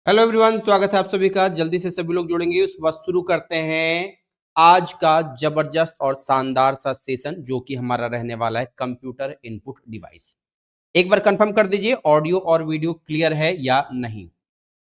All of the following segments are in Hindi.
हेलो एवरीवन, स्वागत है आप सभी का। जल्दी से सभी लोग जुड़ेंगे। उस बात शुरू करते हैं आज का जबरदस्त और शानदार सा सेशन जो कि हमारा रहने वाला है कंप्यूटर इनपुट डिवाइस। एक बार कंफर्म कर दीजिए ऑडियो और वीडियो क्लियर है या नहीं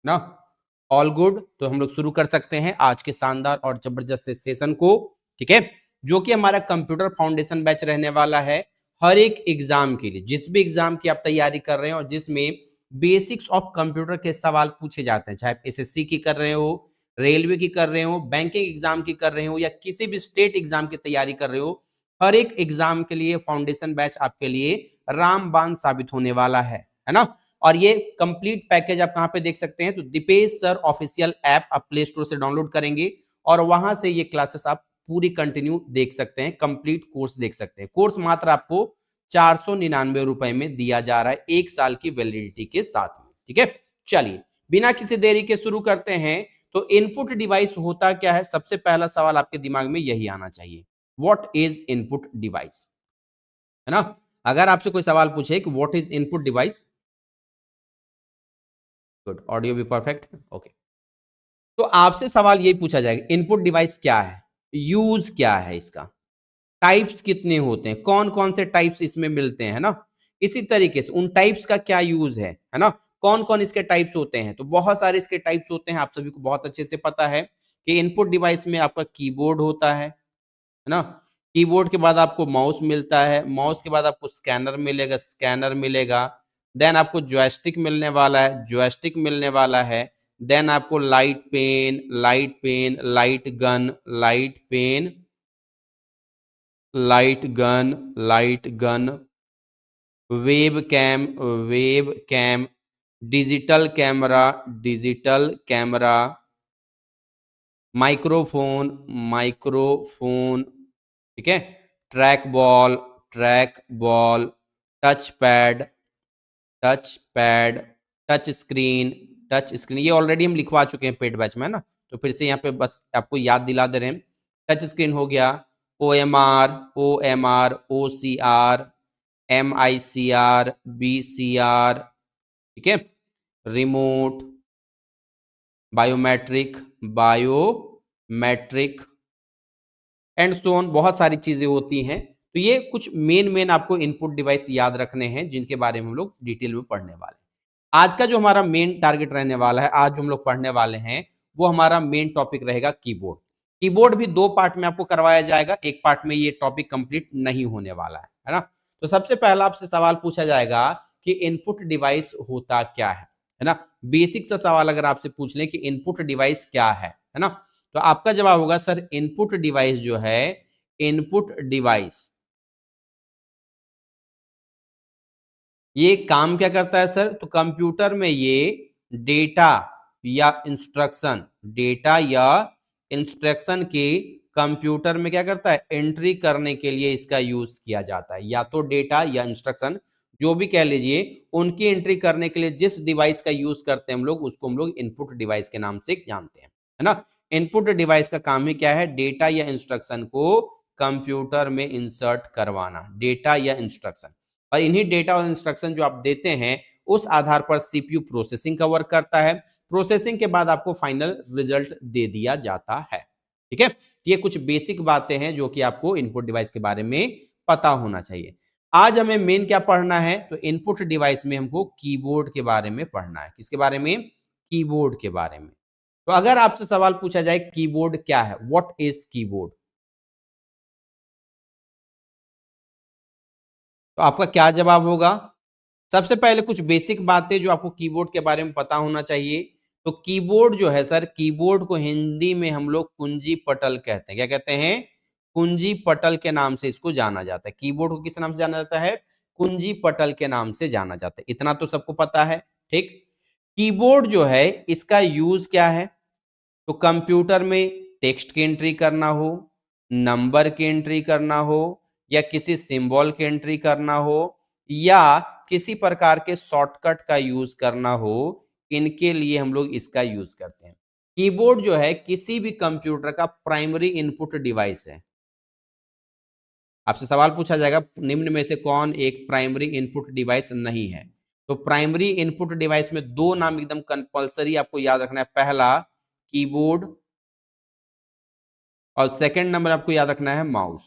ना। ऑल गुड, तो हम लोग शुरू कर सकते हैं आज के शानदार और जबरदस्त से सेशन को। ठीक है, जो कि हमारा कंप्यूटर फाउंडेशन बैच रहने वाला है। हर एक एग्जाम के लिए, जिस भी एग्जाम की आप तैयारी कर रहे हैं और जिसमें बेसिक्स ऑफ कंप्यूटर के सवाल पूछे जाते हैं, चाहे आप एसएससी की कर रहे हो, रेलवे की कर रहे हो, बैंकिंग एग्जाम की कर रहे हो या किसी भी स्टेट एग्जाम की तैयारी कर रहे हो, हर एक एग्जाम के लिए फाउंडेशन बैच आपके लिए रामबाण साबित होने वाला है ना। और ये कंप्लीट पैकेज आप कहां पे देख सकते हैं, तो दीपेश सर ऑफिशियल ऐप आप प्ले स्टोर से डाउनलोड करेंगे और वहां से ये क्लासेस आप पूरी कंटिन्यू देख सकते हैं, कंप्लीट कोर्स देख सकते हैं। कोर्स मात्र आपको 499 रुपए में दिया जा रहा है, एक साल की वैलिडिटी के साथ में। ठीक है, चलिए बिना किसी देरी के शुरू करते हैं। तो इनपुट डिवाइस होता क्या है, सबसे पहला सवाल आपके दिमाग में यही आना चाहिए, व्हाट इज इनपुट डिवाइस, है ना। अगर आपसे कोई सवाल पूछे कि what is input device, good, audio भी परफेक्ट, ओके। तो आपसे सवाल यही पूछा जाएगा, इनपुट डिवाइस क्या है, यूज क्या है इसका, टाइप्स कितने होते हैं, कौन कौन से टाइप्स इसमें मिलते हैं, है ना। इसी तरीके से उन टाइप्स का क्या यूज है ना, कौन कौन इसके टाइप्स होते हैं। तो बहुत सारे इसके टाइप्स होते हैं, आप सभी को बहुत अच्छे से पता है कि इनपुट डिवाइस में आपका कीबोर्ड होता है ना। कीबोर्ड के बाद आपको माउस मिलता है, माउस के बाद आपको स्कैनर मिलेगा, देन आपको जॉयस्टिक मिलने वाला है, जॉयस्टिक मिलने वाला है, देन आपको light gun, light gun, webcam, digital camera, microphone, ठीक है, trackball trackball, touchpad touchpad, touch screen ये ऑलरेडी हम लिखवा चुके हैं पेड बैच में, है ना। तो फिर से यहाँ पे बस आपको याद दिला दे रहे हैं। टच स्क्रीन हो गया, O M R O C R, MICR, BCR, ठीक है, remote, biometric and so on, बहुत सारी चीजें होती हैं। तो ये कुछ मेन आपको इनपुट डिवाइस याद रखने हैं जिनके बारे में हम लोग डिटेल में पढ़ने वाले हैं। आज का जो हमारा मेन टारगेट रहने वाला है, आज जो हम लोग पढ़ने वाले हैं, वो हमारा मेन टॉपिक रहेगा कीबोर्ड। कीबोर्ड भी दो पार्ट में आपको करवाया जाएगा, एक पार्ट में ये टॉपिक कंप्लीट नहीं होने वाला है ना। तो सबसे पहला आपसे सवाल पूछा जाएगा कि इनपुट डिवाइस होता क्या है ना। बेसिक सा सवाल अगर आपसे पूछ लें कि इनपुट डिवाइस क्या है ना, तो आपका जवाब होगा सर इनपुट डिवाइस जो है, इनपुट डिवाइस ये काम क्या करता है सर, तो कंप्यूटर में ये डेटा या इंस्ट्रक्शन के कंप्यूटर में क्या करता है, एंट्री करने के लिए इसका यूज किया जाता है। या तो डेटा या इंस्ट्रक्शन जो भी कह लीजिए, उनकी एंट्री करने के लिए जिस डिवाइस का यूज करते हैं हम लोग, उसको हम लोग इनपुट डिवाइस के नाम से जानते हैं, है ना। इनपुट डिवाइस का काम ही क्या है, डेटा या इंस्ट्रक्शन को कंप्यूटर में इंसर्ट करवाना, डेटा या इंस्ट्रक्शन। और इन्हीं डेटा और इंस्ट्रक्शन जो आप देते हैं, उस आधार पर सीपीयू प्रोसेसिंग का वर्क करता है। प्रोसेसिंग के बाद आपको फाइनल रिजल्ट दे दिया जाता है। ठीक है, ये कुछ बेसिक बातें हैं जो कि आपको इनपुट डिवाइस के बारे में पता होना चाहिए। आज हमें मेन क्या पढ़ना है, तो इनपुट डिवाइस में हमको कीबोर्ड के बारे में पढ़ना है। किसके बारे में, कीबोर्ड के बारे में। तो अगर आपसे सवाल पूछा जाए कीबोर्ड क्या है, व्हाट इज कीबोर्ड, तो आपका क्या जवाब होगा। सबसे पहले कुछ बेसिक बातें जो आपको कीबोर्ड के बारे में पता होना चाहिए। तो कीबोर्ड जो है सर, कीबोर्ड को हिंदी में हम लोग कुंजी पटल कहते हैं। क्या कहते हैं, कुंजी पटल के नाम से इसको जाना जाता है। कीबोर्ड को किस नाम से जाना जाता है, कुंजी पटल के नाम से जाना जाता है। इतना तो सबको पता है, ठीक। कीबोर्ड जो है इसका यूज क्या है, तो कंप्यूटर में टेक्स्ट की एंट्री करना हो, नंबर की एंट्री करना हो, या किसी सिंबल की एंट्री करना हो, या किसी प्रकार के शॉर्टकट का यूज करना हो, इनके लिए हम लोग इसका यूज करते हैं। कीबोर्ड जो है किसी भी कंप्यूटर का प्राइमरी इनपुट डिवाइस है। आपसे सवाल पूछा जाएगा निम्न में से कौन एक प्राइमरी इनपुट डिवाइस नहीं है, तो प्राइमरी इनपुट डिवाइस में दो नाम एकदम कंपलसरी आपको याद रखना है, पहला कीबोर्ड और सेकंड नंबर आपको याद रखना है माउस।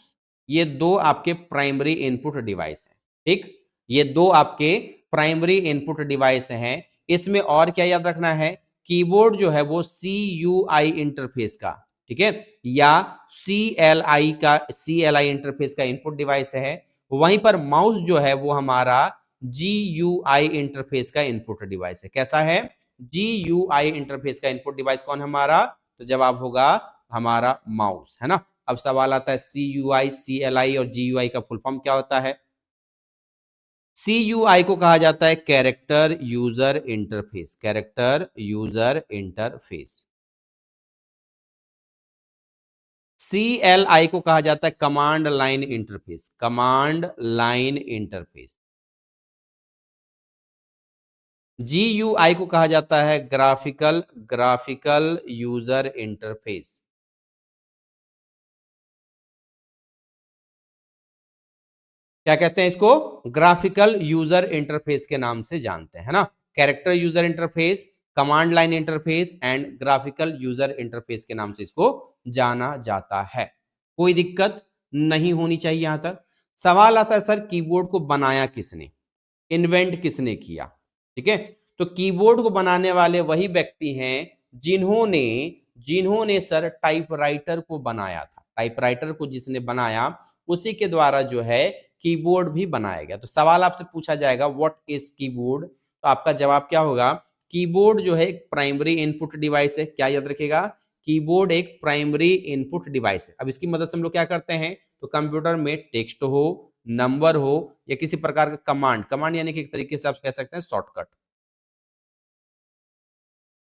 ये दो आपके प्राइमरी इनपुट डिवाइस हैं, ठीक। ये दो आपके प्राइमरी इनपुट डिवाइस हैं। इसमें और क्या याद रखना है, कीबोर्ड जो है वो CUI इंटरफेस का, ठीक है, या CLI इंटरफेस का इनपुट डिवाइस है। वहीं पर माउस जो है वो हमारा GUI इंटरफेस का इनपुट डिवाइस है। कैसा है, GUI इंटरफेस का इनपुट डिवाइस कौन है हमारा, तो जवाब होगा हमारा माउस, है ना। अब सवाल आता है CUI, CLI और GUI का फुल फॉर्म क्या होता है। CUI को कहा जाता है character user interface, character user interface. CLI को कहा जाता है command line interface, command line interface. GUI को कहा जाता है ग्राफिकल यूजर इंटरफेस। क्या कहते हैं इसको, ग्राफिकल यूजर इंटरफेस के नाम से जानते हैं, है ना। Character user interface, command line interface and graphical user interface के नाम से इसको जाना जाता है। कोई दिक्कत नहीं होनी चाहिए यहां तक। सवाल आता है सर कीबोर्ड को बनाया किसने, इन्वेंट किसने किया, ठीक है। तो कीबोर्ड को बनाने वाले वही व्यक्ति हैं जिन्होंने जिन्होंने सर टाइपराइटर को बनाया था। टाइपराइटर को जिसने बनाया उसी के द्वारा जो है कीबोर्ड भी बनाया गया। तो सवाल आपसे पूछा जाएगा व्हाट इज कीबोर्ड, तो आपका जवाब क्या होगा, कीबोर्ड जो है एक प्राइमरी इनपुट डिवाइस है। क्या याद रखेगा, कीबोर्ड एक प्राइमरी इनपुट डिवाइस है। अब इसकी मदद से हम लोग क्या करते हैं, तो कंप्यूटर में टेक्स्ट हो, नंबर हो या किसी प्रकार का कमांड, कमांड यानी कि एक तरीके से आप कह सकते हैं शॉर्टकट,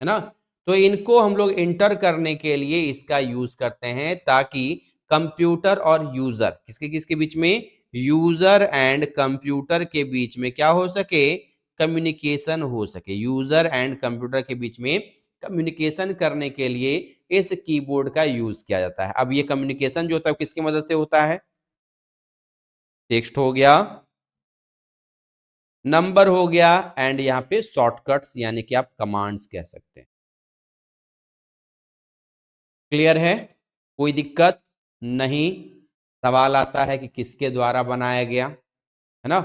है ना। तो इनको हम लोग इंटर करने के लिए इसका यूज करते हैं ताकि कंप्यूटर और यूजर किसके किसके बीच में, यूजर एंड कंप्यूटर के बीच में क्या हो सके, कम्युनिकेशन हो सके। यूजर एंड कंप्यूटर के बीच में कम्युनिकेशन करने के लिए इस कीबोर्ड का यूज किया जाता है। अब ये कम्युनिकेशन जो होता है किसकी मदद से होता है, टेक्स्ट हो गया, नंबर हो गया एंड यहाँ पे शॉर्टकट्स यानी कि आप कमांड्स कह सकते हैं। क्लियर है, कोई दिक्कत नहीं। सवाल आता है कि किसके द्वारा बनाया गया, है ना।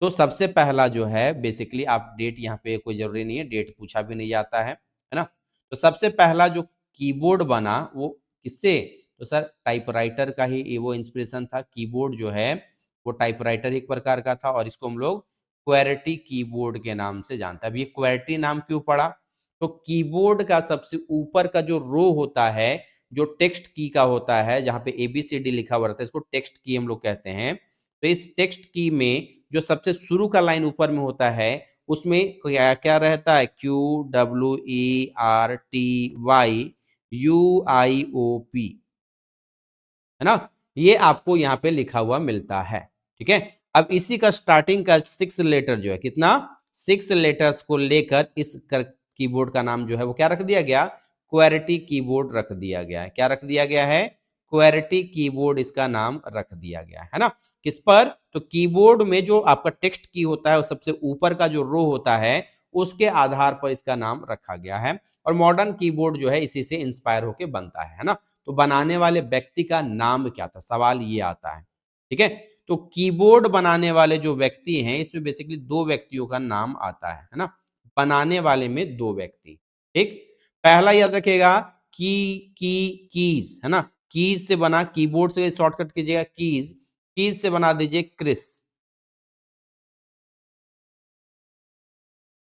तो सबसे पहला जो है बेसिकली आप डेट यहाँ पे कोई जरूरी नहीं है, डेट पूछा भी नहीं जाता है ना। तो सबसे पहला जो कीबोर्ड बना वो किससे, तो सर टाइपराइटर का ही वो इंस्पिरेशन था। कीबोर्ड जो है वो टाइपराइटर एक प्रकार का था और इसको हम लोग क्वेरटी कीबोर्ड के नाम से जानते हैं। अब ये क्वेरटी नाम क्यों पड़ा, तो कीबोर्ड का सबसे ऊपर का जो रो होता है जो टेक्स्ट की का होता है, जहां पे ABCD लिखा हुआ रहता है, इसको टेक्स्ट की हम लोग कहते हैं। तो इस टेक्स्ट की में जो सबसे शुरू का लाइन ऊपर में होता है उसमें क्या क्या रहता है, QWERTYUIOP, है ना। ये आपको यहाँ पे लिखा हुआ मिलता है, ठीक है। अब इसी का स्टार्टिंग का 6 लेटर जो है, कितना, 6 लेटर्स को लेकर इस कीबोर्ड का नाम जो है वो क्या रख दिया गया, क्वेरटी कीबोर्ड रख दिया गया है। क्या रख दिया गया है, क्वेरटी कीबोर्ड इसका नाम रख दिया गया है ना। किस पर, तो कीबोर्ड में जो आपका टेक्स्ट की होता है और सबसे ऊपर का जो रो होता है उसके आधार पर इसका नाम रखा गया है। और मॉडर्न कीबोर्ड जो है इसी से इंस्पायर होकर बनता है ना। तो बनाने वाले व्यक्ति का नाम क्या था, सवाल ये आता है, ठीक है। तो कीबोर्ड बनाने वाले जो व्यक्ति हैं इसमें बेसिकली दो व्यक्तियों का नाम आता है ना। बनाने वाले में दो व्यक्ति, ठीक। पहला याद रखिएगा कीज, है ना। कीज से बना, कीबोर्ड से शॉर्टकट कीजिएगा कीज, कीज से बना दीजिए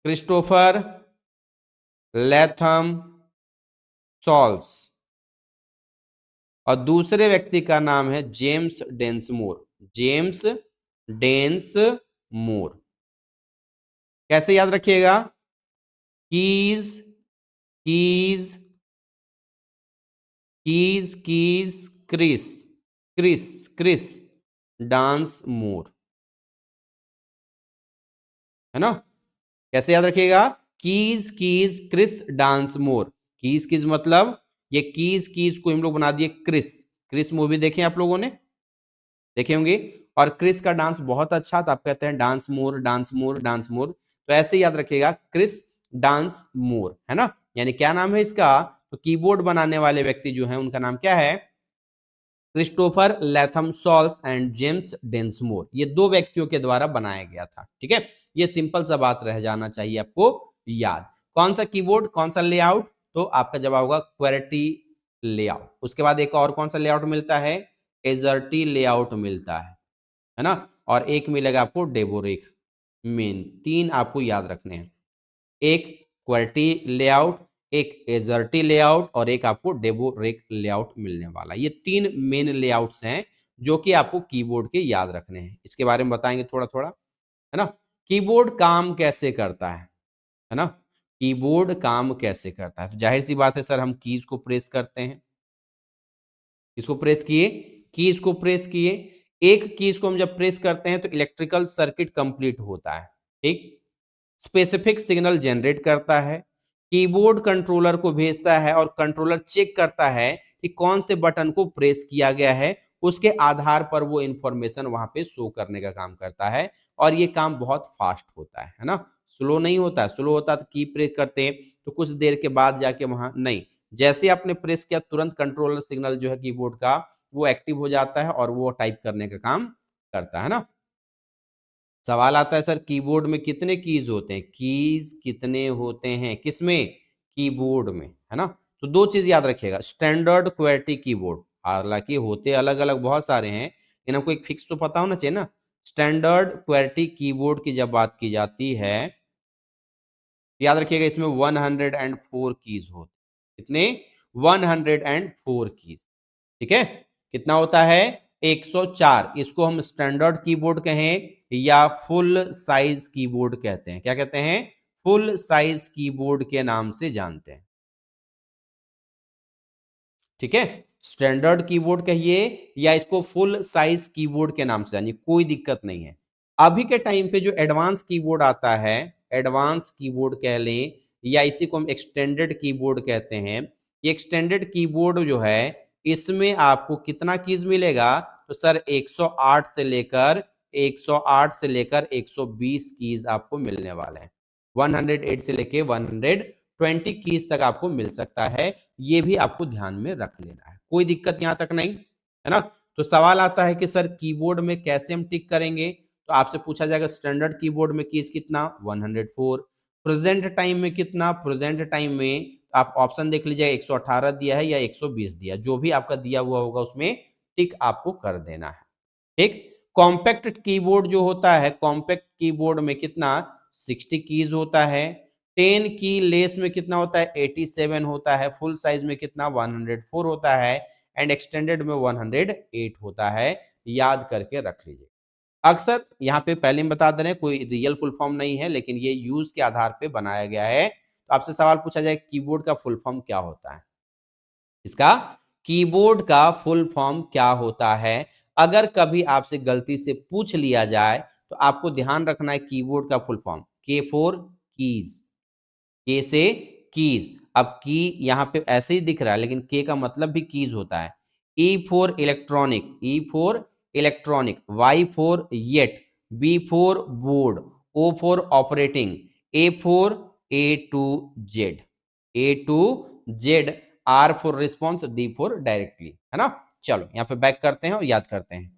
क्रिस्टोफर लैथम सॉल्स। और दूसरे व्यक्ति का नाम है जेम्स डेंसमोर, जेम्स डेंसमोर। कैसे याद रखिएगा, keys keys keys keys Chris Chris Chris dance more, है ना। कैसे याद रखिएगा, keys keys Chris dance more. Keys keys मतलब ये कीज कीज को हम लोग बना दिए क्रिस। क्रिस मूवी देखे आप लोगों ने, देखे होंगे। और क्रिस का डांस बहुत अच्छा था, आप कहते हैं डांस मोर डांस मोर डांस मोर। तो ऐसे याद रखिएगा, क्रिस डांस मोर, है ना। यानी क्या नाम है इसका, तो कीबोर्ड बनाने वाले व्यक्ति जो है उनका नाम क्या है, Christopher Latham Sholes and James Densmore. ये दो व्यक्तियों के द्वारा बनाया गया था, ठीक है। ये सिंपल सा बात रह जाना चाहिए आपको याद। कौन सा कीबोर्ड, कौन सा लेआउट, तो आपका जवाब होगा क्वेर्टी लेआउट। उसके बाद एक और कौन सा लेआउट मिलता है, एजर्टी लेआउट मिलता है ना। और एक मिलेगा आपको डेबोरेक। मेन तीन आपको याद रखने हैं, एक क्वर्टी लेआउट, एक एजर्टी लेआउट और एक आपको डेबोरेक लेआउट मिलने वाला। ये तीन मेन लेआउट्स हैं जो कि आपको कीबोर्ड के याद रखने हैं। इसके बारे में बताएंगे थोड़ा थोड़ा, है ना। कीबोर्ड काम कैसे करता है ना। कीबोर्ड काम कैसे करता है, तो जाहिर सी बात है सर, हम कीज को प्रेस करते हैं। इसको प्रेस किए, कीज को प्रेस किए, एक कीज को हम जब प्रेस करते हैं तो इलेक्ट्रिकल सर्किट कंप्लीट होता है, ठीक। स्पेसिफिक सिग्नल जनरेट करता है, कीबोर्ड कंट्रोलर को भेजता है और कंट्रोलर चेक करता है कि कौन से बटन को प्रेस किया गया है, उसके आधार पर वो इंफॉर्मेशन वहां पे शो करने का काम करता है। और ये काम बहुत फास्ट होता है ना, स्लो नहीं होता है। स्लो होता तो की प्रेस करते हैं तो कुछ देर के बाद जाके वहां, नहीं, जैसे आपने प्रेस किया तुरंत कंट्रोलर सिग्नल जो है कीबोर्ड का वो एक्टिव हो जाता है और वो टाइप करने का काम करता है ना। सवाल आता है सर, कीबोर्ड में कितने कीज होते हैं, कीज कितने होते हैं किसमें, कीबोर्ड में, है ना। तो दो चीज याद रखिएगा, स्टैंडर्ड क्वेर्टी कीबोर्ड, हालांकि होते अलग अलग बहुत सारे हैं लेकिन हमको एक फिक्स तो पता होना चाहिए ना। स्टैंडर्ड क्वेर्टी कीबोर्ड की जब बात की जाती है, याद रखिएगा इसमें 104 कीज होते, कितने, 104 कीज, ठीक है। कितना होता है, 104। इसको हम स्टैंडर्ड कीबोर्ड कहें या फुल साइज कीबोर्ड कहते हैं, क्या कहते हैं, फुल साइज कीबोर्ड के नाम से जानते हैं, ठीक है। स्टैंडर्ड कीबोर्ड कहिए या इसको फुल साइज कीबोर्ड के नाम से जानिए, कोई दिक्कत नहीं है। अभी के टाइम पे जो एडवांस कीबोर्ड आता है, एडवांस कीबोर्ड कह लें या इसी को हम एक्सटेंडेड कीबोर्ड कहते हैं, ये एक्सटेंडेड कीबोर्ड जो है इसमें आपको कितना कीज मिलेगा, तो सर 108 से लेकर 108 से लेकर 120 कीज आपको मिलने वाले हैं। 108 से लेकर 120 कीज तक आपको मिल सकता है, ये भी आपको ध्यान में रख लेना है, कोई दिक्कत यहां तक नहीं, है ना। तो सवाल आता है कि सर कीबोर्ड में कैसे हम टिक करेंगे, तो आपसे पूछा जाएगा स्टैंडर्ड कीबोर्ड में कीज कितना, 104, प्रेजेंट टाइम में कितना, प्रेजेंट टाइम में आप ऑप्शन देख लीजिए, 118 दिया है या 120 दिया, जो भी आपका दिया हुआ होगा उसमें टिक आपको कर देना है, ठीक। कॉम्पैक्ट कीबोर्ड जो होता है, कॉम्पैक्ट कीबोर्ड में कितना, 60 कीज होता है, 10 की लेस में कितना होता है, 87 होता है, फुल साइज में कितना, 104 होता है एंड एक्सटेंडेड में 108 होता है। याद करके रख लीजिए। अक्सर यहाँ पे पहले हम बता दे रहे हैं, कोई रियल फुल फॉर्म नहीं है लेकिन ये यूज के आधार पे बनाया गया है। तो आपसे सवाल पूछा जाए कीबोर्ड का फुल फॉर्म क्या होता है, इसका कीबोर्ड का फुल फॉर्म क्या होता है, अगर कभी आपसे गलती से पूछ लिया जाए तो आपको ध्यान रखना है कीबोर्ड का फुल फॉर्म, के फॉर कीज, के से कीज। अब की यहां पे ऐसे ही दिख रहा है लेकिन के का मतलब भी कीज होता है। E for electronic, E for electronic, Y for yet, B for board, O for operating, A for A to Z, A to Z, R for response, D for directly, है ना। चलो यहां पे बैक करते हैं और याद करते हैं।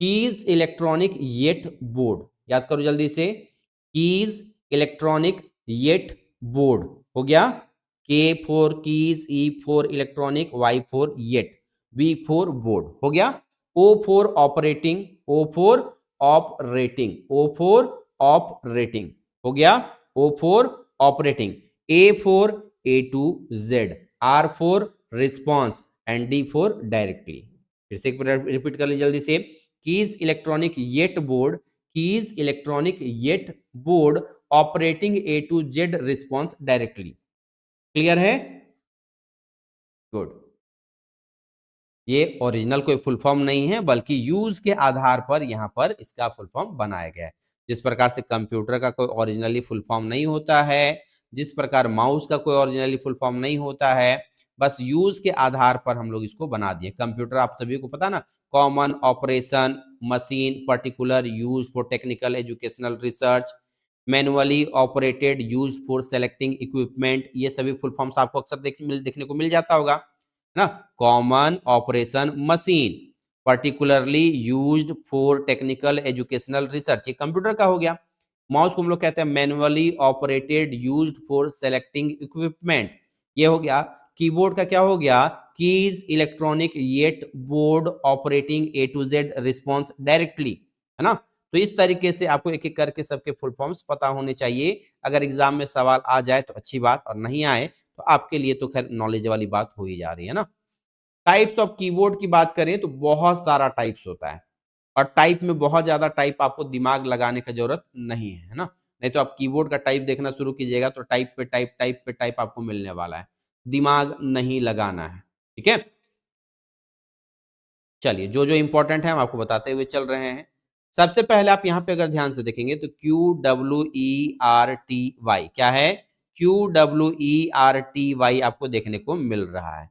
कीज इलेक्ट्रॉनिक येट बोर्ड, याद करो जल्दी से, कीज इलेक्ट्रॉनिक येट बोर्ड हो गया, K for keys, E for electronic, Y for yet, B for board हो गया, O for operating, O for operating, O for operating हो गया, O for operating, A for A to Z, R for response and D for directly. फिर से रिपीट कर लीजिए जल्दी से, keys electronic yet board, keys electronic yet board, operating A to Z response directly. Clear है, गुड। ये ओरिजिनल कोई फुल फॉर्म नहीं है बल्कि यूज के आधार पर यहां पर इसका फुल फॉर्म बनाया गया है। जिस प्रकार से कंप्यूटर का कोई ओरिजिनली फुल फॉर्म नहीं होता है, जिस प्रकार माउस का कोई ओरिजिनली फुल फॉर्म नहीं होता है, बस यूज के आधार पर हम लोग इसको बना दिए। कंप्यूटर आप सभी को पता ना, common operation machine, particular use for technical educational research, manually operated, used for selecting equipment, ये सभी फुल फॉर्म्स आपको अक्सर देखने को मिल जाता होगा, है ना। Common operation machine, particularly used for technical educational research, ये कंप्यूटर का हो गया। माउस को हम लोग कहते हैं manually operated, used for selecting equipment, ये हो गया। कीबोर्ड का क्या हो गया, keys electronic yet board operating A to Z response directly, है ना। तो इस तरीके से आपको एक एक करके सबके फुल फॉर्म्स पता होने चाहिए। अगर एग्जाम में सवाल आ जाए तो अच्छी बात, और नहीं आए तो आपके लिए तो खैर नॉलेज वाली बात हो ही जा रही है ना। टाइप्स ऑफ कीबोर्ड की बात करें तो बहुत सारा टाइप्स होता है, और टाइप में बहुत ज्यादा टाइप, आपको दिमाग लगाने की जरूरत नहीं है ना। नहीं तो आप कीबोर्ड का टाइप देखना शुरू कीजिएगा तो टाइप पे टाइप, टाइप पे टाइप आपको मिलने वाला है, दिमाग नहीं लगाना है, ठीक है। चलिए, जो जो इंपॉर्टेंट है हम आपको बताते हुए चल रहे हैं। सबसे पहले आप यहाँ पे अगर ध्यान से देखेंगे तो QWERTY क्या है, QWERTY आपको देखने को मिल रहा है।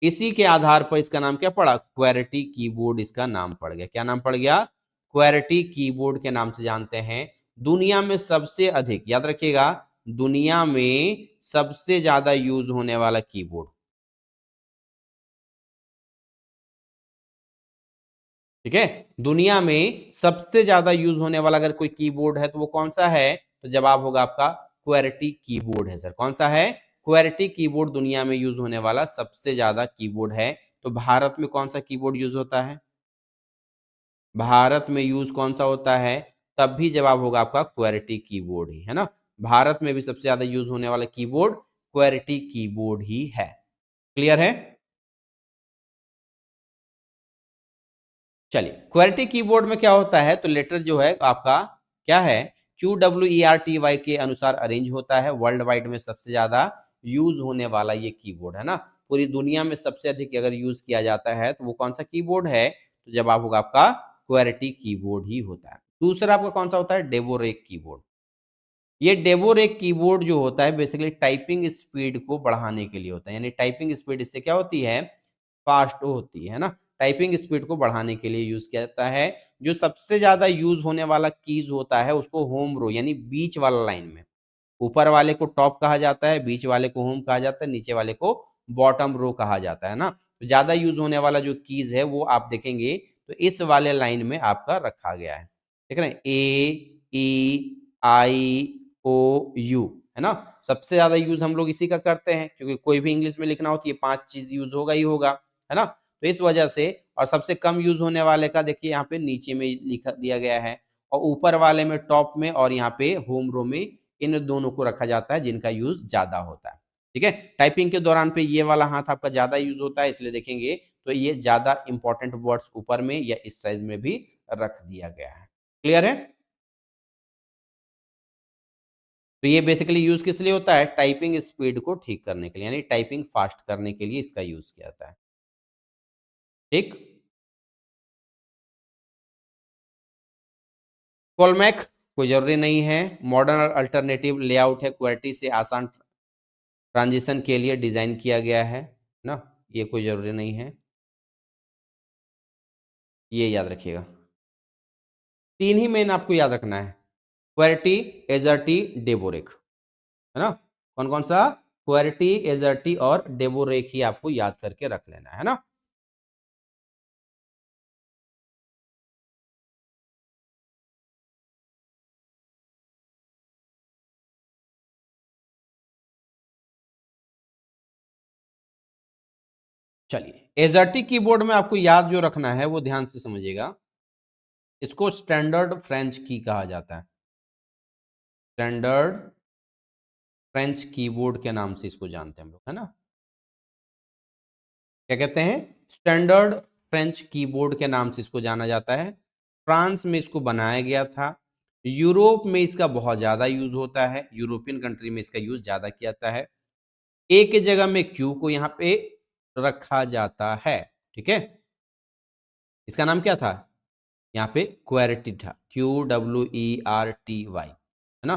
इसी के आधार पर इसका नाम क्या पड़ा, क्वेरिटी कीबोर्ड इसका नाम पड़ गया। क्या नाम पड़ गया, क्वेरिटी कीबोर्ड के नाम से जानते हैं। दुनिया में सबसे अधिक, याद रखिएगा, दुनिया में सबसे ज्यादा यूज होने वाला कीबोर्ड, ठीक है। दुनिया में सबसे ज्यादा यूज होने वाला अगर कोई कीबोर्ड है तो वो कौन सा है, तो जवाब होगा आपका क्वेरिटी कीबोर्ड है। सर कौन सा है, क्वेरिटी कीबोर्ड दुनिया में यूज होने वाला सबसे ज्यादा कीबोर्ड है। तो भारत में कौन सा कीबोर्ड यूज होता है, भारत में यूज कौन सा होता है, तब भी जवाब होगा आपका क्वेरिटी कीबोर्ड ही, है ना। भारत में भी सबसे ज्यादा यूज होने वाला कीबोर्ड क्वेरिटी कीबोर्ड ही है। क्लियर है। चलिए, क्वेरिटी कीबोर्ड में क्या होता है, तो लेटर जो है आपका क्या है, QWERTY के अनुसार अरेंज होता है। वर्ल्ड वाइड में सबसे ज्यादा यूज होने वाला ये कीबोर्ड है ना। पूरी दुनिया में सबसे अधिक अगर यूज किया जाता है तो वो कौन सा कीबोर्ड है, तो जवाब होगा आपका क्वेरिटी कीबोर्ड ही होता है। दूसरा आपका कौन सा होता है, डेवोरेक कीबोर्ड। ये डेवोरेक कीबोर्ड जो होता है बेसिकली टाइपिंग स्पीड को बढ़ाने के लिए होता है, यानी टाइपिंग स्पीड इससे क्या होती है, फास्ट होती है ना। टाइपिंग स्पीड को बढ़ाने के लिए यूज किया जाता है। जो सबसे ज्यादा यूज होने वाला कीज होता है उसको होम रो, यानी बीच वाला लाइन में, ऊपर वाले को टॉप कहा जाता है, बीच वाले को होम कहा जाता है, नीचे वाले को बॉटम रो कहा जाता है ना। तो ज्यादा यूज होने वाला जो कीज है वो आप देखेंगे तो इस वाले लाइन में आपका रखा गया है, देख रहे हैं, A E I O U, है ना। सबसे ज्यादा यूज हम लोग इसी का करते हैं, क्योंकि कोई भी इंग्लिश में लिखना हो तो ये 5 चीज यूज होगा ही होगा, है ना। तो इस वजह से, और सबसे कम यूज होने वाले का देखिए यहाँ पे नीचे में लिखा दिया गया है, और ऊपर वाले में टॉप में, और यहाँ पे होम रो में, इन दोनों को रखा जाता है जिनका यूज ज्यादा होता है, ठीक है। टाइपिंग के दौरान पे ये वाला हाथ आपका ज्यादा यूज होता है, इसलिए देखेंगे तो ये ज्यादा इंपॉर्टेंट वर्ड्स ऊपर में या इस साइज में भी रख दिया गया है। क्लियर है। तो ये बेसिकली यूज किस लिए होता है, टाइपिंग स्पीड को ठीक करने के लिए, यानी टाइपिंग फास्ट करने के लिए इसका यूज किया जाता है, ठीक। कॉलमैक कोई जरूरी नहीं है, मॉडर्न अल्टरनेटिव लेआउट है, क्वेरिटी से आसान ट्रांजिशन के लिए डिजाइन किया गया है ना। ये कोई जरूरी नहीं है, ये याद रखिएगा। तीन ही मेन आपको याद रखना है, क्वेरिटी, एजर्टी, डेबोरेक, है ना। कौन कौन सा, क्वेरिटी, एजर्टी और डेबोरेक ही आपको याद करके रख लेना है ना। चलिए, एजर्टी कीबोर्ड में आपको याद जो रखना है वो ध्यान से समझिएगा, इसको स्टैंडर्ड फ्रेंच की कहा जाता है। स्टैंडर्ड फ्रेंच कीबोर्ड के नाम से इसको जानते हैं हम लोग, है ना। क्या कहते हैं, स्टैंडर्ड फ्रेंच कीबोर्ड के नाम से इसको जाना जाता है। फ्रांस में इसको बनाया गया था। यूरोप में इसका बहुत ज्यादा यूज होता है, यूरोपियन कंट्री में इसका यूज ज्यादा किया जाता है। ए के जगह में क्यू को यहाँ पे रखा जाता है, ठीक है। इसका नाम क्या था, यहाँ पे क्वेरिटी था, QWERTY, है ना।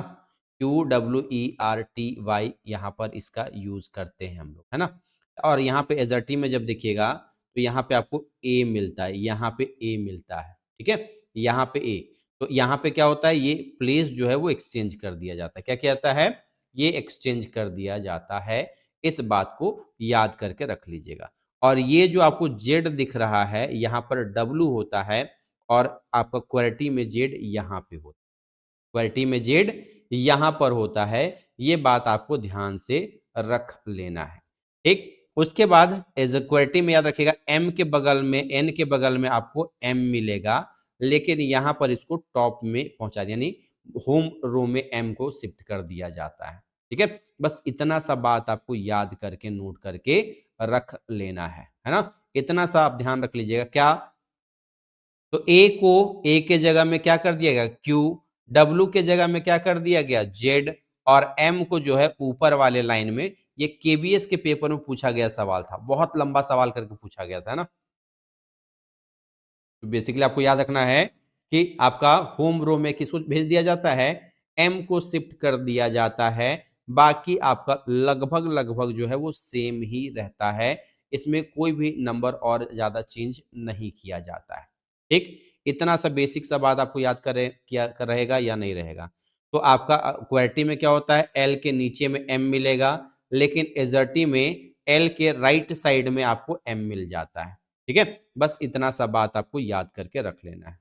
QWERTY यहाँ पर इसका यूज करते हैं हम लोग, है ना। और यहाँ पे एजर्टी में जब देखिएगा तो यहाँ पे आपको ए मिलता है, यहाँ पे ए मिलता है, ठीक है, यहाँ पे ए। तो यहाँ पे क्या होता है, ये प्लेस जो है वो एक्सचेंज कर दिया जाता है। क्या कहता है, ये एक्सचेंज कर दिया जाता है। इस बात को याद करके रख लीजिएगा। और ये जो आपको जेड दिख रहा है, यहाँ पर डब्लू होता है और आपका क्वालिटी में जेड यहाँ पे होता है। क्वालिटी में जेड यहाँ पर होता है। ये बात आपको ध्यान से रख लेना है। ठीक, उसके बाद एज अ क्वालिटी में याद रखिएगा, एम के बगल में, एन के बगल में आपको एम मिलेगा, लेकिन यहाँ पर इसको टॉप में पहुंचा दिया, यानी होम रो में एम को शिफ्ट कर दिया जाता है। ठीक है, बस इतना सा बात आपको याद करके नोट करके रख लेना है ना। इतना सा आप ध्यान रख लीजिएगा। क्या, तो ए को ए के जगह में क्या कर दिया गया, क्यू, डब्लू के जगह में क्या कर दिया गया, जेड, और एम को जो है ऊपर वाले लाइन में, ये केबीएस के पेपर में पूछा गया सवाल था, बहुत लंबा सवाल करके पूछा गया था ना। तो बेसिकली आपको याद रखना है कि आपका होम रो में किसको भेज दिया जाता है, एम को शिफ्ट कर दिया जाता है। बाकी आपका लगभग लगभग जो है वो सेम ही रहता है, इसमें कोई भी नंबर और ज्यादा चेंज नहीं किया जाता है। ठीक, इतना सा बेसिक सा बात आपको याद करे क्या कर रहेगा या नहीं रहेगा। तो आपका क्वालिटी में क्या होता है, एल के नीचे में एम मिलेगा, लेकिन एजर्टी में एल के राइट साइड में आपको एम मिल जाता है। ठीक है, बस इतना सा बात आपको याद करके रख लेना है।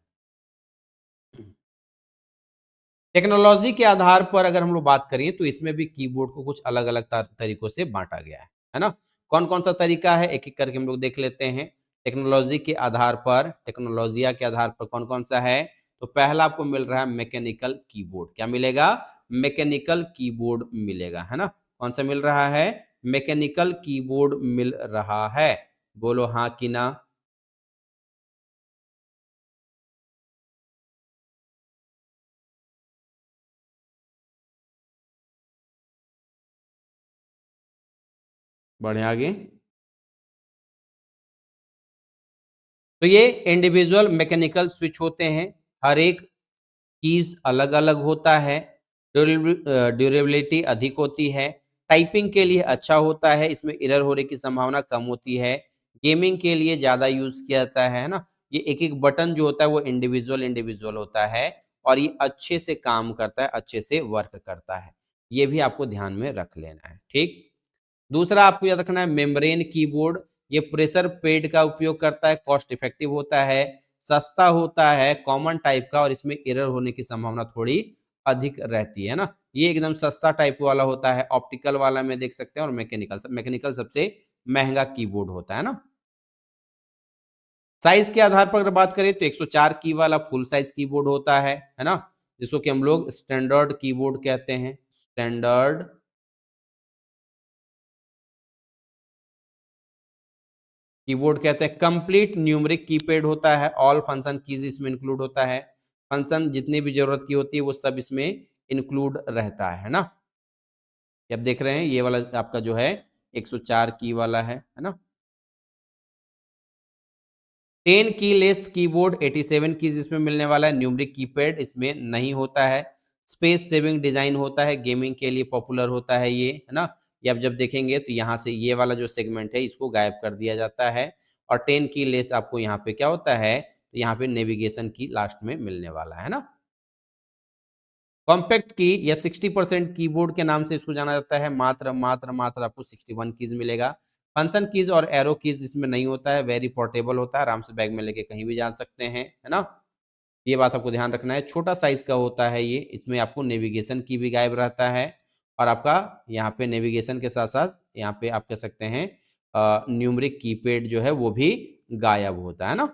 टेक्नोलॉजी के आधार पर अगर हम लोग बात करें तो इसमें भी कीबोर्ड को कुछ अलग अलग तरीकों से बांटा गया है ना। कौन कौन सा तरीका है, एक एक करके हम लोग देख लेते हैं। टेक्नोलॉजी के आधार पर, टेक्नोलॉजिया के आधार पर कौन कौन सा है, तो पहला आपको मिल रहा है मैकेनिकल कीबोर्ड। क्या मिलेगा, मैकेनिकल कीबोर्ड मिलेगा, है ना। कौन सा मिल रहा है, मैकेनिकल कीबोर्ड मिल रहा है, बोलो हाँ कि ना। बढ़े आगे। तो ये इंडिविजुअल मैकेनिकल स्विच होते हैं, हर एक कीज अलग अलग होता है, ड्यूरेबिलिटी अधिक होती है, टाइपिंग के लिए अच्छा होता है, इसमें एरर होने की संभावना कम होती है, गेमिंग के लिए ज्यादा यूज किया जाता है ना। ये एक एक बटन जो होता है वो इंडिविजुअल इंडिविजुअल होता है, और ये अच्छे से काम करता है, अच्छे से वर्क करता है। ये भी आपको ध्यान में रख लेना है। ठीक, दूसरा आपको याद रखना है मेम्ब्रेन कीबोर्ड। ये प्रेशर पेड का उपयोग करता है, कॉस्ट इफेक्टिव होता है, सस्ता होता है, कॉमन टाइप का, और इसमें एरर होने की संभावना थोड़ी अधिक रहती है ना। ये एकदम सस्ता टाइप वाला होता है, ऑप्टिकल वाला में देख सकते हैं, और मैकेनिकल मैकेनिकल सबसे महंगा कीबोर्ड होता है ना। साइज के आधार पर अगर बात करें तो 104 की वाला फुल साइज कीबोर्ड होता है ना, जिसको कि हम लोग स्टैंडर्ड कीबोर्ड कहते हैं, स्टैंडर्ड कीबोर्ड कहते हैं। कंप्लीट न्यूमेरिक कीपैड होता है, ऑल फंक्शन कीज इसमें इंक्लूड होता है, फंक्शन जितनी भी जरूरत की होती है वो सब इसमें इंक्लूड रहता है ना। ये आप देख रहे हैं, ये वाला आपका जो है 104 की वाला है ना। 10 की लेस कीबोर्ड 87 कीज इसमें मिलने वाला है, न्यूमेरिक कीपैड इसमें नहीं होता है, स्पेस सेविंग डिजाइन होता है, गेमिंग के लिए पॉपुलर होता है ये, है ना। ये आप जब देखेंगे तो यहाँ से ये वाला जो सेगमेंट है इसको गायब कर दिया जाता है, और 10 की लेस आपको यहाँ पे क्या होता है, तो यहाँ पे नेविगेशन की लास्ट में मिलने वाला है ना। कॉम्पैक्ट की या 60% कीबोर्ड के नाम से इसको जाना जाता है, मात्र मात्र मात्र आपको 61 कीज मिलेगा। फंक्शन कीज और एरो कीज इसमें नहीं होता है, वेरी पोर्टेबल होता है, आराम से बैग में लेके कहीं भी जा सकते हैं, है ना। ये बात आपको ध्यान रखना है, छोटा साइज का होता है ये, इसमें आपको नेविगेशन की भी गायब रहता है, और आपका यहाँ पे नेविगेशन के साथ साथ यहाँ पे आप कह सकते हैं न्यूमरिक कीपैड जो है वो भी गायब होता है ना।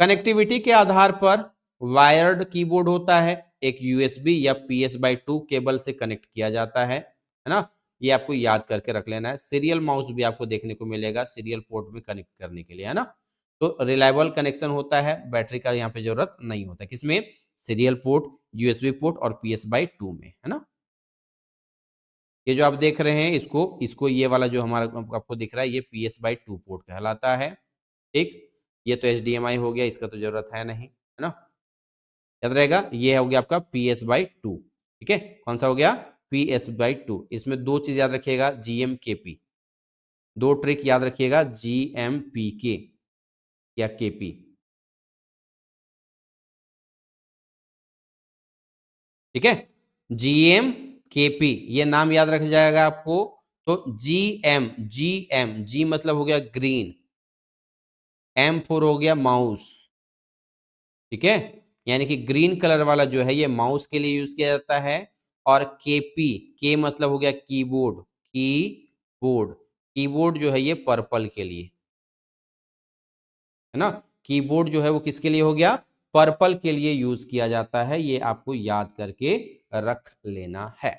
कनेक्टिविटी के आधार पर वायर्ड कीबोर्ड होता है, एक यूएसबी या PS/2 केबल से कनेक्ट किया जाता है ना। ये आपको याद करके रख लेना है। सीरियल माउस भी आपको देखने को मिलेगा, सीरियल पोर्ट में कनेक्ट करने के लिए, है ना। तो रिलायबल कनेक्शन होता है, बैटरी का यहाँ पे जरूरत नहीं होता, किसमें, सीरियल पोर्ट, यूएसबी पोर्ट और PS/2 में, है ना। ये जो आप देख रहे हैं इसको इसको ये वाला जो हमारा आपको दिख रहा है ये PS/2 पोर्ट कहलाता है। ठीक, ये तो HDMI हो गया, इसका तो जरूरत है नहीं, है ना। याद रहेगा, ये हो गया आपका PS/2। ठीक है, कौन सा हो गया, PS/2। इसमें दो चीज याद रखिएगा, GMKP, दो ट्रिक याद रखिएगा, GMPK या KP। ठीक है, GM KP ये नाम याद रख जाएगा आपको। तो जी मतलब हो गया ग्रीन, M4 हो गया माउस। ठीक है, यानी कि ग्रीन कलर वाला जो है ये माउस के लिए यूज किया जाता है। और के मतलब हो गया कीबोर्ड, कीबोर्ड जो है ये पर्पल के लिए, है ना। कीबोर्ड जो है वो किसके लिए हो गया, पर्पल के लिए यूज किया जाता है, ये आपको याद करके रख लेना है।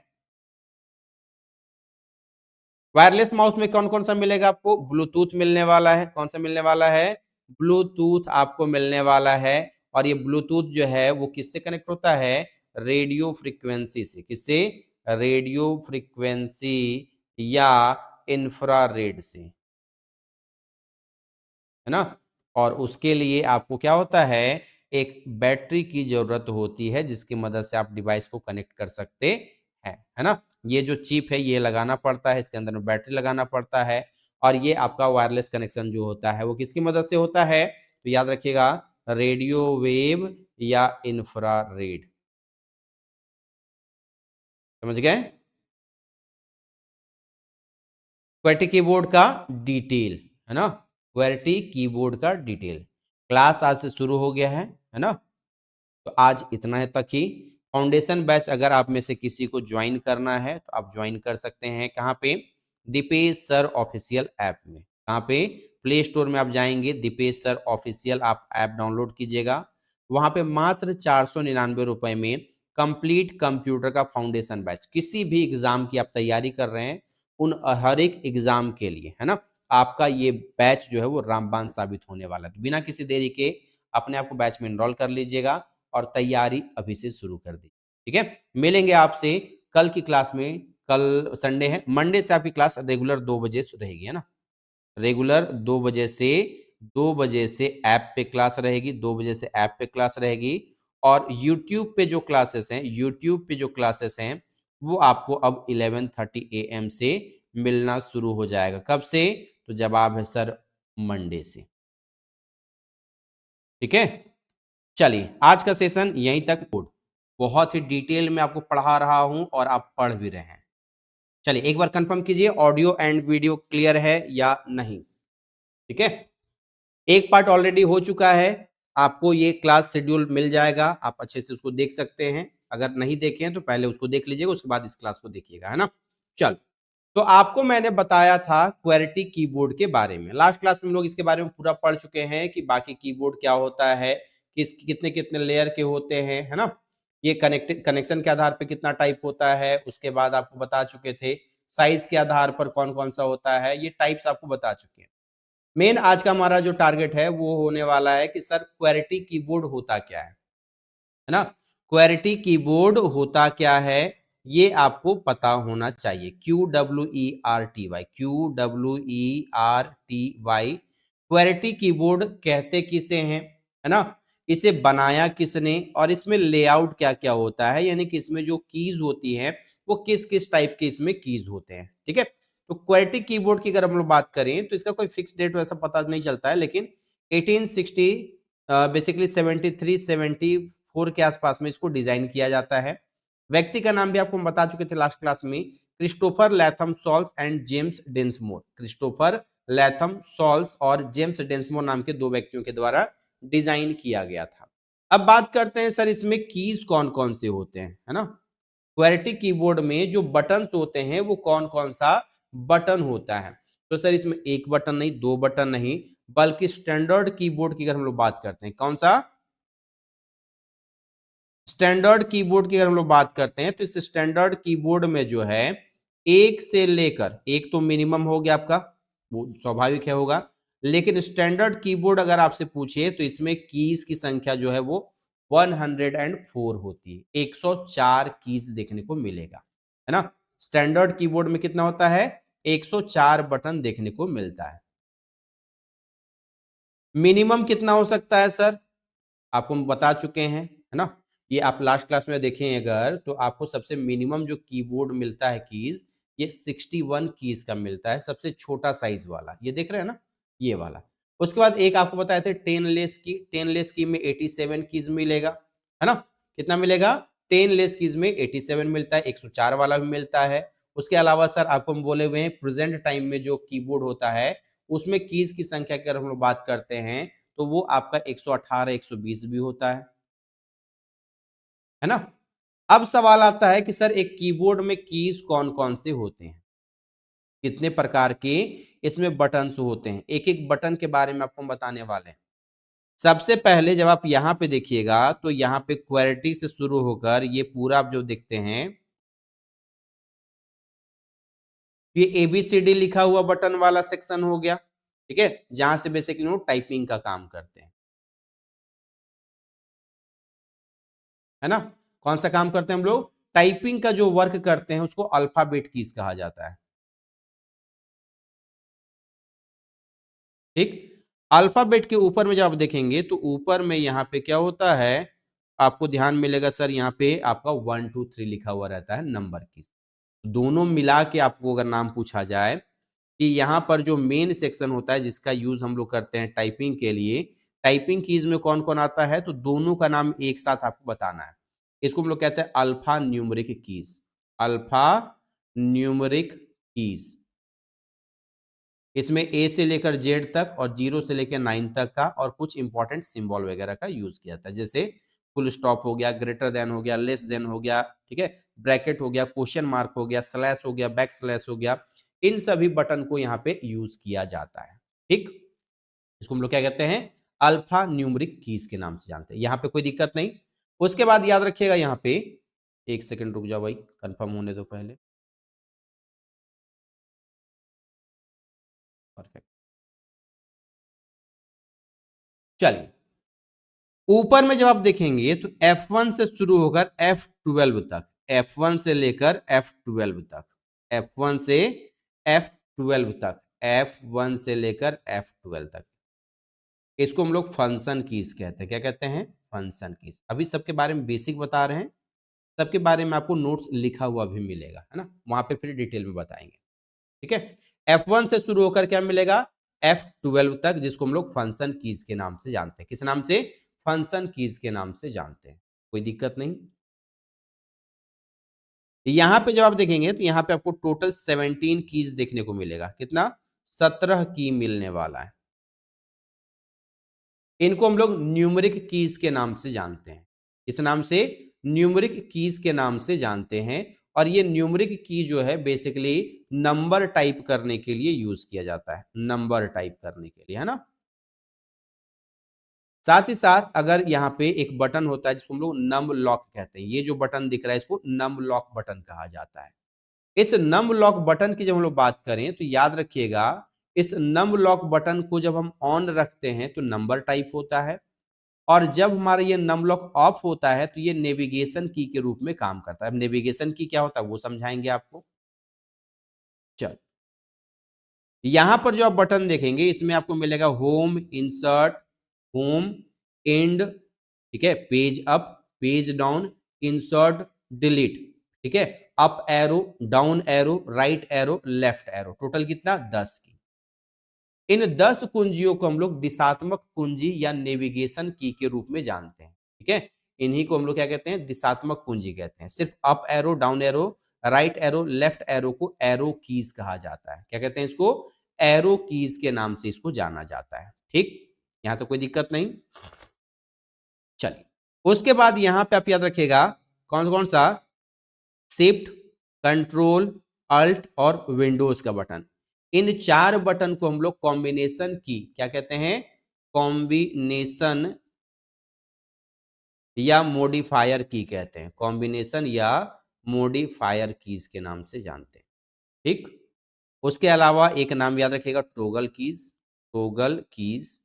वायरलेस माउस में कौन कौन सा मिलेगा आपको, ब्लूटूथ मिलने वाला है। कौन सा मिलने वाला है, ब्लूटूथ आपको मिलने वाला है। और ये ब्लूटूथ जो है वो किससे कनेक्ट होता है, रेडियो फ्रीक्वेंसी से। किससे, रेडियो फ्रीक्वेंसी या इंफ्रारेड से, है ना। और उसके लिए आपको क्या होता है, एक बैटरी की जरूरत होती है जिसकी मदद से आप डिवाइस को कनेक्ट कर सकते हैं, है ना। ये जो चिप है ये लगाना पड़ता है, इसके अंदर में बैटरी लगाना पड़ता है। और ये आपका वायरलेस कनेक्शन जो होता है वो किसकी मदद से होता है, तो याद रखिएगा, रेडियो वेव या इंफ्रारेड। समझ गए। क्वेटी कीबोर्ड का डिटेल, है ना, क्वेटी कीबोर्ड का डिटेल। क्लास आज से शुरू हो गया है ना। तो आज इतना तक ही। फाउंडेशन बैच अगर आप में से किसी को ज्वाइन करना है तो आप ज्वाइन कर सकते हैं। कहाँ पे, दीपेश सर ऑफिशियल ऐप में। कहाँ पे, प्ले स्टोर में आप जाएंगे, दीपेश सर ऑफिशियल आप ऐप डाउनलोड कीजिएगा। वहां पे मात्र 499 रुपए में कंप्लीट कंप्यूटर का फाउंडेशन बैच, किसी भी एग्जाम की आप तैयारी कर रहे हैं उन हर एक एग्जाम के लिए, है ना, आपका ये बैच जो है वो रामबाण साबित होने वाला है। तो बिना किसी देरी के अपने आप को बैच में एनरोल कर लीजिएगा और तैयारी अभी से शुरू कर दी। ठीक है, मिलेंगे आपसे कल की क्लास में। कल संडे है, मंडे से आपकी क्लास रेगुलर 2 बजे रहेगी, है ना। रेगुलर 2 बजे से ऐप पे क्लास रहेगी, 2 बजे से ऐप पे क्लास रहेगी। और यूट्यूब पे जो क्लासेस हैं, यूट्यूब पे जो क्लासेस हैं वो आपको अब 11:30 AM से मिलना शुरू हो जाएगा। कब से, तो जवाब है सर मंडे से। ठीक है, चलिए आज का सेशन यहीं तक। बहुत ही डिटेल में आपको पढ़ा रहा हूं और आप पढ़ भी रहे हैं। चलिए एक बार कंफर्म कीजिए ऑडियो एंड वीडियो क्लियर है या नहीं। ठीक है, एक पार्ट ऑलरेडी हो चुका है, आपको ये क्लास शेड्यूल मिल जाएगा, आप अच्छे से उसको देख सकते हैं। अगर नहीं देखे हैं तो पहले उसको देख लीजिएगा, उसके बाद इस क्लास को देखिएगा, है ना। चल, तो आपको मैंने बताया था क्वेरिटी कीबोर्ड के बारे में। लास्ट क्लास में हम लोग इसके बारे में पूरा पढ़ चुके हैं कि बाकी कीबोर्ड क्या होता है, किस कितने कितने लेयर के होते हैं, है ना। ये कनेक्शन के आधार पर कितना टाइप होता है, उसके बाद आपको बता चुके थे साइज के आधार पर कौन कौन सा होता है, ये टाइप्स आपको बता चुके हैं। मेन आज का हमारा जो टारगेट है वो होने वाला है कि सर क्वेरिटी कीबोर्ड होता क्या है ना। क्वेरिटी कीबोर्ड होता क्या है ये आपको पता होना चाहिए। QWERTY क्वेरिटी कीबोर्ड कहते किसे हैं, है ना। इसे बनाया किसने और इसमें लेआउट क्या क्या होता है, यानी कि इसमें जो कीज होती हैं वो किस किस टाइप के इसमें कीज होते हैं। ठीक है, तो क्वेरिटी कीबोर्ड की अगर हम लोग बात करें तो इसका कोई फिक्स डेट वैसा पता नहीं चलता है, लेकिन 1860 बेसिकली 73-74 के आसपास में इसको डिजाइन किया जाता है। व्यक्ति का नाम भी आपको हम बता चुके थे लास्ट क्लास में, Christopher Latham Sholes and James Densmore. Christopher Latham Sholes और जेम्स डेंसमोर नाम के दो व्यक्तियों के द्वारा डिजाइन किया गया था। अब बात करते हैं सर इसमें कीज कौन कौन से होते हैं, है ना। क्वेरिटी कीबोर्ड में जो बटन होते हैं वो कौन कौन सा बटन होता है, तो सर इसमें एक बटन नहीं, दो बटन नहीं, बल्कि स्टैंडर्ड कीबोर्ड की अगर हम लोग बात करते हैं, कौन सा, स्टैंडर्ड कीबोर्ड की अगर हम लोग बात करते हैं तो इस स्टैंडर्ड कीबोर्ड में जो है एक से लेकर, एक तो मिनिमम हो गया आपका, वो स्वाभाविक है होगा, लेकिन स्टैंडर्ड कीबोर्ड अगर आपसे पूछे तो इसमें कीज की संख्या जो है वो 104 होती है, 104 कीज देखने को मिलेगा, है ना। स्टैंडर्ड कीबोर्ड में कितना होता है, 104 बटन देखने को मिलता है। मिनिमम कितना हो सकता है सर, आपको हम बता चुके हैं, है ना। ये आप लास्ट क्लास में देखें अगर तो आपको सबसे मिनिमम जो कीबोर्ड मिलता है कीज, ये 61 कीज का मिलता है, सबसे छोटा साइज वाला, ये देख रहे हैं ना, ये वाला। उसके बाद एक आपको बताया थे 10 लेस की, 10 लेस की में 87 कीज मिलेगा, है ना। कितना मिलेगा, 10 लेस कीज में 87 मिलता है, 104 वाला भी मिलता है। उसके अलावा सर आपको हम बोले हुए हैं प्रेजेंट टाइम में जो कीबोर्ड होता है उसमें कीज की संख्या की अगर हम लोग बात करते हैं तो वो आपका 118 120 भी होता है ना। अब सवाल आता है कि सर एक कीबोर्ड में कीज कौन कौन से होते हैं, कितने प्रकार के इसमें बटन्स होते हैं, एक एक बटन के बारे में आपको बताने वाले हैं। सबसे पहले जब आप यहां पे देखिएगा तो यहां पे क्वेरिटी से शुरू होकर ये पूरा आप जो देखते हैं ये एबीसीडी लिखा हुआ बटन वाला सेक्शन हो गया, ठीक है, जहां से बेसिकली वो टाइपिंग का काम करते हैं, है ना। कौन सा काम करते हैं हम लोग, टाइपिंग का जो वर्क करते हैं उसको अल्फाबेट कीज कहा जाता है, ठीक। अल्फाबेट के ऊपर में जब आप देखेंगे तो ऊपर में यहाँ पे क्या होता है, आपको ध्यान मिलेगा सर यहाँ पे आपका 1 2 3 लिखा हुआ रहता है नंबर की। दोनों मिला के आपको अगर नाम पूछा जाए कि यहाँ पर जो मेन सेक्शन होता है जिसका यूज हम लोग करते हैं टाइपिंग के लिए, टाइपिंग कीज में कौन कौन आता है, तो दोनों का नाम एक साथ आपको बताना है। इसको हम लोग कहते हैं alpha numeric keys, alpha numeric keys. इसमें ए से लेकर जेड तक और 0 से लेकर 9 तक का और कुछ इंपॉर्टेंट सिंबल वगैरह का यूज किया जाता है, जैसे फुल स्टॉप हो गया, ग्रेटर देन हो गया, लेस देन हो गया, ठीक है, ब्रैकेट हो गया, क्वेश्चन मार्क हो गया, स्लैश हो गया, बैक स्लैश हो गया, इन सभी बटन को यहाँ पे यूज किया जाता है, ठीक। इसको हम लोग क्या कहते हैं, अल्फा न्यूमरिक कीज के नाम से जानते हैं, यहाँ पे कोई दिक्कत नहीं। उसके बाद याद रखिएगा यहाँ पे, एक सेकंड रुक जाओ भाई, कंफर्म होने दो पहले, परफेक्ट। चलिए, ऊपर में जब आप देखेंगे तो F1 से शुरू होकर F12 तक, F1 से लेकर F12 तक, F1 से F12 तक, F1 से लेकर F12 तक, इसको हम लोग फंक्शन कीज कहते हैं। क्या कहते हैं, फंक्शन कीज। अभी सबके बारे में बेसिक बता रहे हैं, सबके बारे में आपको नोट्स लिखा हुआ भी मिलेगा, है ना, वहां पे फिर डिटेल में बताएंगे, ठीक है। F1 से शुरू होकर क्या मिलेगा, F12 तक, जिसको हम लोग फंक्शन कीज के नाम से जानते हैं। किस नाम से, फंक्शन कीज के नाम से जानते हैं, कोई दिक्कत नहीं। यहां पे जब आप देखेंगे तो यहां पे आपको टोटल 17 कीज देखने को मिलेगा, कितना, 17 की मिलने वाला है। इनको हम लोग न्यूमेरिक कीज के नाम से जानते हैं, इस नाम से न्यूमेरिक कीज के नाम से जानते हैं। और ये न्यूमेरिक की जो है बेसिकली नंबर टाइप करने के लिए यूज किया जाता है, नंबर टाइप करने के लिए, है ना। साथ ही साथ अगर यहाँ पे एक बटन होता है जिसको हम लोग नम लॉक कहते हैं, ये जो बटन दिख रहा है इसको नम लॉक बटन कहा जाता है। इस नम लॉक बटन की जब हम लोग बात करें तो याद रखिएगा, इस नम लॉक बटन को जब हम ऑन रखते हैं तो नंबर टाइप होता है, और जब हमारा ये नम लॉक ऑफ होता है तो ये नेविगेशन की के रूप में काम करता है। अब नेविगेशन की क्या होता है वो समझाएंगे आपको। चल, यहां पर जो आप बटन देखेंगे इसमें आपको मिलेगा होम, इंसर्ट, होम, एंड, ठीक है, page up, page down, insert, delete, ठीक है, up arrow, down arrow, right arrow, left arrow, total कितना, 10 की। इन 10 कुंजियों को हम लोग दिशात्मक कुंजी या नेविगेशन की के रूप में जानते हैं, ठीक है। इन्हीं को हम लोग क्या कहते हैं, दिशात्मक कुंजी कहते हैं। सिर्फ up arrow, down arrow, right arrow, left arrow को एरो कीज कहा जाता है। क्या कहते हैं इसको, एरो कीज के नाम से इसको जाना जाता है, ठीक। यहां तो कोई दिक्कत नहीं। चलिए, उसके बाद यहां पे आप याद रखिएगा कौन कौन सा, शिफ्ट, कंट्रोल, अल्ट और विंडोज का बटन। इन 4 बटन को हम लोग कॉम्बिनेशन की क्या कहते हैं, कॉम्बिनेशन या मॉडिफायर की कहते हैं, कॉम्बिनेशन या मॉडिफायर कीज के नाम से जानते हैं, ठीक। उसके अलावा एक नाम याद रखिएगा, टोगल कीज, टोगल कीज,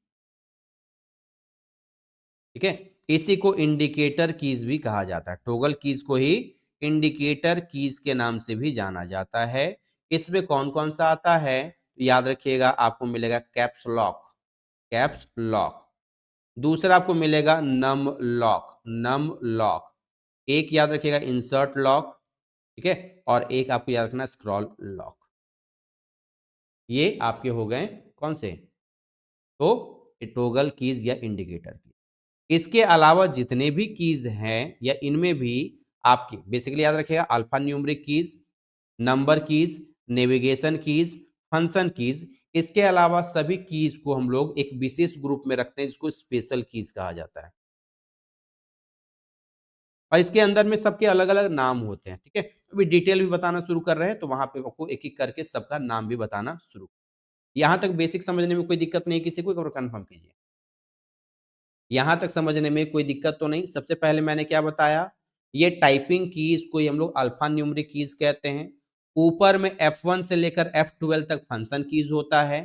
ठीक है। इसी को इंडिकेटर कीज भी कहा जाता है, टोगल कीज को ही इंडिकेटर कीज के नाम से भी जाना जाता है। इसमें कौन कौन सा आता है, तो याद रखिएगा आपको मिलेगा कैप्स लॉक, कैप्स लॉक। दूसरा आपको मिलेगा नम लॉक, नम लॉक। एक याद रखिएगा इंसर्ट लॉक, ठीक है, और एक आपको याद रखना स्क्रॉल लॉक। ये आपके हो गए कौन से, तो टोगल कीज या इंडिकेटर की। इसके अलावा जितने भी कीज हैं या इनमें भी आपकी बेसिकली याद रखिएगा, alpha numeric keys, number keys, navigation keys, function keys. इसके अलावा सभी कीज को हम लोग एक विशेष ग्रुप में रखते हैं जिसको स्पेशल कीज कहा जाता है, और इसके अंदर में सबके अलग अलग नाम होते हैं। ठीक है, अभी डिटेल भी बताना शुरू कर रहे हैं तो वहां पे आपको एक एक करके सबका नाम भी बताना शुरू। यहां तक बेसिक समझने में कोई दिक्कत नहीं, किसी को एक बार कंफर्म कीजिए। यहां तक समझने में कोई दिक्कत तो नहीं। सबसे पहले मैंने क्या बताया, ये टाइपिंग कीज को हम लोग अल्फा न्यूमेरिक कीज कहते हैं। ऊपर में F1 से लेकर F12 तक फंक्शन कीज होता है।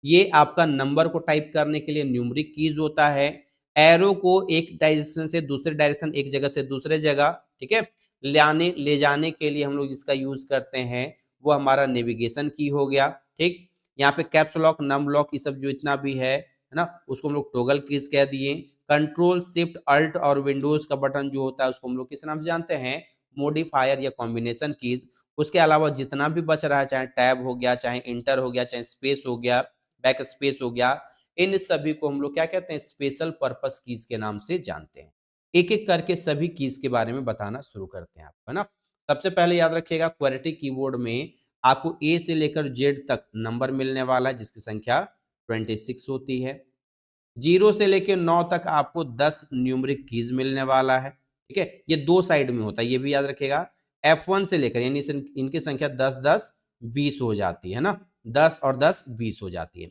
ये आपका नंबर को टाइप करने के लिए न्यूमेरिक कीज होता है। एरो को एक डायरेक्शन से दूसरे डायरेक्शन, एक जगह से दूसरे जगह, ठीक है, ले जाने के लिए हम लोग जिसका यूज करते हैं वो हमारा नेविगेशन की हो गया। ठीक, यहाँ पे कैप्स लॉक, नम लॉक, ये सब जो इतना भी है ना, उसको हम लोग टॉगल कीज कह दिए। कंट्रोल शिफ्ट अल्ट और विंडोज का बटन जो होता है उसको हम लोग किस नाम से जानते हैं, मॉडिफायर या कॉम्बिनेशन कीज। उसके अलावा जितना भी बच रहा है, चाहे टैब हो गया, चाहे इंटर हो गया, चाहे स्पेस हो गया, बैक स्पेस हो गया, इन सभी को हम लोग क्या कहते हैं, स्पेशल पर्पस कीज के नाम से जानते हैं। एक एक करके सभी कीज के बारे में बताना शुरू करते हैं आपको, है ना। सबसे पहले याद रखिएगा, क्वेरेटी कीबोर्ड में आपको ए से लेकर जेड तक नंबर मिलने वाला है जिसकी संख्या 26 होती है। 0 से लेकर 9 तक आपको 10 न्यूमेरिक कीज मिलने वाला है। ठीक है, ये दो साइड में होता है, ये भी याद रखिएगा। F1 से लेकर यानी इनकी संख्या 10 10 20 हो जाती है ना, 10 और 10 20 हो जाती है।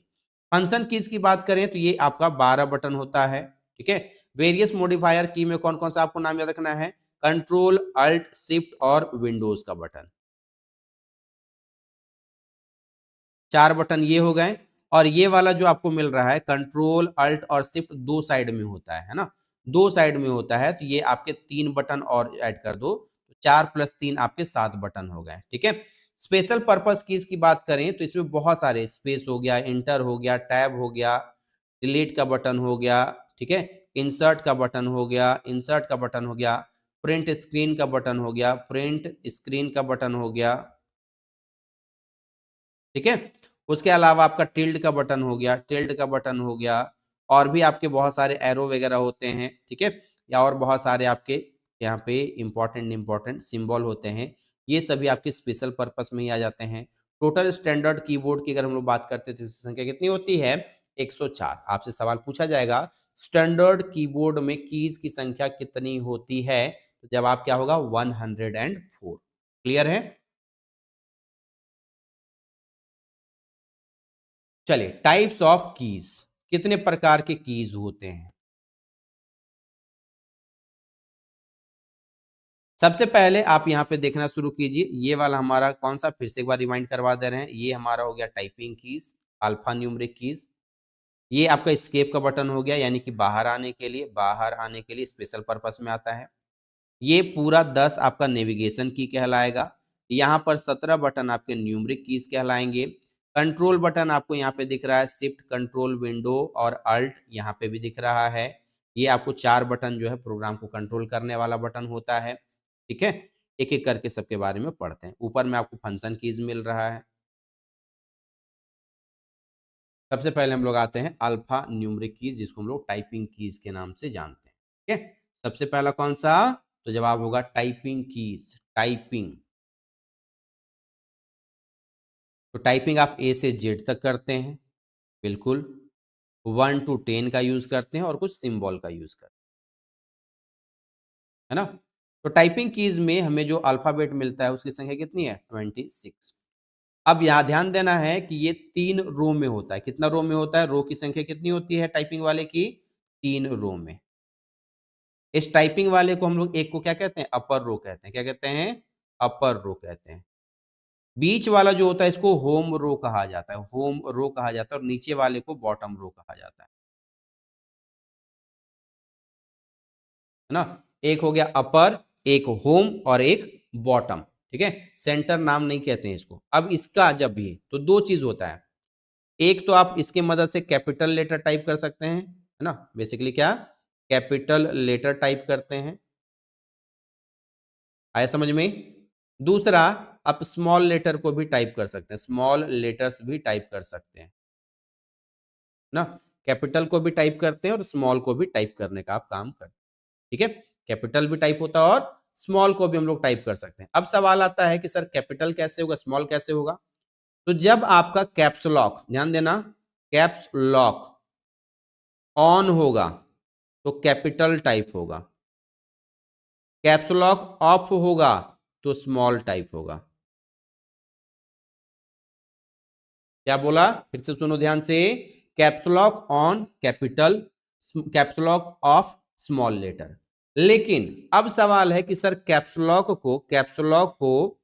फंक्शन कीज की बात करें तो ये आपका 12 बटन होता है। ठीक है, वेरियस मॉडिफायर की में कौन कौन सा आपको नाम याद रखना है, कंट्रोल अल्ट शिफ्ट और विंडोज का बटन, 4 बटन ये हो गए। और ये वाला जो आपको मिल रहा है कंट्रोल अल्ट और शिफ्ट, दो साइड में होता है ना, दो साइड में होता है, तो ये आपके 3 बटन और ऐड कर दो, तो 4 + 3 आपके 7 बटन हो गए। ठीक है, स्पेशल पर्पस कीज की बात करें तो इसमें बहुत सारे, स्पेस हो गया, इंटर हो गया, टैब हो गया, डिलीट का बटन हो गया, ठीक है, इंसर्ट का बटन हो गया, इंसर्ट का बटन हो गया, प्रिंट स्क्रीन का बटन हो गया, प्रिंट स्क्रीन का बटन हो गया। ठीक है, उसके अलावा आपका टिल्ड का बटन हो गया, टिल्ड का बटन हो गया, और भी आपके बहुत सारे एरो वगैरह होते हैं। ठीक है, या और बहुत सारे आपके यहाँ पे इंपॉर्टेंट इंपॉर्टेंट सिंबल होते हैं, ये सभी आपके स्पेशल पर्पस में ही आ जाते हैं। टोटल स्टैंडर्ड कीबोर्ड की अगर हम लोग बात करते हैं तो इसकी संख्या कितनी होती है, 104। आपसे सवाल पूछा जाएगा स्टैंडर्ड कीबोर्ड में कीज की संख्या कितनी होती है, तो जवाब क्या होगा, 104। क्लियर है। चलिए, टाइप्स ऑफ कीज, कितने प्रकार के कीज होते हैं। सबसे पहले आप यहाँ पे देखना शुरू कीजिए, ये वाला हमारा कौन सा, फिर से एक बार रिमाइंड करवा दे रहे हैं, ये हमारा हो गया typing keys, alpha numeric keys. ये आपका एस्केप का बटन हो गया, यानी कि बाहर आने के लिए, बाहर आने के लिए स्पेशल पर्पस में आता है। ये पूरा 10 आपका नेविगेशन की कहलाएगा। यहाँ पर 17 बटन आपके न्यूमेरिक कीज कहलाएंगे। कंट्रोल बटन आपको यहाँ पे दिख रहा है, शिफ्ट, कंट्रोल, विंडो और अल्ट यहाँ पे भी दिख रहा है। ये आपको 4 बटन जो है प्रोग्राम को कंट्रोल करने वाला बटन होता है। ठीक है, एक एक करके सबके बारे में पढ़ते हैं। ऊपर में आपको फंक्शन कीज मिल रहा है। सबसे पहले हम लोग आते हैं अल्फा न्यूमेरिक कीज, जिसको हम लोग टाइपिंग कीज के नाम से जानते हैं। ठीक है, सबसे पहला कौन सा, तो जवाब होगा टाइपिंग कीज, टाइपिंग। तो टाइपिंग आप ए से जेड तक करते हैं, बिल्कुल। 1 to 10 का यूज करते हैं और कुछ सिंबल का यूज करते हैं, है ना। तो टाइपिंग कीज में हमें जो अल्फाबेट मिलता है उसकी संख्या कितनी है, 26। अब यहाँ ध्यान देना है कि ये 3 रो में होता है। कितना रो में होता है, रो की संख्या कितनी होती है टाइपिंग वाले की, 3 रो में। इस टाइपिंग वाले को हम लोग एक को क्या कहते हैं, अपर रो कहते हैं। क्या कहते हैं, अपर रो कहते हैं। बीच वाला जो होता है इसको होम रो कहा जाता है, होम रो कहा जाता है, और नीचे वाले को बॉटम रो कहा जाता है ना। एक हो गया अपर, एक होम और एक बॉटम। ठीक है, सेंटर नाम नहीं कहते हैं इसको। अब इसका जब भी तो दो चीज होता है, एक तो आप इसके मदद से कैपिटल लेटर टाइप कर सकते हैं, है ना, बेसिकली क्या, कैपिटल लेटर टाइप करते हैं, आया समझ में। दूसरा, आप स्मॉल लेटर को भी टाइप कर सकते हैं, स्मॉल लेटर्स भी टाइप कर सकते हैं ना। कैपिटल को भी टाइप करते हैं और स्मॉल को भी टाइप करने का आप काम करते हैं। ठीक है, कैपिटल भी टाइप होता है और स्मॉल को भी हम लोग टाइप कर सकते हैं। अब सवाल आता है कि सर कैपिटल कैसे होगा, स्मॉल कैसे होगा? तो जब आपका कैप्स लॉक, ध्यान देना, कैप्स लॉक ऑन होगा तो कैपिटल टाइप होगा, कैप्स लॉक ऑफ होगा तो स्मॉल टाइप होगा। क्या बोला, फिर से सुनो ध्यान से, caps lock on capital, caps lock off small letter. लेकिन अब सवाल है कि सर कैप्स लॉक को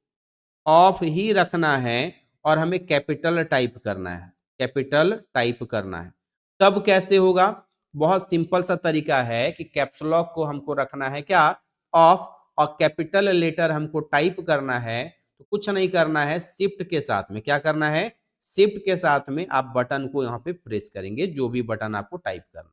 ऑफ ही रखना है और हमें कैपिटल टाइप करना है, कैपिटल टाइप करना है, तब कैसे होगा? बहुत सिंपल सा तरीका है कि कैप्स लॉक को हमको रखना है क्या, ऑफ, और कैपिटल लेटर हमको टाइप करना है, तो कुछ नहीं करना है, शिफ्ट के साथ में क्या करना है, शिफ्ट के साथ में आप बटन को यहाँ पे प्रेस करेंगे, जो भी बटन आपको टाइप करना,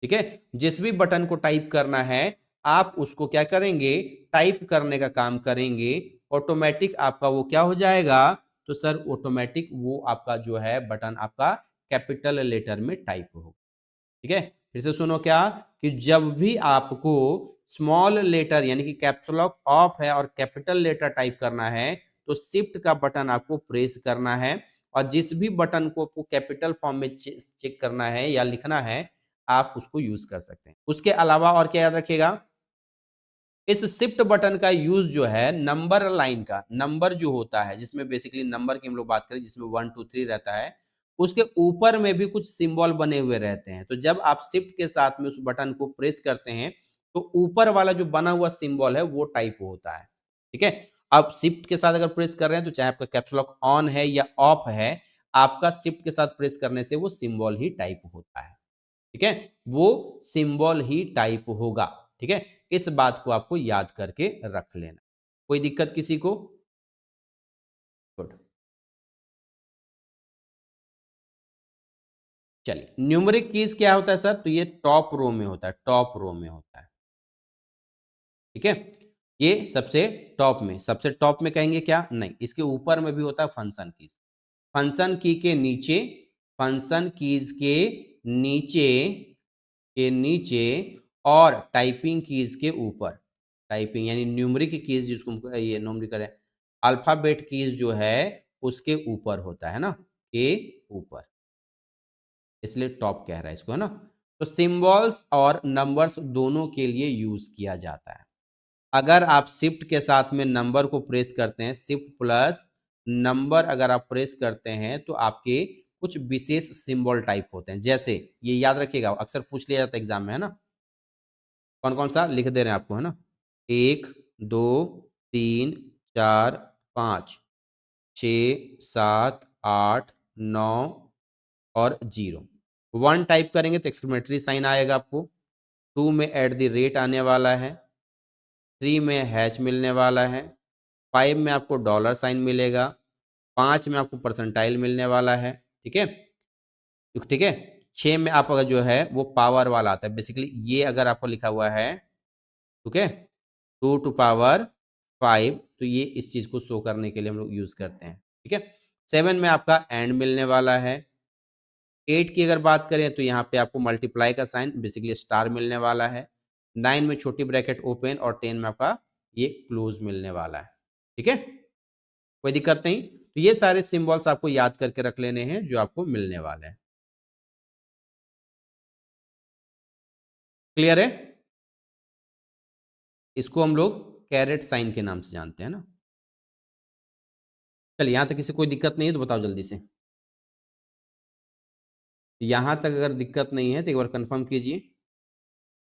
ठीक है, जिस भी बटन को टाइप करना है आप उसको क्या करेंगे, टाइप करने का काम करेंगे, ऑटोमेटिक आपका वो क्या हो जाएगा, तो सर ऑटोमेटिक वो आपका जो है बटन आपका कैपिटल लेटर में टाइप होगा। ठीक है, फिर से सुनो क्या, कि जब भी आपको स्मॉल लेटर यानी कि कैप्स लॉक ऑफ है और कैपिटल लेटर टाइप करना है तो शिफ्ट का बटन आपको प्रेस करना है, और जिस भी बटन को आपको कैपिटल फॉर्म में चेक करना है या लिखना है आप उसको यूज कर सकते हैं। उसके अलावा और क्या याद रखिएगा, इस शिफ्ट बटन का यूज जो है नंबर लाइन का, नंबर जो होता है जिसमें बेसिकली नंबर की हम लोग बात करें जिसमें 1 2 3 रहता है, उसके ऊपर में भी कुछ सिंबल बने हुए रहते हैं, तो जब आप शिफ्ट के साथ में उस बटन को प्रेस करते हैं तो ऊपर वाला जो बना हुआ सिंबल है वो टाइप होता है। ठीक है, अब शिफ्ट के साथ अगर प्रेस कर रहे हैं तो चाहे आपका कैप्स लॉक ऑन है या ऑफ है, आपका शिफ्ट के साथ प्रेस करने से वो सिंबल ही टाइप होता है। ठीक है, वो सिंबल ही टाइप होगा। ठीक है, इस बात को आपको याद करके रख लेना। कोई दिक्कत किसी को? गुड। चलिए, न्यूमेरिक कीज क्या होता है सर, तो ये टॉप रो में होता है, टॉप रो में होता है। ठीक है, ये सबसे टॉप में, सबसे टॉप में कहेंगे क्या, नहीं, इसके ऊपर में भी होता है फंक्शन कीज, फंक्शन की के नीचे, फंक्शन कीज नीचे के नीचे और टाइपिंग कीज के ऊपर, टाइपिंग यानी न्यूमरिक कीज जिसको हम ये न्यूमरिक करें, अल्फाबेट कीज जो है उसके ऊपर होता है ना, के ऊपर, इसलिए टॉप कह रहा है इसको, है ना। तो सिंबल्स और नंबर्स दोनों के लिए यूज किया जाता है। अगर आप शिफ्ट के साथ में नंबर को प्रेस करते हैं, शिफ्ट प्लस नंबर अगर आप प्रेस करते हैं तो आपके कुछ विशेष सिंबल टाइप होते हैं, जैसे ये याद रखिएगा, अक्सर पूछ लिया जाता है एग्जाम में, है ना, कौन कौन सा लिख दे रहे हैं आपको, है ना, 1 2 3 4 5 6 7 8 9 और 0। 1 टाइप करेंगे तो एक्सक्लेमेटरी साइन आएगा आपको, 2 में एट द रेट आने वाला है, 3 में हैश मिलने वाला है, 5 में आपको डॉलर साइन मिलेगा, 5 में आपको परसेंटाइल मिलने वाला है। ठीक है, ठीक है, 6 में आप अगर जो है वो पावर वाला आता है, बेसिकली ये अगर आपको लिखा हुआ है, ठीक है, 2 to power 5, तो ये इस चीज को शो करने के लिए हम लोग यूज करते हैं। ठीक है, 7 में आपका एंड मिलने वाला है, 8 की अगर बात करें तो यहाँ पे आपको मल्टीप्लाई का साइन बेसिकली स्टार मिलने वाला है, 9 में छोटी ब्रैकेट ओपन और 10 में आपका ये क्लोज मिलने वाला है। ठीक है, कोई दिक्कत नहीं, तो ये सारे सिंबल्स आपको याद करके रख लेने हैं जो आपको मिलने वाले हैं। क्लियर है, इसको हम लोग कैरेट साइन के नाम से जानते हैं ना। चलिए, यहां तक किसी कोई दिक्कत नहीं है तो बताओ जल्दी से, यहां तक अगर दिक्कत नहीं है तो एक बार कंफर्म कीजिए,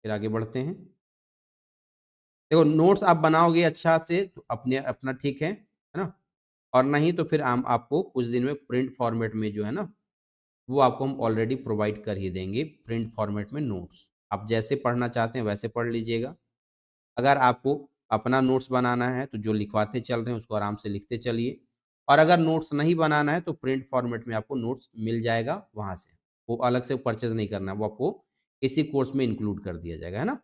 फिर आगे बढ़ते हैं। देखो, नोट्स आप बनाओगे अच्छा से तो अपने अपना ठीक है ना, और नहीं तो फिर हम आपको कुछ दिन में प्रिंट फॉर्मेट में जो है ना वो आपको हम ऑलरेडी प्रोवाइड कर ही देंगे, प्रिंट फॉर्मेट में नोट्स आप जैसे पढ़ना चाहते हैं वैसे पढ़ लीजिएगा। अगर आपको अपना नोट्स बनाना है तो जो लिखवाते चल रहे हैं उसको आराम से लिखते चलिए, और अगर नोट्स नहीं बनाना है तो प्रिंट फॉर्मेट में आपको नोट्स मिल जाएगा वहाँ से, वो अलग से परचेज नहीं करना है, वो आपको इसी कोर्स में इंक्लूड कर दिया जाएगा, है ना।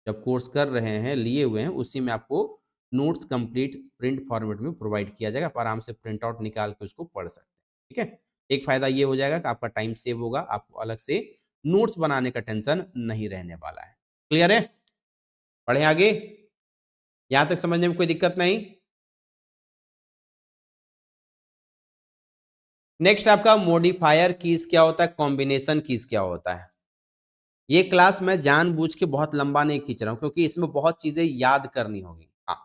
जब कोर्स कर रहे हैं लिए हुए हैं उसी में आपको नोट्स कंप्लीट प्रिंट फॉर्मेट में प्रोवाइड किया जाएगा, आप आराम से प्रिंट आउट निकाल के उसको पढ़ सकते हैं। ठीक है, एक फायदा ये हो जाएगा कि आपका टाइम सेव होगा, आपको अलग से नोट्स बनाने का टेंशन नहीं रहने वाला है। क्लियर है, पढ़ें आगे, यहां तक समझने में कोई दिक्कत नहीं। नेक्स्ट आपका मॉडिफायर कीज क्या होता है, कॉम्बिनेशन कीज क्या होता है। ये क्लास मैं जानबूझ के बहुत लंबा नहीं खींच रहा हूं क्योंकि इसमें बहुत चीजें याद करनी होगी। हाँ,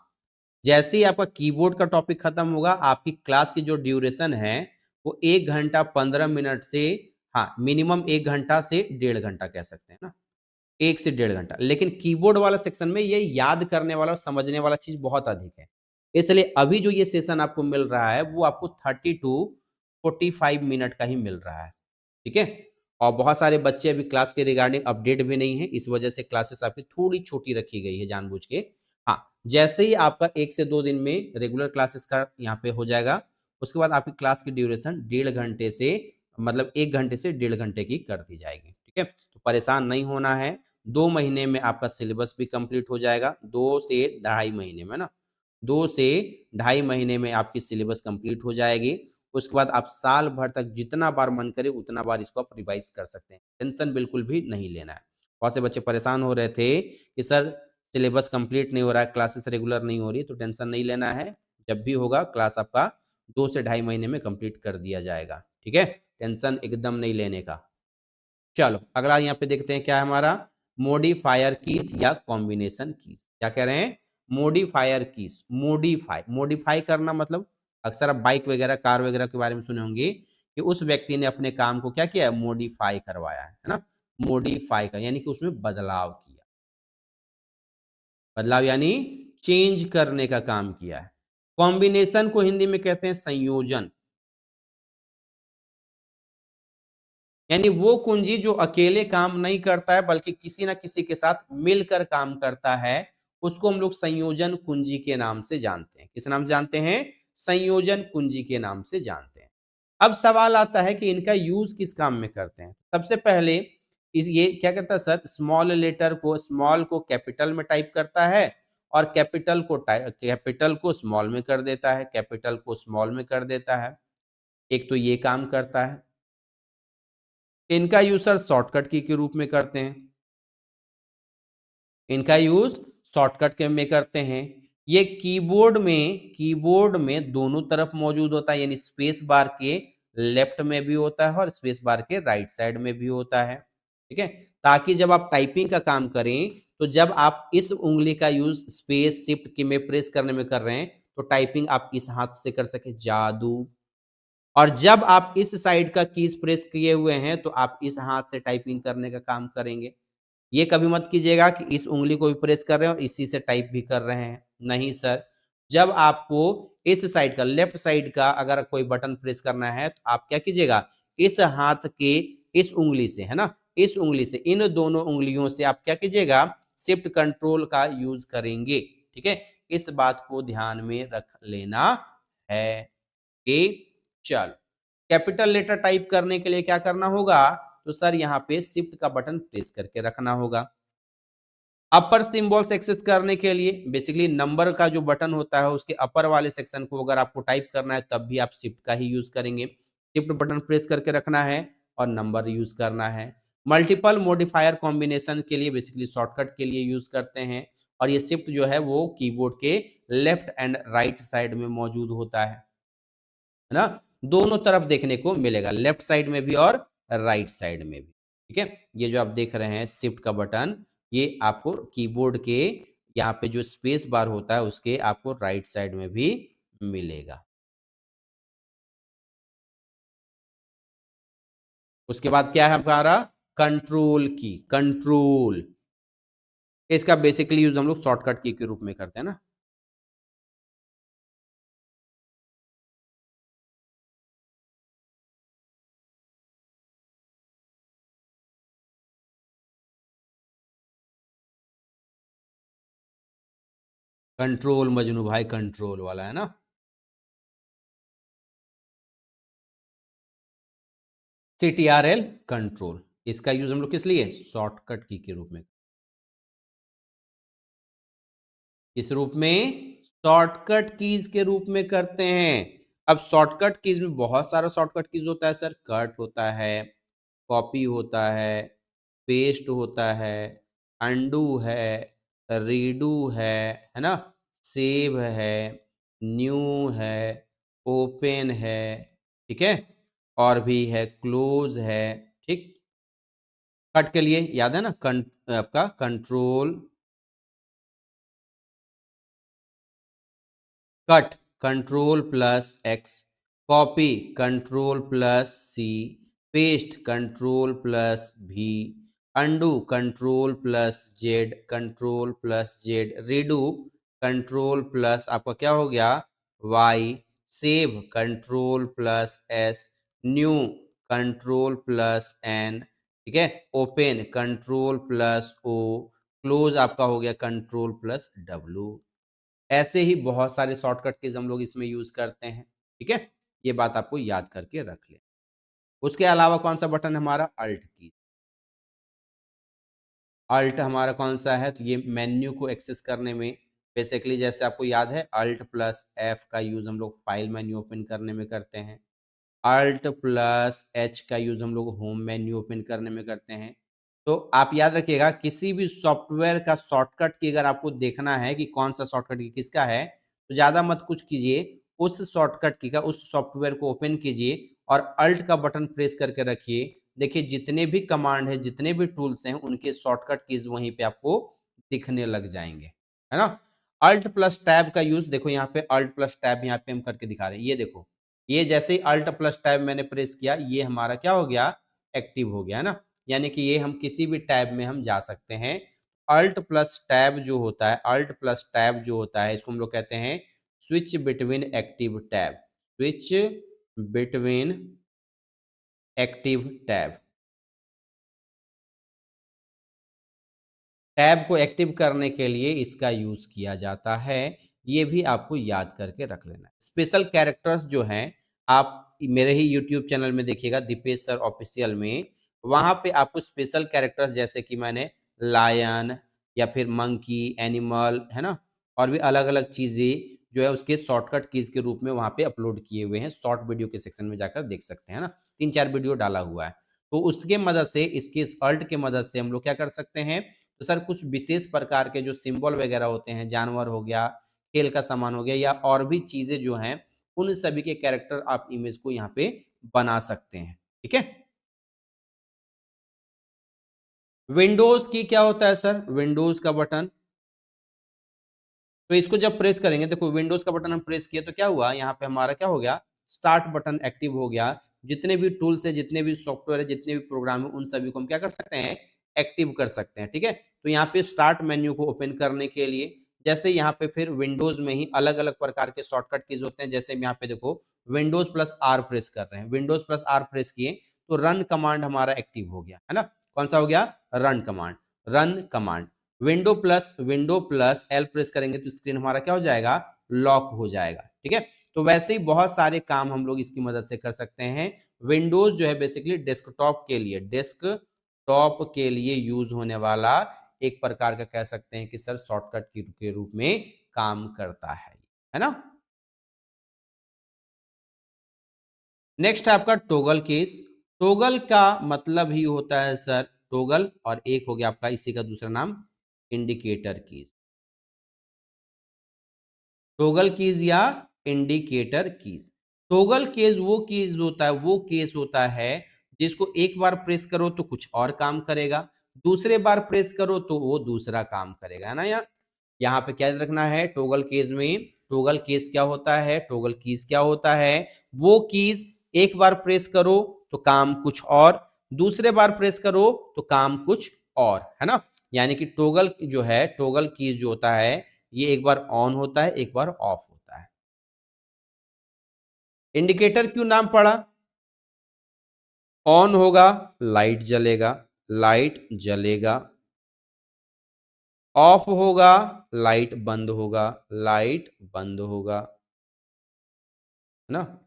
जैसे ही आपका कीबोर्ड का टॉपिक खत्म होगा, आपकी क्लास की जो ड्यूरेशन है वो 1 घंटा 15 मिनट से, हाँ मिनिमम 1 घंटा से 1.5 घंटा कह सकते हैं ना, 1 से 1.5 घंटा। लेकिन कीबोर्ड वाला सेक्शन में ये याद करने वाला और समझने वाला चीज बहुत अधिक है। इसलिए अभी जो ये सेशन आपको मिल रहा है वो आपको 30 to 45 मिनट का ही मिल रहा है, ठीक है। और बहुत सारे बच्चे अभी क्लास के रिगार्डिंग अपडेट भी नहीं है, इस वजह से क्लासेस आपकी थोड़ी छोटी रखी गई है जानबूझ के। हाँ, जैसे ही आपका 1 से 2 दिन में रेगुलर क्लासेस का यहाँ पे हो जाएगा, उसके बाद आपकी क्लास की ड्यूरेशन 1.5 घंटे से, मतलब 1 घंटे से 1.5 घंटे की कर दी जाएगी, ठीक है। तो परेशान नहीं होना है, 2 महीने में आपका सिलेबस भी कंप्लीट हो जाएगा, 2 से ढाई महीने में ना, 2 से ढाई महीने में आपकी सिलेबस कंप्लीट हो जाएगी। उसके बाद आप साल भर तक जितना बार मन करे उतना बार इसको आप रिवाइज कर सकते हैं, टेंशन बिल्कुल भी नहीं लेना है। बहुत से बच्चे परेशान हो रहे थे कि सर सिलेबस कंप्लीट नहीं हो रहा है, क्लासेस रेगुलर नहीं हो रही, तो टेंशन नहीं लेना है। जब भी होगा क्लास आपका 2 से ढाई महीने में कंप्लीट कर दिया जाएगा, ठीक है, टेंशन एकदम नहीं लेने का। चलो अगला यहाँ पे देखते हैं क्या है हमारा, मॉडिफायर कीज या कॉम्बिनेशन कीज। क्या कह रहे हैं, मॉडिफायर कीज, मॉडिफाई, मॉडिफाई करना मतलब, अक्सर आप बाइक वगैरह कार वगैरह के बारे में सुने होंगे कि उस व्यक्ति ने अपने काम को क्या किया, मॉडिफाई करवाया है ना। मॉडिफाई का यानी कि उसमें बदलाव किया, बदलाव यानी चेंज करने का काम किया है। कॉम्बिनेशन को हिंदी में कहते हैं संयोजन, यानी वो कुंजी जो अकेले काम नहीं करता है बल्कि किसी ना किसी के साथ मिलकर काम करता है, उसको हम लोग संयोजन कुंजी के नाम से जानते हैं। किस नाम से जानते हैं, संयोजन कुंजी के नाम से जानते हैं। अब सवाल आता है कि इनका यूज किस काम में करते हैं। सबसे पहले इस ये क्या करता है सर, स्मॉल लेटर को, स्मॉल को कैपिटल में टाइप करता है और कैपिटल को स्मॉल में कर देता है, कैपिटल को स्मॉल में कर देता है। एक तो ये काम करता है। इनका यूज सर शॉर्टकट की के रूप में करते हैं, इनका यूज शॉर्टकट के में करते हैं। ये कीबोर्ड में दोनों तरफ मौजूद होता है, यानी स्पेस बार के लेफ्ट में भी होता है और स्पेस बार के राइट साइड में भी होता है, ठीक है। ताकि जब आप टाइपिंग का काम करें तो जब आप इस उंगली का यूज स्पेस शिफ्ट की में प्रेस करने में कर रहे हैं तो टाइपिंग आप इस हाथ से कर सके, जादू। और जब आप इस साइड का कीज प्रेस किए हुए हैं तो आप इस हाथ से टाइपिंग करने का काम करेंगे। ये कभी मत कीजिएगा कि इस उंगली को भी प्रेस कर रहे हैं और इसी से टाइप भी कर रहे हैं, नहीं सर। जब आपको इस साइड का, लेफ्ट साइड का अगर कोई बटन प्रेस करना है तो आप क्या कीजिएगा, इस हाथ के इस उंगली से, है ना, इस उंगली से, इन दोनों उंगलियों से आप क्या कीजिएगा, शिफ्ट कंट्रोल का यूज करेंगे, ठीक है। इस बात को ध्यान में रख लेना है कि, चलो कैपिटल लेटर टाइप करने के लिए क्या करना होगा, तो सर यहाँ पे शिफ्ट का बटन प्रेस करके रखना होगा। अपर सिंबल्स एक्सेस करने के लिए बेसिकली नंबर का जो बटन होता है उसके अपर वाले सेक्शन को अगर आपको टाइप करना है तब भी आप शिफ्ट का ही यूज करेंगे। शिफ्ट बटन प्रेस करके रखना है और नंबर यूज करना है। मल्टीपल मॉडिफायर कॉम्बिनेशन के लिए बेसिकली शॉर्टकट के लिए यूज करते हैं और ये शिफ्ट जो है वो कीबोर्ड के लेफ्ट एंड राइट साइड में मौजूद होता है ना, दोनों तरफ देखने को मिलेगा, लेफ्ट साइड में भी और राइट साइड में भी, ठीक है। ये जो आप देख रहे हैं शिफ्ट का बटन, ये आपको कीबोर्ड के यहाँ पे जो स्पेस बार होता है उसके आपको राइट साइड में भी मिलेगा। उसके बाद क्या है हमारा, कंट्रोल की, कंट्रोल, इसका बेसिकली यूज हम लोग शॉर्टकट की के रूप में करते हैं ना। कंट्रोल मजनू भाई, कंट्रोल वाला है ना। CTRL कंट्रोल, इसका यूज हम लोग किस लिए, शॉर्टकट की के रूप में, इस रूप में शॉर्टकट कीज के रूप में करते हैं। अब शॉर्टकट कीज में बहुत सारा शॉर्टकट कीज होता है सर, कट होता है, कॉपी होता है, पेस्ट होता है, अंडू है, रीडू है ना, सेव है, न्यू है, ओपन है, ठीक है, और भी है क्लोज है, ठीक। कट के लिए याद है ना, आपका control cut, control plus X, copy control plus C, paste control plus V, undo control plus Z, control plus Z, redo control plus आपका क्या हो गया Y, save control plus S, new control plus N, ठीक है, open control plus O, close आपका हो गया कंट्रोल प्लस डब्ल्यू। ऐसे ही बहुत सारे शॉर्टकट कीज हम लोग इसमें यूज करते हैं, ठीक है, ये बात आपको याद करके रख ले। उसके अलावा कौन सा बटन हमारा अल्ट की, अल्ट हमारा कौन सा है, तो ये मेन्यू को एक्सेस करने में बेसिकली जैसे आपको याद है अल्ट प्लस एफ का यूज हम लोग फाइल मेन्यू ओपन करने में करते हैं, अल्ट प्लस एच का यूज हम लोग होम मेन्यू ओपन करने में करते हैं। तो आप याद रखिएगा किसी भी सॉफ्टवेयर का शॉर्टकट की अगर आपको देखना है कि कौन सा शॉर्टकट की किसका है, तो ज्यादा मत कुछ कीजिए, उस शॉर्टकट की का उस सॉफ्टवेयर को ओपन कीजिए और अल्ट का बटन प्रेस करके रखिए। देखिए जितने भी कमांड है, जितने भी टूल्स हैं, उनके शॉर्टकट कीज वहीं पे आपको दिखने लग जाएंगे, है ना। अल्ट प्लस टैब का यूज देखो, यहाँ पे अल्ट प्लस टैब यहाँ पे हम करके दिखा रहे हैं, ये देखो, ये जैसे ही अल्ट प्लस टैब मैंने प्रेस किया, ये हमारा क्या हो गया एक्टिव हो गया, है ना। यानी कि ये हम किसी भी टैब में हम जा सकते हैं। अल्ट प्लस टैब जो होता है, अल्ट प्लस टैब जो होता है, इसको हम लोग कहते हैं switch between active tab, switch between active tab. Tab को एक्टिव करने के लिए इसका यूज किया जाता है, ये भी आपको याद करके रख लेना है। स्पेशल कैरेक्टर्स जो हैं, आप मेरे ही यूट्यूब चैनल में देखिएगा दीपेश सर ऑफिशियल में, वहां पे आपको स्पेशल कैरेक्टर्स जैसे कि मैंने लायन या फिर मंकी एनिमल, है ना, और भी अलग अलग चीजें जो है उसके शॉर्टकट कीज के रूप में वहां पे अपलोड किए हुए हैं, शॉर्ट वीडियो के सेक्शन में जाकर देख सकते हैं ना, 3-4 वीडियो डाला हुआ है। तो उसके मदद से, इसके इस अल्ट के मदद से हम लोग क्या कर सकते हैं, तो सर कुछ विशेष प्रकार के जो सिंबल वगैरह होते हैं, जानवर हो गया, खेल का सामान हो गया, या और भी चीजें जो हैं, उन सभी के कैरेक्टर आप इमेज को यहाँ पे बना सकते हैं, ठीक है। विंडोज की क्या होता है सर, विंडोज का बटन, तो इसको जब प्रेस करेंगे, देखो विंडोज का बटन हम प्रेस किए तो क्या हुआ, यहाँ पे हमारा क्या हो गया, स्टार्ट बटन एक्टिव हो गया। जितने भी टूल्स है, जितने भी सॉफ्टवेयर है, जितने भी प्रोग्राम है, उन सभी को हम क्या कर सकते हैं, एक्टिव कर सकते हैं, ठीक है। तो यहाँ पे स्टार्ट मेन्यू को ओपन करने के लिए, जैसे यहाँ पे फिर विंडोज में ही अलग अलग प्रकार के शॉर्टकट कीज होते हैं, जैसे यहाँ पे देखो विंडोज प्लस आर प्रेस कर रहे हैं, विंडोज प्लस आर प्रेस किए तो रन कमांड हमारा एक्टिव हो गया, है ना। कौन सा हो गया, run command, run command. Window plus L press करेंगे तो स्क्रीन हमारा क्या हो जाएगा, लॉक हो जाएगा, ठीक है। तो वैसे ही बहुत सारे काम हम लोग इसकी मदद से कर सकते हैं। विंडोज जो है बेसिकली डेस्कटॉप के लिए यूज होने वाला एक प्रकार का कह सकते हैं कि सर शॉर्टकट के रूप में काम करता है ना। नेक्स्ट है आपका टोगल केस। टोगल का मतलब ही होता है सर टोगल, और एक हो गया आपका इसी का दूसरा नाम इंडिकेटर कीज, टोगल कीज या इंडिकेटर कीज। टोगल केस वो कीज होता है, वो केस होता है जिसको एक बार प्रेस करो तो कुछ और काम करेगा, दूसरे बार प्रेस करो तो वो दूसरा काम करेगा, है ना यार। यहाँ पे क्या रखना है, टोगल केस में, टोगल केस क्या होता है, टोगल कीज क्या होता है, वो कीज एक बार प्रेस करो तो काम कुछ और, दूसरे बार प्रेस करो तो काम कुछ और, है ना। यानी कि टोगल जो है, टोगल कीज जो होता है, ये एक बार ऑन होता है, एक बार ऑफ होता है। इंडिकेटर क्यों नाम पड़ा, ऑन होगा लाइट जलेगा, लाइट जलेगा, ऑफ होगा लाइट बंद होगा, लाइट बंद होगा, है ना।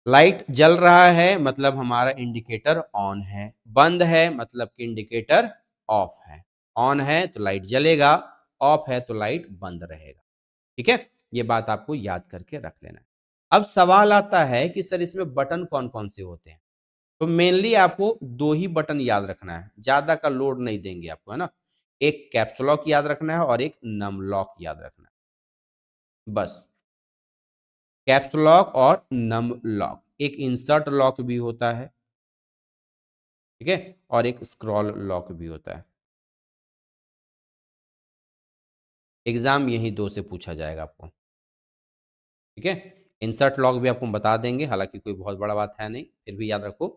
लाइट जल रहा है मतलब हमारा इंडिकेटर ऑन है, बंद है मतलब कि इंडिकेटर ऑफ है, ऑन है तो लाइट जलेगा, ऑफ है तो लाइट बंद रहेगा, ठीक है। ये बात आपको याद करके रख लेना है। अब सवाल आता है कि सर इसमें बटन कौन कौन से होते हैं, तो मेनली आपको दो ही बटन याद रखना है, ज्यादा का लोड नहीं देंगे आपको, है ना। एक कैप्स लॉक याद रखना है और एक नम लॉक याद रखना है, बस। कैप्स लॉक और नम लॉक, एक इंसर्ट लॉक भी होता है, ठीक है, और एक स्क्रॉल लॉक भी होता है। एग्जाम यही दो से पूछा जाएगा आपको, ठीक है। इंसर्ट लॉक भी आपको बता देंगे, हालांकि कोई बहुत बड़ा बात है नहीं, फिर भी याद रखो।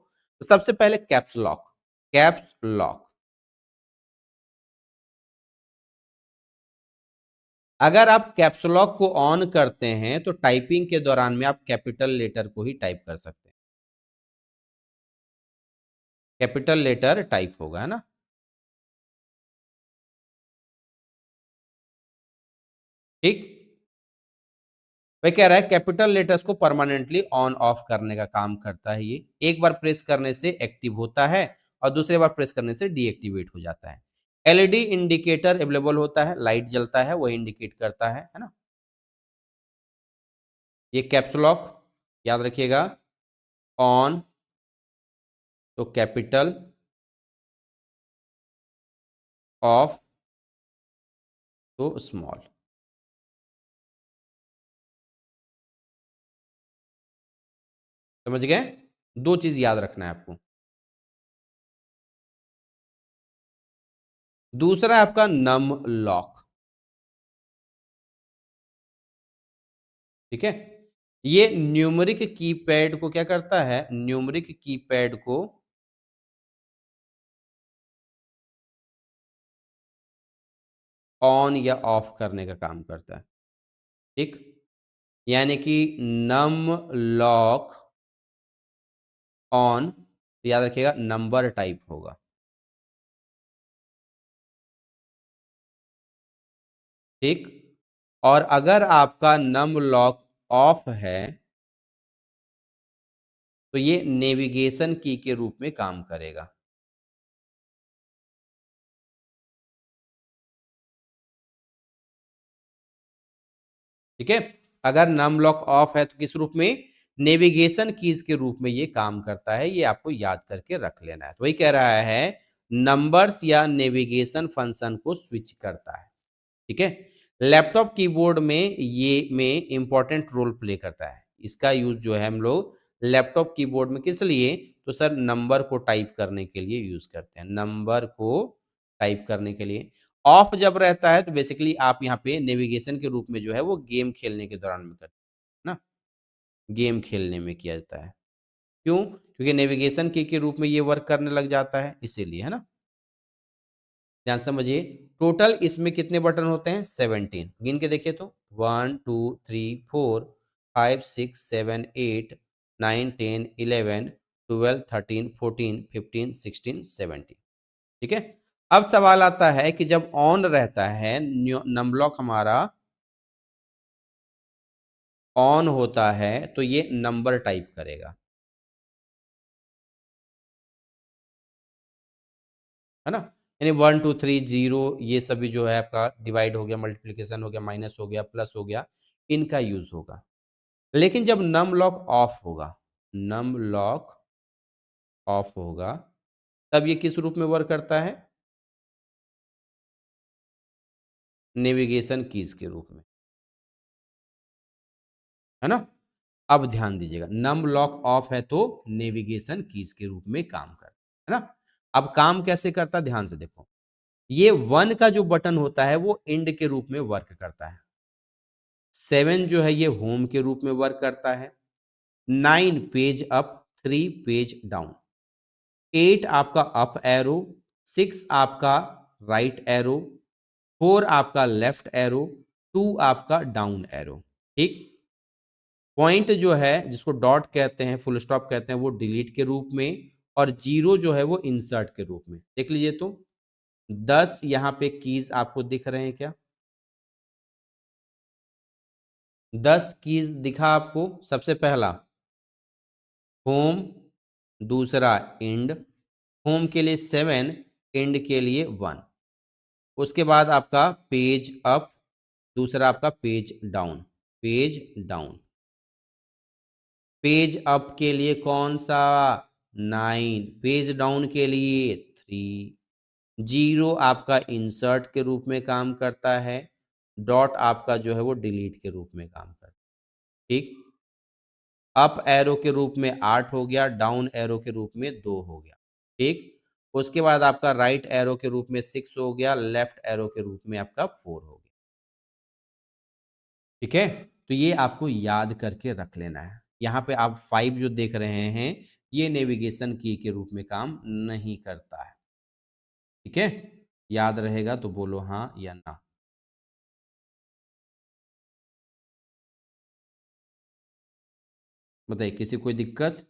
तो सबसे पहले कैप्स लॉक। कैप्स लॉक, अगर आप कैप्स लॉक को ऑन करते हैं तो टाइपिंग के दौरान में आप कैपिटल लेटर को ही टाइप कर सकते हैं, कैपिटल लेटर टाइप होगा, है ना। ठीक, वही कह रहा है कैपिटल लेटर्स को परमानेंटली ऑन ऑफ करने का काम करता है ये, एक बार प्रेस करने से एक्टिव होता है और दूसरे बार प्रेस करने से डीएक्टिवेट हो जाता है। एलईडी इंडिकेटर अवेलेबल होता है, लाइट जलता है वो इंडिकेट करता है ना। ये कैप्स लॉक याद रखिएगा, ऑन तो कैपिटल, ऑफ तो स्मॉल। समझ गए, दो चीज याद रखना है आपको। दूसरा है आपका नम लॉक, ठीक है। ये न्यूमरिक कीपैड को क्या करता है, न्यूमरिक कीपैड को ऑन या ऑफ करने का काम करता है, ठीक। यानी कि नम लॉक ऑन, याद रखिएगा नंबर टाइप होगा, ठीक। और अगर आपका नम लॉक ऑफ है तो ये नेविगेशन की के रूप में काम करेगा, ठीक है। अगर नम लॉक ऑफ है तो किस रूप में, नेविगेशन कीज के रूप में ये काम करता है, ये आपको याद करके रख लेना है। तो वही कह रहा है नंबर्स या नेविगेशन फंक्शन को स्विच करता है, ठीक है। लैपटॉप कीबोर्ड में ये में इंपॉर्टेंट रोल प्ले करता है, इसका यूज जो है हम लोग लैपटॉप कीबोर्ड में किस लिए, तो सर नंबर को टाइप करने के लिए यूज करते हैं, नंबर को टाइप करने के लिए। ऑफ जब रहता है तो बेसिकली आप यहाँ पे नेविगेशन के रूप में जो है वो गेम खेलने के दौरान में करते हैं ना, गेम खेलने में किया जाता है। क्यों, क्योंकि नेविगेशन की के रूप में ये वर्क करने लग जाता है, इसीलिए, है ना। ध्यान से समझिए, टोटल इसमें कितने बटन होते हैं, 17। गिन के देखिए तो 1 2 3 4 5 6 7 8 9 10 11 12 13 14 15 16 17, ठीक है। अब सवाल आता है कि जब ऑन रहता है, नमलॉक हमारा ऑन होता है तो ये नंबर टाइप करेगा, है ना। यानी 1 2 3 0 ये सभी जो है आपका डिवाइड हो गया, मल्टीप्लीकेशन हो गया, माइनस हो गया, प्लस हो गया, इनका यूज होगा। लेकिन जब नम लॉक ऑफ होगा, नम लॉक ऑफ होगा, तब ये किस रूप में वर्क करता है, नेविगेशन कीज के रूप में, है ना। अब ध्यान दीजिएगा, नम लॉक ऑफ है तो नेविगेशन कीज के रूप में काम करता है ना। अब काम कैसे करता है, ध्यान से देखो, ये 1 का जो बटन होता है वो एंड के रूप में वर्क करता है, 7 जो है ये होम के रूप में वर्क करता है, 9 पेज अप, 3 पेज डाउन, 8 आपका अप एरो, 6 आपका राइट एरो, 4 आपका लेफ्ट एरो, 2 आपका डाउन एरो, ठीक। पॉइंट जो है जिसको डॉट कहते हैं, फुल स्टॉप कहते हैं, वो डिलीट के रूप में, और जीरो जो है वो इंसर्ट के रूप में। देख लीजिए तो 10 यहाँ पे कीज आपको दिख रहे हैं क्या, 10 कीज दिखा आपको। सबसे पहला होम, दूसरा एंड, होम के लिए 7, एंड के लिए 1। उसके बाद आपका पेज अप, दूसरा आपका page down, page down. Page up के लिए कौन सा, 9, पेज डाउन के लिए 3, 0 आपका इंसर्ट के रूप में काम करता है, डॉट आपका जो है वो डिलीट के रूप में काम करता है। ठीक, अप एरो के रूप में 8 हो गया, डाउन एरो के रूप में 2 हो गया। ठीक, उसके बाद आपका राइट एरो के रूप में 6 हो गया, लेफ्ट एरो के रूप में आपका 4 हो गया। ठीक है, तो ये आपको याद करके रख लेना है। यहाँ पे आप 5 जो देख रहे हैं, ये नेविगेशन की के रूप में काम नहीं करता है। ठीक है, याद रहेगा तो बोलो हाँ या ना। बताइए, किसी कोई दिक्कत?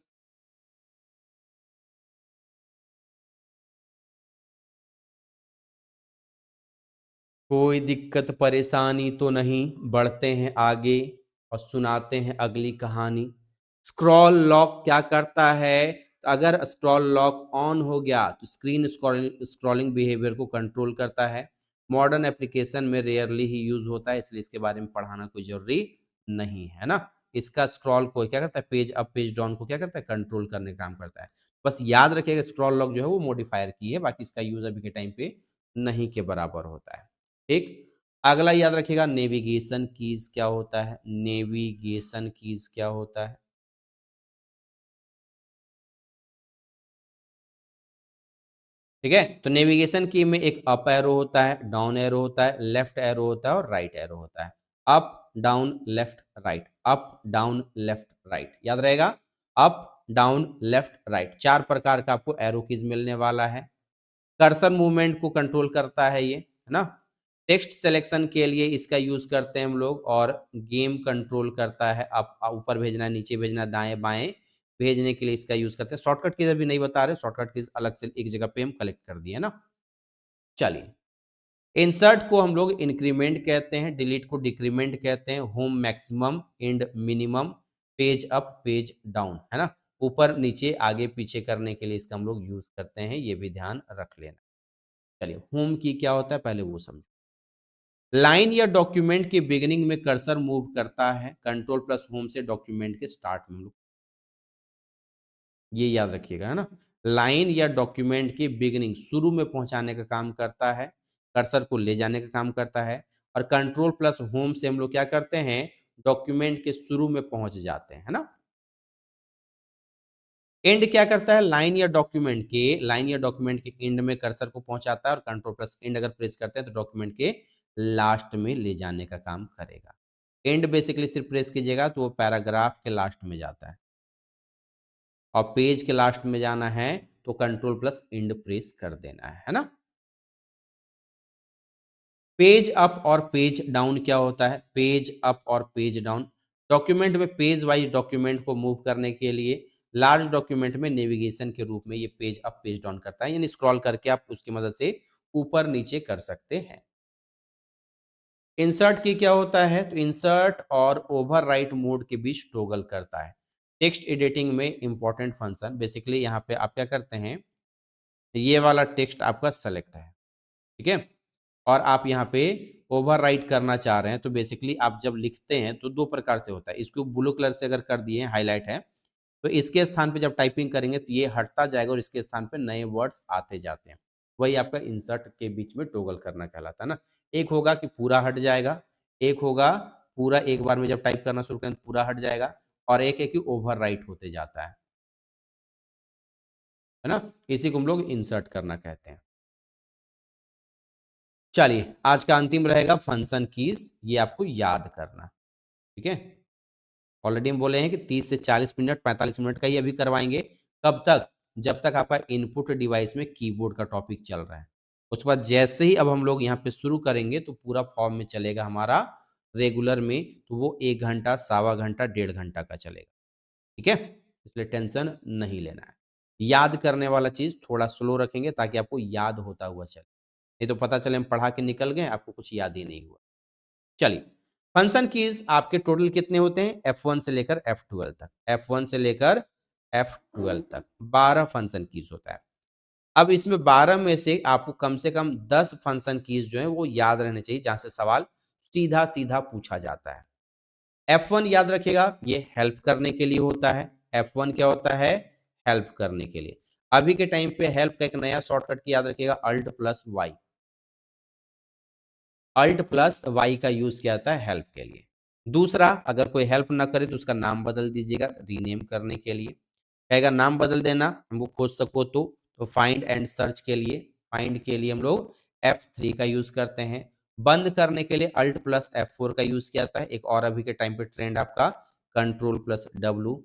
कोई दिक्कत परेशानी तो नहीं, बढ़ते हैं आगे और सुनाते हैं अगली कहानी। स्क्रॉल लॉक क्या करता है? अगर स्क्रॉल लॉक ऑन हो गया तो स्क्रीन स्क्रॉलिंग बिहेवियर को कंट्रोल करता है। मॉडर्न एप्लीकेशन में रेयरली ही यूज होता है, इसलिए इसके बारे में पढ़ाना कोई जरूरी नहीं है ना। इसका स्क्रॉल को क्या करता है, पेज अप पेज डाउन को क्या करता है, कंट्रोल करने का काम करता है। बस याद रखिएगा स्क्रॉल लॉक जो है वो मॉडिफायर की है, बाकी इसका यूज अभी के टाइम पे नहीं के बराबर होता है। ठीक, अगला याद रखिएगा नेविगेशन कीज क्या होता है। नेविगेशन कीज क्या होता है? ठीक है, तो नेविगेशन की में एक अप एरो होता है, डाउन एरो होता है, लेफ्ट एरो होता है और राइट एरो होता है। Up down left right, up down left right, याद रहेगा। अप डाउन लेफ्ट राइट, 4 प्रकार का आपको एरो कीज मिलने वाला है। कर्सर मूवमेंट को कंट्रोल करता है ये, है ना। टेक्स्ट सिलेक्शन के लिए इसका यूज करते हैं हम लोग, और गेम कंट्रोल करता है, आप ऊपर भेजना, नीचे भेजना, दाएं बाएं भेजने के लिए इसका यूज करते हैं। शॉर्टकट कीज अभी नहीं बता रहे, शॉर्टकट कीज अलग से एक जगह पे हम कलेक्ट कर दिए ना। चलिए, इंसर्ट को हम लोग इंक्रीमेंट कहते हैं, डिलीट को डिक्रीमेंट कहते हैं, home maximum, and minimum, page up page down, है ना। ऊपर नीचे आगे पीछे करने के लिए इसका हम लोग यूज करते हैं, ये भी ध्यान रख लेना। चलिए, होम की क्या होता है पहले वो समझो। लाइन या डॉक्यूमेंट के बिगिनिंग में कर्सर मूव करता है, कंट्रोल प्लस होम से डॉक्यूमेंट के स्टार्ट में हम लोग, ये याद रखिएगा, है ना। लाइन या डॉक्यूमेंट के बिगिनिंग, शुरू में पहुंचाने का काम करता है, कर्सर को ले जाने का काम करता है। और कंट्रोल प्लस होम से हम लोग क्या करते हैं, डॉक्यूमेंट के शुरू में पहुंच जाते हैं, है ना। एंड क्या करता है, लाइन या डॉक्यूमेंट के एंड में कर्सर को पहुंचाता है, और कंट्रोल प्लस एंड अगर प्रेस करते हैं तो डॉक्यूमेंट के लास्ट में ले जाने का काम करेगा। एंड बेसिकली सिर्फ प्रेस कीजिएगा तो वो पैराग्राफ के लास्ट में जाता है, और पेज के लास्ट में जाना है तो कंट्रोल प्लस एंड प्रेस कर देना है ना। पेज अप और पेज डाउन क्या होता है? पेज अप और पेज डाउन, डॉक्यूमेंट में पेज वाइज डॉक्यूमेंट को मूव करने के लिए, लार्ज डॉक्यूमेंट में नेविगेशन के रूप में ये पेज अप पेज डाउन करता है, यानी स्क्रॉल करके आप उसकी मदद से ऊपर नीचे कर सकते हैं। इंसर्ट की क्या होता है, तो इंसर्ट और ओवरराइट मोड के बीच टॉगल करता है। टेक्स्ट एडिटिंग में इंपॉर्टेंट फंक्शन, बेसिकली यहाँ पे आप क्या करते हैं, ये वाला टेक्स्ट आपका सेलेक्ट है, ठीक है, और आप यहाँ पे ओवरराइट करना चाह रहे हैं, तो बेसिकली आप जब लिखते हैं तो 2 प्रकार से होता है। इसको ब्लू कलर से अगर कर दिए, हाईलाइट है, तो इसके स्थान पे जब टाइपिंग करेंगे तो ये हटता जाएगा और इसके स्थान पे नए वर्ड्स आते जाते हैं। वही आपका इंसर्ट के बीच में टॉगल करना कहलाता है ना। एक होगा कि पूरा हट जाएगा, एक होगा पूरा एक बार में जब टाइप करना शुरू करें तो पूरा हट जाएगा, और एक है कि ओवरराइट होते जाता है ना। इसी को हम लोग इंसर्ट करना कहते हैं। चलिए, आज का अंतिम रहेगा फंक्शन कीज, ये आपको याद करना, ठीक है। ऑलरेडी हम बोले हैं कि 30 से 40 मिनट, 45 मिनट का ही अभी करवाएंगे। कब तक? जब तक आपका इनपुट डिवाइस में कीबोर्ड का टॉपिक चल रहा है। उसके बाद जैसे ही अब हम लोग यहाँ पे शुरू करेंगे तो पूरा फॉर्म में चलेगा हमारा रेगुलर में, तो वो 1 घंटा, सवा घंटा, 1.5 घंटा का चलेगा, ठीक है। इसलिए टेंशन नहीं लेना है। याद करने वाला चीज थोड़ा स्लो रखेंगे ताकि आपको याद होता हुआ चले, नहीं तो पता चले हम पढ़ा के निकल गए, आपको कुछ याद ही नहीं हुआ। चलिए, फंक्शन कीज आपके टोटल कितने होते हैं? F1 से लेकर F12 तक, F1 से लेकर F12 तक 12 फंक्शन कीज होता है। अब इसमें 12 में से कम 10 फंक्शन कीज जो है वो याद रहने चाहिए, जहां से सवाल सीधा सीधा पूछा जाता है। F1 याद रखिएगा, ये हेल्प करने के लिए होता है। F1 क्या होता है? हेल्प करने के लिए। अभी के टाइम पे हेल्प का एक नया शॉर्टकट की याद रखिएगा, alt plus Y. Alt plus Y का यूज किया जाता है हेल्प के लिए। दूसरा, अगर कोई हेल्प ना करे तो उसका नाम बदल दीजिएगा रीनेम करने के लिए। कहेगा नाम बदल देना, हमको खोज सको तो फाइंड एंड सर्च के लिए, फाइंड के लिए हम लोग F3 का यूज करते हैं। बंद करने के लिए अल्ट प्लस F4 का यूज किया जाता है। एक और अभी के टाइम पे ट्रेंड आपका control plus W।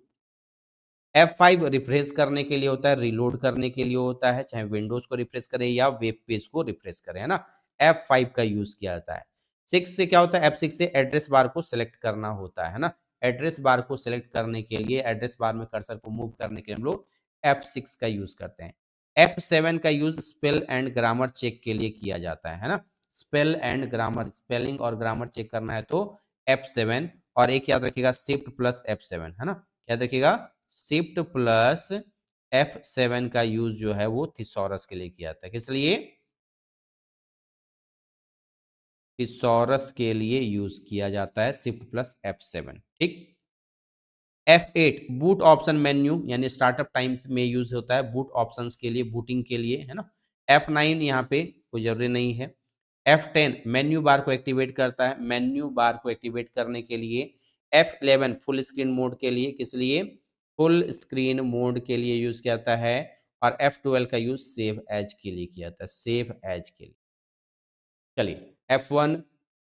F5 refresh करने के लिए होता है, रिलोड करने के लिए होता है, चाहे विंडोज को रिफ्रेश करें या वेब पेज को रिफ्रेश करें, है ना। F5 का यूज किया जाता है। 6 से क्या होता है, F6 से एड्रेस बार को सिलेक्ट करना होता है ना। एड्रेस बार को सिलेक्ट करने के लिए, एड्रेस बार में कर्सर को मूव करने के लिए हम लोग F6 का यूज करते हैं। F7 का use spell and grammar check के लिए किया जाता है ना। स्पेल एंड ग्रामर, स्पेलिंग और ग्रामर चेक करना है तो F7। और एक याद रखिएगा शिफ्ट प्लस F7, है ना। याद रखिएगा शिफ्ट प्लस F7 का यूज जो है वो थिसॉरस के लिए किया जाता है। किस लिए? थिसॉरस के लिए यूज किया जाता है शिफ्ट प्लस F7, ठीक। F8 बूट ऑप्शन मेन्यू यानी स्टार्टअप टाइम में यूज होता है, बूट ऑप्शंस के लिए, बूटिंग के लिए, है ना। F9 यहाँ पे कोई जरूरी नहीं है। F10 मेन्यू बार को एक्टिवेट करता है, मेन्यू बार को एक्टिवेट करने के लिए। F11 फुल स्क्रीन मोड के लिए, किस लिए? फुल स्क्रीन मोड के लिए यूज किया जाता है। और F12 का यूज सेव एज के लिए किया जाता है, सेव एज के लिए। चलिए, F1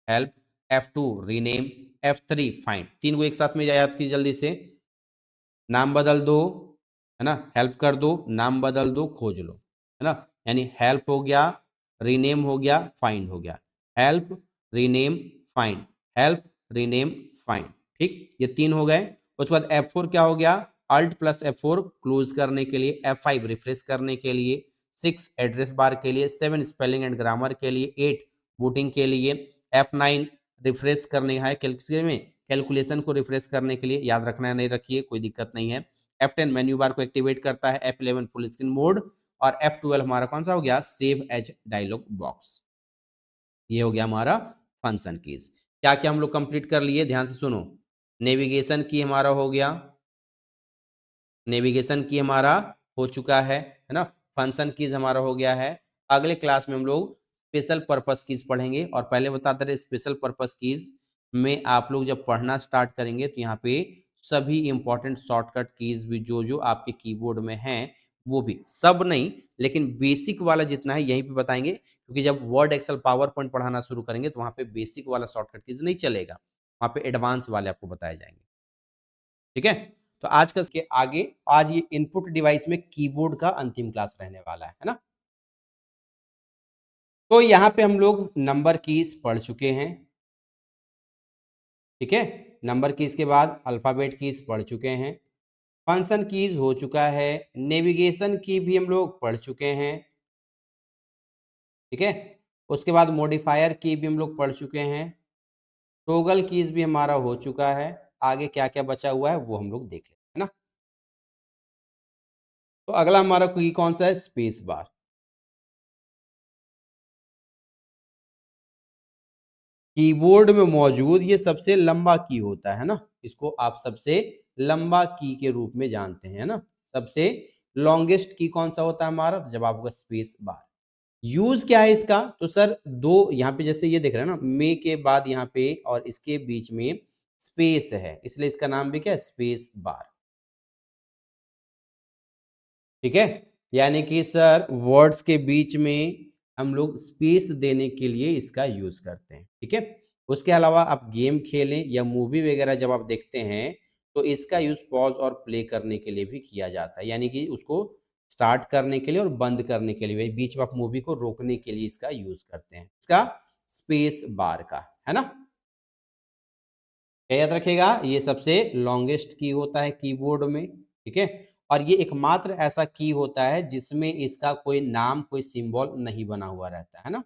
help, F2 rename, F3 find. तीन को एक साथ में याद कीजिए जल्दी से। नाम बदल दो, है ना, हेल्प कर दो, नाम बदल दो, खोज लो, है ना। यानी हेल्प हो गया, रीनेम हो गया, फाइंड हो गया। Help, rename, find, help, rename, find, ठीक, ये तीन हो गए। उसके बाद F4 क्या हो गया, अल्ट प्लस F4 क्लोज करने के लिए, F5 रिफ्रेश करने के लिए, 6 एड्रेस बार के लिए, 7 स्पेलिंग एंड ग्रामर के लिए, 8 बूटिंग के लिए, F9 रिफ्रेश करने है कैलकुलेशन में, कैलकुलेशन को रिफ्रेश करने के लिए, याद रखना है नहीं रखिए कोई दिक्कत नहीं है। F10 मेन्यू बार को एक्टिवेट करता है, F11 फुल स्क्रीन मोड, और F12 हमारा कौन सा हो गया, सेव एज डायलॉग बॉक्स। ये हो गया हमारा फंक्शन कीज। क्या क्या हम लोग कंप्लीट कर लिए, ध्यान से सुनो। नेविगेशन की हमारा हो गया, नेविगेशन की हमारा हो चुका है ना। फंक्शन कीज हमारा हो गया है। अगले क्लास में हम लोग स्पेशल पर्पस कीज पढ़ेंगे। और पहले बताते रहे, स्पेशल पर्पस कीज में आप लोग जब पढ़ना स्टार्ट करेंगे तो यहाँ पे सभी इंपॉर्टेंट शॉर्टकट कीज भी जो जो आपके कीबोर्ड में हैं वो भी, सब नहीं लेकिन बेसिक वाला जितना है यहीं पे बताएंगे, क्योंकि जब वर्ड एक्सेल पावर पॉइंट पढ़ाना शुरू करेंगे तो वहाँ पे बेसिक वाला शॉर्टकट कीज नहीं चलेगा, वहाँ पे एडवांस वाले आपको बताए जाएंगे, ठीक है। तो आज का इसके आगे, आज ये इनपुट डिवाइस में कीबोर्ड का अंतिम क्लास रहने वाला है ना। तो यहाँ पे हम लोग नंबर कीज पढ़ चुके हैं, ठीक है। नंबर कीज के बाद अल्फाबेट कीज पढ़ चुके हैं, फंक्शन कीज हो चुका है, नेविगेशन की भी हम लोग पढ़ चुके हैं, ठीक है। उसके बाद मॉडिफायर की भी हम लोग पढ़ चुके हैं, टोगल कीज भी हमारा हो चुका है। आगे क्या क्या बचा हुआ है वो हम लोग देख लेते हैं ना। तो अगला हमारा की कौन सा है, स्पेस बार। कीबोर्ड में मौजूद ये सबसे लंबा की होता है ना, इसको आप सबसे लंबा की के रूप में जानते हैं ना। सबसे लॉन्गेस्ट की कौन सा होता है हमारा, तो जवाब होगा स्पेस बार। यूज क्या है इसका, तो सर दो यहाँ पे जैसे ये देख रहे हैं ना, मे के बाद यहाँ पे और इसके बीच में स्पेस है, इसलिए इसका नाम भी क्या है, स्पेस बार, ठीक है। यानी कि सर वर्ड्स के बीच में हम लोग स्पेस देने के लिए इसका यूज करते हैं, ठीक है। उसके अलावा आप गेम खेलें या मूवी वगैरह जब आप देखते हैं तो इसका यूज पॉज और प्ले करने के लिए भी किया जाता है, यानी कि उसको स्टार्ट करने के लिए और बंद करने के लिए, बीच में आप मूवी को रोकने के लिए इसका यूज करते हैं, इसका स्पेस बार का, है ना। क्या याद रखेगा, ये सबसे लॉन्गेस्ट की होता है कीबोर्ड में, ठीक है। और ये एकमात्र ऐसा की होता है जिसमें इसका कोई नाम, कोई सिंबल नहीं बना हुआ रहता है ना।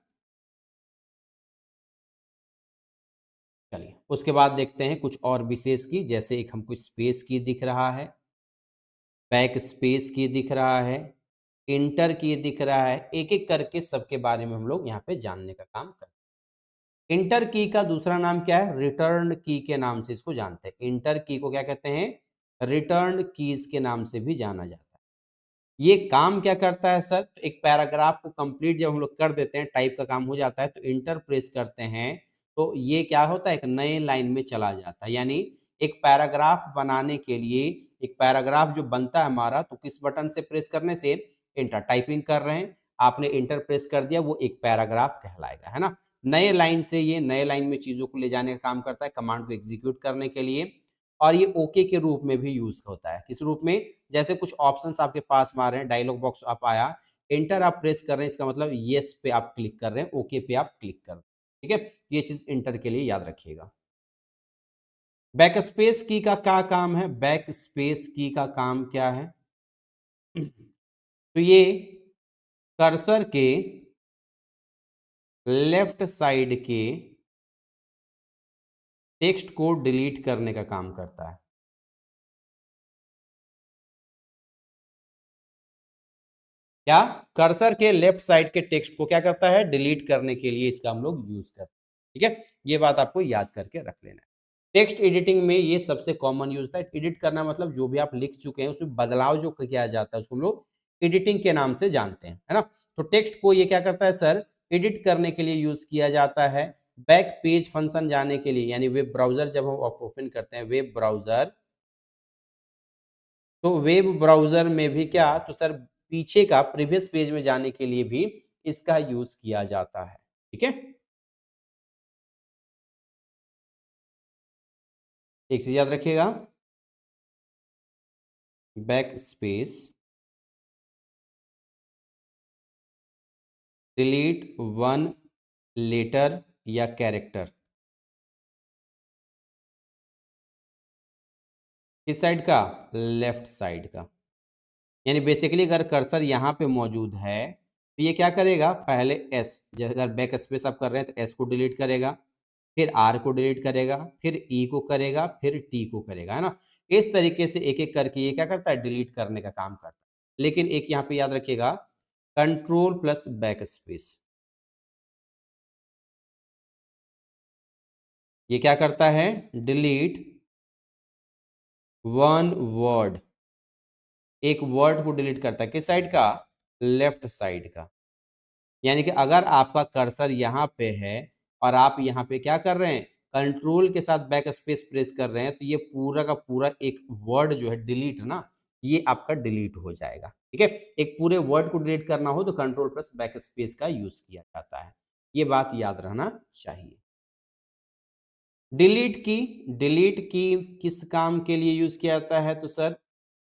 चलिए उसके बाद देखते हैं कुछ और विशेष की, जैसे एक हमको स्पेस की दिख रहा है, बैक स्पेस की दिख रहा है, इंटर की दिख रहा है, एक एक करके सबके बारे में हम लोग यहाँ पे जानने का काम करते हैं। इंटर की का दूसरा नाम क्या है, रिटर्न की के नाम से इसको जानते हैं। इंटर की को क्या कहते हैं, रिटर्न कीज के नाम से भी जाना जाता है। ये काम क्या करता है सर? तो एक पैराग्राफ को कंप्लीट जब हम लोग कर देते हैं, टाइप का काम हो जाता है, तो इंटर प्रेस करते हैं, तो ये क्या होता है, एक नए लाइन में चला जाता है। यानी एक पैराग्राफ बनाने के लिए, एक पैराग्राफ जो बनता है हमारा, तो किस बटन से प्रेस करने से? इंटर। टाइपिंग कर रहे हैं, आपने इंटर प्रेस कर दिया, वो एक पैराग्राफ कहलाएगा, है ना? नए लाइन से ये नए लाइन में चीजों को ले जाने का काम करता है, कमांड को एग्जीक्यूट करने के लिए। और ये ओके के रूप में भी यूज होता है। किस रूप में? जैसे कुछ ऑप्शंस आपके पास में आ रहे हैं, डायलॉग बॉक्स आप आया, एंटर आप प्रेस कर रहे हैं, इसका मतलब येस पे आप क्लिक कर रहे हैं, ओके पे आप क्लिक कर रहे हैं। ठीक है, ये चीज इंटर के लिए याद रखिएगा। बैक स्पेस की का क्या काम है? बैक स्पेस की का काम क्या है? तो ये कर्सर के लेफ्ट साइड के टेक्स्ट को डिलीट करने का काम करता है। क्या? कर्सर के लेफ्ट साइड के टेक्स्ट को क्या करता है? डिलीट करने के लिए इसका हम लोग यूज करते हैं। ठीक है, ये बात आपको याद करके रख लेना है। टेक्स्ट एडिटिंग में ये सबसे कॉमन यूज था। एडिट करना मतलब जो भी आप लिख चुके हैं उसमें बदलाव जो किया जाता है उसको हम लोग एडिटिंग के नाम से जानते हैं, है ना? तो टेक्स्ट को ये क्या करता है सर? एडिट करने के लिए यूज किया जाता है। बैक पेज फंक्शन जाने के लिए, यानी वेब ब्राउजर जब हम ओपन करते हैं, वेब ब्राउजर, तो वेब ब्राउजर में भी क्या, तो सर पीछे का प्रीवियस पेज में जाने के लिए भी इसका यूज किया जाता है। ठीक है, एक चीज याद रखिएगा, back space delete one letter या कैरेक्टर। किस साइड का? लेफ्ट साइड का। यानी बेसिकली अगर कर्सर यहाँ पे मौजूद है तो ये क्या करेगा? पहले एस, अगर बैक स्पेस आप कर रहे हैं तो एस को डिलीट करेगा, फिर आर को डिलीट करेगा, फिर ई को करेगा, फिर टी को करेगा, है ना? इस तरीके से एक एक करके ये क्या करता है? डिलीट करने का काम करता है। लेकिन एक यहाँ पे याद रखिएगा, कंट्रोल प्लस बैक स्पेस, ये क्या करता है? डिलीट वन वर्ड, एक वर्ड को डिलीट करता है। किस साइड का? लेफ्ट साइड का। यानी कि अगर आपका कर्सर यहाँ पे है और आप यहाँ पे क्या कर रहे हैं? कंट्रोल के साथ बैक स्पेस प्रेस कर रहे हैं, तो ये पूरा का पूरा एक वर्ड जो है डिलीट ना, ये आपका डिलीट हो जाएगा। ठीक है, एक पूरे वर्ड को डिलीट करना हो तो कंट्रोल प्लस बैक स्पेस का यूज किया जाता है। ये बात याद रहना चाहिए। डिलीट की किस काम के लिए यूज किया जाता है? तो सर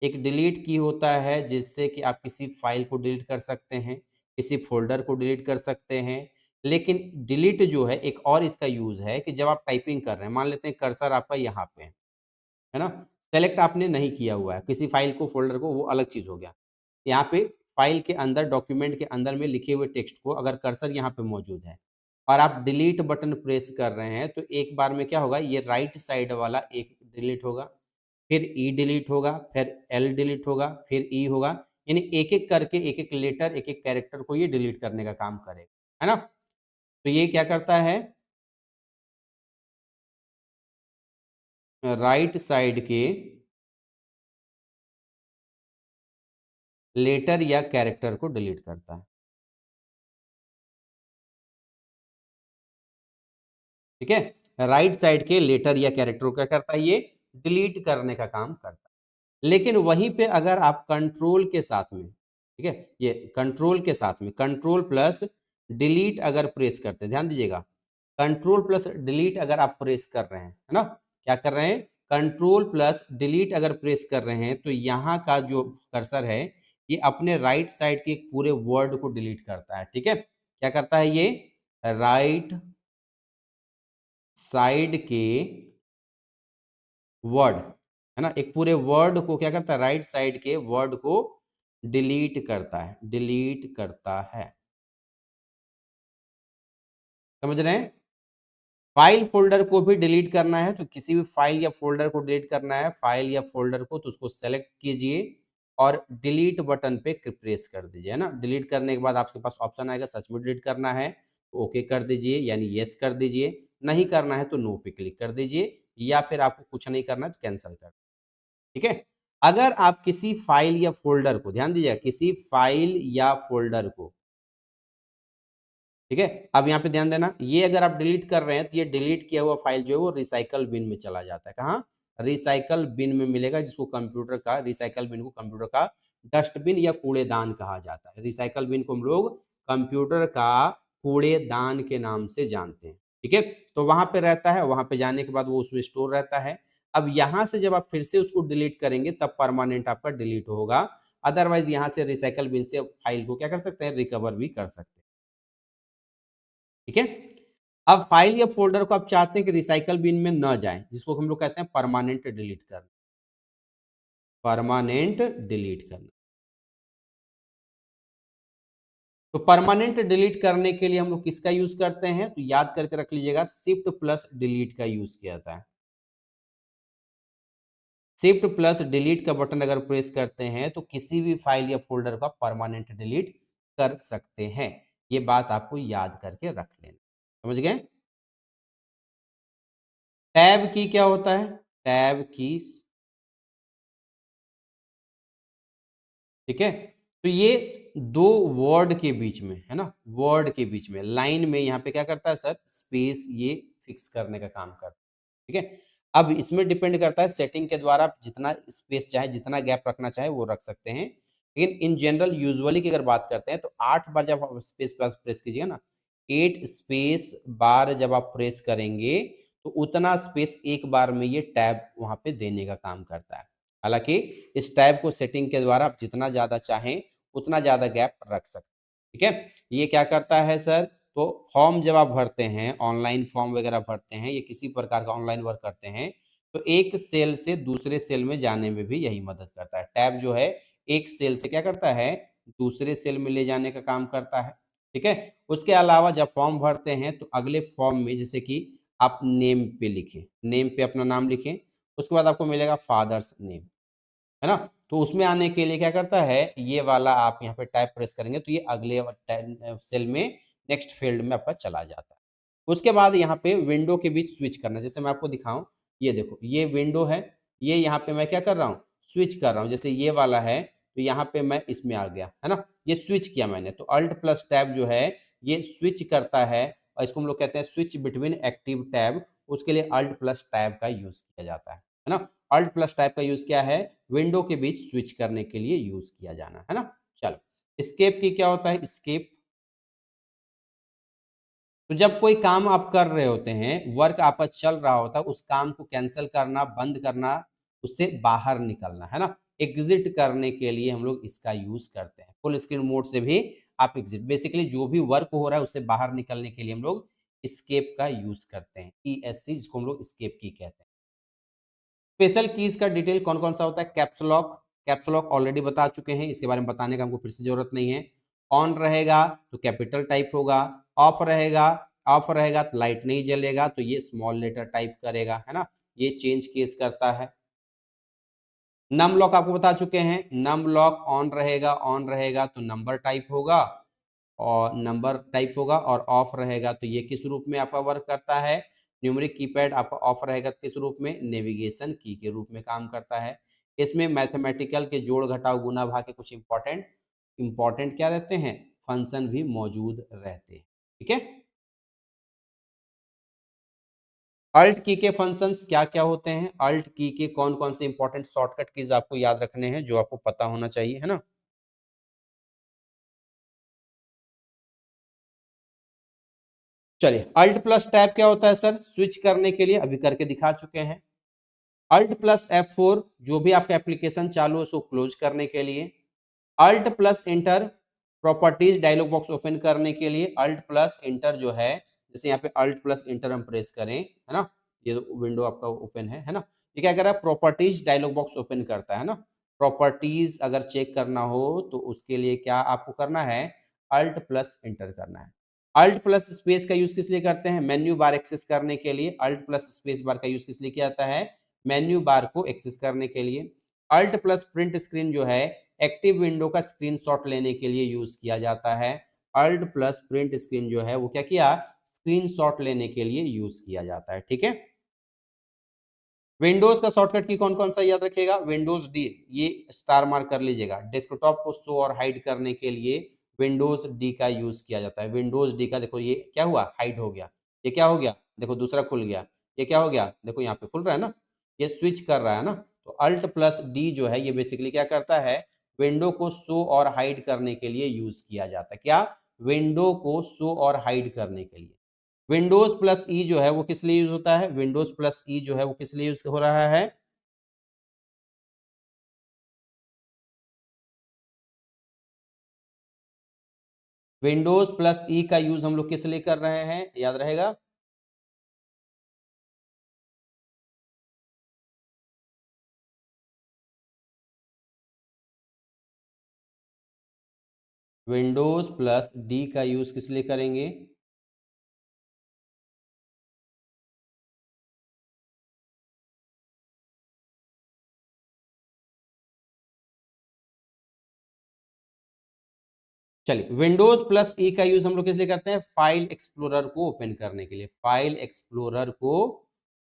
एक डिलीट की होता है जिससे कि आप किसी फाइल को डिलीट कर सकते हैं, किसी फोल्डर को डिलीट कर सकते हैं। लेकिन डिलीट जो है एक और इसका यूज है कि जब आप टाइपिंग कर रहे हैं, मान लेते हैं कर्सर आपका यहाँ पे है ना, सेलेक्ट आपने नहीं किया हुआ है किसी फाइल को, फोल्डर को, वो अलग चीज हो गया। यहाँ पे फाइल के अंदर, डॉक्यूमेंट के अंदर में लिखे हुए टेक्स्ट को अगर कर्सर यहाँ पे मौजूद है और आप डिलीट बटन प्रेस कर रहे हैं, तो एक बार में क्या होगा? ये राइट साइड वाला एक डिलीट होगा, फिर ई डिलीट होगा, फिर एल डिलीट होगा, फिर ई होगा। यानी एक एक करके एक एक लेटर, एक एक कैरेक्टर को ये डिलीट करने का काम करेगा, है ना? तो ये क्या करता है? राइट साइड के लेटर या कैरेक्टर को डिलीट करता है। ठीक है, राइट साइड के लेटर या कैरेक्टर को क्या करता है? ये डिलीट करने का काम करता है। लेकिन वहीं पे अगर आप कंट्रोल के साथ में, ठीक है, ये कंट्रोल के साथ में कंट्रोल प्लस डिलीट अगर प्रेस करते हैं, ध्यान दीजिएगा, कंट्रोल प्लस डिलीट अगर आप प्रेस कर रहे हैं, है ना, क्या कर रहे हैं? कंट्रोल प्लस डिलीट अगर प्रेस कर रहे हैं, तो यहाँ का जो कर्सर है ये अपने राइट साइड के एक पूरे वर्ड को डिलीट करता है। ठीक है, क्या करता है ये? राइट साइड के वर्ड, है ना, एक पूरे वर्ड को क्या करता है? राइट साइड के वर्ड को डिलीट करता है, डिलीट करता है। समझ रहे हैं? फाइल फोल्डर को भी डिलीट करना है, तो किसी भी फाइल या फोल्डर को डिलीट करना है, फाइल या फोल्डर को, तो उसको सेलेक्ट कीजिए और डिलीट बटन पे प्रेस कर दीजिए, है ना? डिलीट करने के बाद आपके पास ऑप्शन आएगा, सच में डिलीट करना है तो ओके कर दीजिए, यानी यस कर दीजिए, नहीं करना है तो नो पे क्लिक कर दीजिए, या फिर आपको कुछ नहीं करना है तो कैंसिल कर, ठीक है? अगर आप किसी फाइल या फोल्डर को, ध्यान दीजिएगा, किसी फाइल या फोल्डर को, ठीक है, अब यहाँ पे ध्यान देना, ये अगर आप डिलीट कर रहे हैं तो ये डिलीट किया हुआ फाइल जो है वो रिसाइकल बिन में चला जाता है। कहाँ? रिसाइकल बिन में मिलेगा, जिसको कंप्यूटर का, रिसाइकल बिन को कंप्यूटर का डस्टबिन या कूड़ेदान कहा जाता है। रिसाइकल बिन को हम लोग कंप्यूटर का कूड़ेदान के नाम से जानते हैं। ठीक है, तो वहां पे रहता है, वहां पे जाने के बाद वो उसमें स्टोर रहता है। अब यहां से जब आप फिर से उसको डिलीट करेंगे तब परमानेंट आपका डिलीट होगा। अदरवाइज यहाँ से रिसाइकल बिन से फाइल को क्या कर सकते हैं, रिकवर भी कर सकते हैं। ठीक है, अब फाइल या फोल्डर को आप चाहते हैं कि रिसाइकल बिन में न जाए, जिसको हम लोग कहते हैं परमानेंट डिलीट करना। परमानेंट डिलीट करना, तो परमानेंट डिलीट करने के लिए हम लोग किसका यूज करते हैं, तो याद करके रख लीजिएगा, शिफ्ट प्लस डिलीट का यूज किया जाता है। शिफ्ट प्लस डिलीट का बटन अगर प्रेस करते हैं तो किसी भी फाइल या फोल्डर का परमानेंट डिलीट कर सकते हैं। ये बात आपको याद करके रख लेना, समझ गए? टैब की क्या होता है? टैब की, ठीक है, तो ये दो वर्ड के बीच में है ना, वर्ड के बीच में, लाइन में यहाँ पे क्या करता है सर, स्पेस ये फिक्स करने का काम करता है। ठीक है, अब इसमें डिपेंड करता है, सेटिंग के द्वारा आप जितना स्पेस चाहे, जितना गैप रखना चाहे वो रख सकते हैं। लेकिन इन जनरल यूजुअली की अगर बात करते हैं तो 8 बार जब आप स्पेस प्रेस कीजिएगा ना, 8 स्पेस बार जब आप प्रेस करेंगे तो उतना स्पेस एक बार में ये टैब वहां पे देने का काम करता है। हालांकि इस टैब को सेटिंग के द्वारा आप जितना ज्यादा चाहें उतना ज्यादा गैप रख सकते हैं। ठीक है, ये क्या करता है सर, तो फॉर्म जब आप भरते हैं, ऑनलाइन फॉर्म वगैरह भरते हैं या किसी प्रकार का ऑनलाइन वर्क करते हैं, तो एक सेल से दूसरे सेल में जाने में भी यही मदद करता है। टैब जो है एक सेल से क्या करता है, दूसरे सेल में ले जाने का काम करता है। ठीक है, उसके अलावा जब फॉर्म भरते हैं तो अगले फॉर्म में जैसे कि आप नेम पे लिखें, नेम पे अपना नाम लिखें, उसके बाद आपको मिलेगा फादर्स नेम, है ना, तो उसमें आने के लिए क्या करता है, ये वाला आप यहाँ पे टाइप प्रेस करेंगे तो ये अगले सेल में नेक्स्ट फील्ड में आपका चला जाता है। उसके बाद यहाँ पे विंडो के बीच स्विच करना, जैसे मैं आपको दिखाऊं, ये देखो ये विंडो है, ये यहाँ पे मैं क्या कर रहा हूँ, स्विच कर रहा हूँ, जैसे ये वाला है तो यहाँ पे मैं इसमें आ गया, है ना, ये स्विच किया मैंने, तो अल्ट प्लस टैब जो है ये स्विच करता है, और इसको हम लोग कहते हैं स्विच बिटवीन एक्टिव टैब। उसके लिए अल्ट प्लस टैब का यूज किया जाता है ना। अल्ट प्लस टैब का यूज क्या है, विंडो के बीच स्विच करने के लिए यूज किया जाना है ना। चलो, एस्केप की क्या होता है, एस्केप, तो जब कोई काम आप कर रहे होते हैं, वर्क आपका चल रहा होता है, उस काम को कैंसिल करना, बंद करना, उससे बाहर निकलना, है ना, एग्जिट करने के लिए हम लोग इसका यूज करते हैं। फुल स्क्रीन मोड से भी आप एग्जिट, बेसिकली जो भी वर्क हो रहा है उससे बाहर निकलने के लिए हम लोग एस्केप का यूज करते हैं, ESC, जिसको हम लोग एस्केप की कहते हैं। स्पेशल कीज का डिटेल कौन कौन सा होता है, कैप्सलॉक, कैप्सलॉक ऑलरेडी बता चुके हैं, इसके बारे में बताने का हमको फिर से जरूरत नहीं है। ऑन रहेगा तो कैपिटल टाइप होगा, ऑफ रहेगा, ऑफ रहेगा तो लाइट नहीं जलेगा तो ये स्मॉल लेटर टाइप करेगा, है ना, ये चेंज केस करता है। नम लॉक आपको बता चुके हैं, नम लॉक ऑन रहेगा तो नंबर टाइप होगा, और नंबर टाइप होगा, और ऑफ रहेगा तो ये किस रूप में आपका वर्क करता है, न्यूमेरिक कीपैड आपका ऑफ रहेगा तो किस रूप में, नेविगेशन की के रूप में काम करता है। इसमें मैथमेटिकल के जोड़ घटाव गुना भाग के कुछ इंपॉर्टेंट इंपॉर्टेंट क्या रहते हैं, फंक्शन भी मौजूद रहते हैं। ठीक है, अल्ट की के फंक्शंस क्या क्या होते हैं, अल्ट की के कौन कौन से इंपॉर्टेंट शॉर्टकट कीज आपको याद रखने हैं, जो आपको पता होना चाहिए, है ना। चलिए, अल्ट प्लस टैब क्या होता है सर, स्विच करने के लिए, अभी करके दिखा चुके हैं। अल्ट प्लस F4 जो भी आपका एप्लीकेशन चालू है उसको क्लोज करने के लिए। Alt plus enter properties dialog box open करने के लिए। अल्ट प्लस इंटर जो है, जैसे यहाँ पे अल्ट प्लस इंटर हम प्रेस करें, है ना, ये विंडो आपका ओपन है ना, ये क्या कर रहा है, प्रॉपर्टीज डायलॉग बॉक्स ओपन करता है ना। प्रॉपर्टीज अगर चेक करना हो तो उसके लिए क्या आपको करना है, अल्ट प्लस इंटर करना है। अल्ट प्लस स्पेस का यूज किस लिए करते हैं, मेन्यू बार एक्सेस करने के लिए। अल्ट प्लस स्पेस बार का यूज किस लिए किया जाता है, मेन्यू बार को एक्सेस करने के लिए। अल्ट प्लस प्रिंट स्क्रीन जो है एक्टिव विंडो का स्क्रीनशॉट लेने के लिए यूज किया जाता है। अल्ट प्लस प्रिंट स्क्रीन जो है वो क्या किया, स्क्रीनशॉट लेने के लिए यूज किया जाता है। ठीक है, विंडोज का शॉर्टकट की कौन कौन सा याद रखिएगा, विंडोज डी, ये स्टार मार्क कर लीजिएगा। डेस्कटॉप को शो और हाइड करने के लिए विंडोज डी का यूज किया जाता है। विंडोज डी का देखो ये क्या हुआ, हाइड हो गया, ये क्या हो गया, देखो दूसरा खुल गया, ये क्या हो गया, देखो यहाँ पे खुल रहा है ना, ये स्विच कर रहा है ना। तो अल्ट प्लस डी जो है ये बेसिकली क्या करता है, विंडो को शो और हाइड करने के लिए यूज किया जाता है। क्या, विंडो को शो और हाइड करने के लिए। विंडोज प्लस ई जो है वो किस लिए यूज होता है, विंडोज प्लस ई जो है वो किस लिए यूज हो रहा है, विंडोज प्लस ई का यूज हम लोग किस लिए कर रहे हैं, याद रहेगा। विंडोज प्लस डी का यूज किस लिए करेंगे, चलिए विंडोज प्लस ई का यूज हम लोग किस लिए करते हैं, फाइल एक्सप्लोरर को ओपन करने के लिए, फाइल एक्सप्लोरर को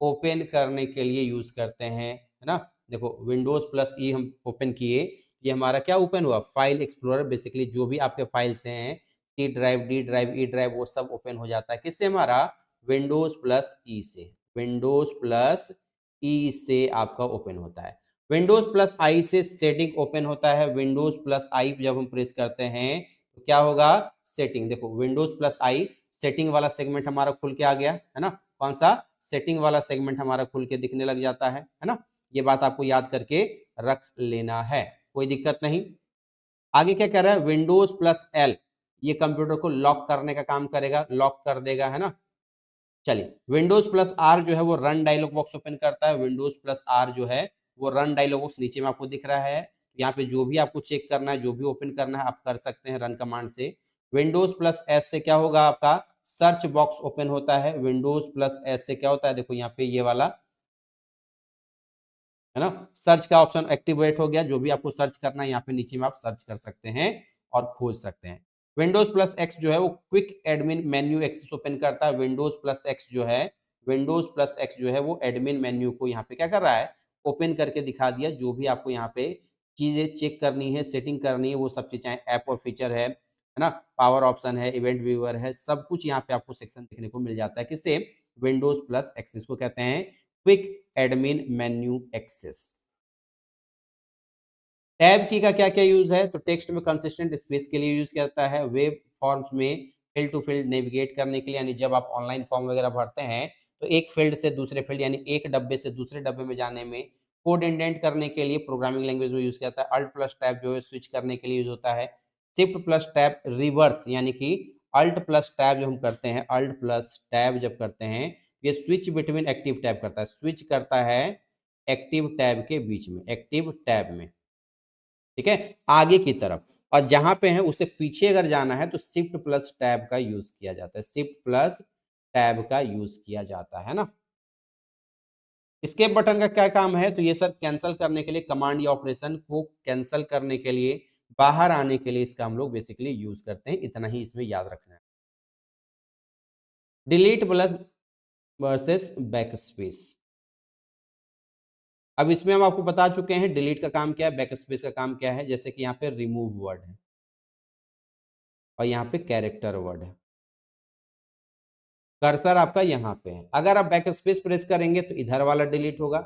ओपन करने के लिए यूज करते हैं, है ना। देखो विंडोज प्लस ई हम ओपन किए, ये हमारा क्या ओपन हुआ, फाइल एक्सप्लोरर। बेसिकली जो भी आपके फाइल्स हैं, C drive, D drive, E drive, वो सब ओपन हो जाता है किससे, हमारा विंडोज प्लस ई से, विंडोज प्लस ई से आपका ओपन होता है। विंडोज प्लस आई से सेटिंग ओपन होता है। विंडोज प्लस आई जब हम प्रेस करते हैं तो क्या होगा, सेटिंग। देखो विंडोज प्लस आई, सेटिंग वाला सेगमेंट हमारा खुल के आ गया है ना, कौन सा, सेटिंग वाला सेगमेंट हमारा खुल के दिखने लग जाता है ना। ये बात आपको याद करके रख लेना है, कोई दिक्कत नहीं। आगे क्या कर रहा है, विंडोज प्लस एल, ये कंप्यूटर को लॉक करने का काम करेगा, लॉक कर देगा, है ना। चलिए विंडोज प्लस आर जो है वो रन डायलॉग बॉक्स ओपन करता है। विंडोज प्लस आर जो है वो रन डायलॉग बॉक्स नीचे में आपको दिख रहा है। यहाँ पे जो भी आपको चेक करना है, जो भी ओपन करना है, आप कर सकते हैं रन कमांड से। विंडोज प्लस एस से क्या होगा, आपका सर्च बॉक्स ओपन होता है। विंडोज प्लस एस से क्या होता है, देखो यहाँ पे ये वाला, है ना, सर्च का ऑप्शन एक्टिवेट हो गया। जो भी आपको सर्च करना है यहाँ पे नीचे में आप सर्च कर सकते हैं और खोज सकते हैं। विंडोज प्लस एक्स जो है वो quick admin menu access open करता है। विंडोज प्लस एक्स जो है, विंडोज प्लस एक्स जो है वो एडमिन मेन्यू को यहाँ पे क्या कर रहा है, ओपन करके दिखा दिया। जो भी आपको यहाँ पे चीजें चेक करनी है, सेटिंग करनी है, वो सब चीज, चाहे ऐप और फीचर है ना, पावर ऑप्शन है, इवेंट व्यूअर है, सब कुछ यहाँ पे आपको सेक्शन देखने को मिल जाता है। किससे, विंडोज प्लस एक्सेस को कहते हैं quick admin menu access. Tab की का क्या क्या यूज है, तो टेक्स्ट में कंसिस्टेंट स्पेस के लिए यूज किया जाता है। वेब फॉर्म्स में फील्ड टू फील्ड नेविगेट करने के लिए, यानी जब आप ऑनलाइन फॉर्म वगैरह भरते हैं तो एक फील्ड से दूसरे फील्ड, यानी एक डब्बे से दूसरे डब्बे में जाने में कोड इंडेंट करने के लिए प्रोग्रामिंग लैंग्वेज में यूज किया जाता है। अल्ट प्लस टैब जो है स्विच करने के लिए यूज होता है। शिफ्ट प्लस टैब रिवर्स, यानी कि अल्ट प्लस टैब जो हम करते हैं, अल्ट प्लस टैब जब करते हैं, ये स्विच बिटवीन एक्टिव टैब करता है, स्विच करता है एक्टिव टैब के बीच में, एक्टिव टैब में, ठीक है, आगे की तरफ। और जहां पे है उसे पीछे अगर जाना है तो शिफ्ट प्लस टैब का यूज किया जाता है, शिफ्ट प्लस टैब का यूज किया जाता है ना। स्केप बटन का क्या काम है, तो ये सर कैंसिल करने के लिए, कमांड या ऑपरेशन को कैंसिल करने के लिए, बाहर आने के लिए इसका हम लोग बेसिकली यूज करते हैं। इतना ही इसमें याद रखना है। Delete plus versus back space, अब इसमें हम आपको बता चुके हैं डिलीट का काम क्या है, बैक स्पेस का काम क्या है। जैसे कि यहाँ पे रिमूव वर्ड है और यहाँ पे कैरेक्टर वर्ड है, कर्सर आपका यहाँ पे है। अगर आप बैक स्पेस प्रेस करेंगे तो इधर वाला डिलीट होगा,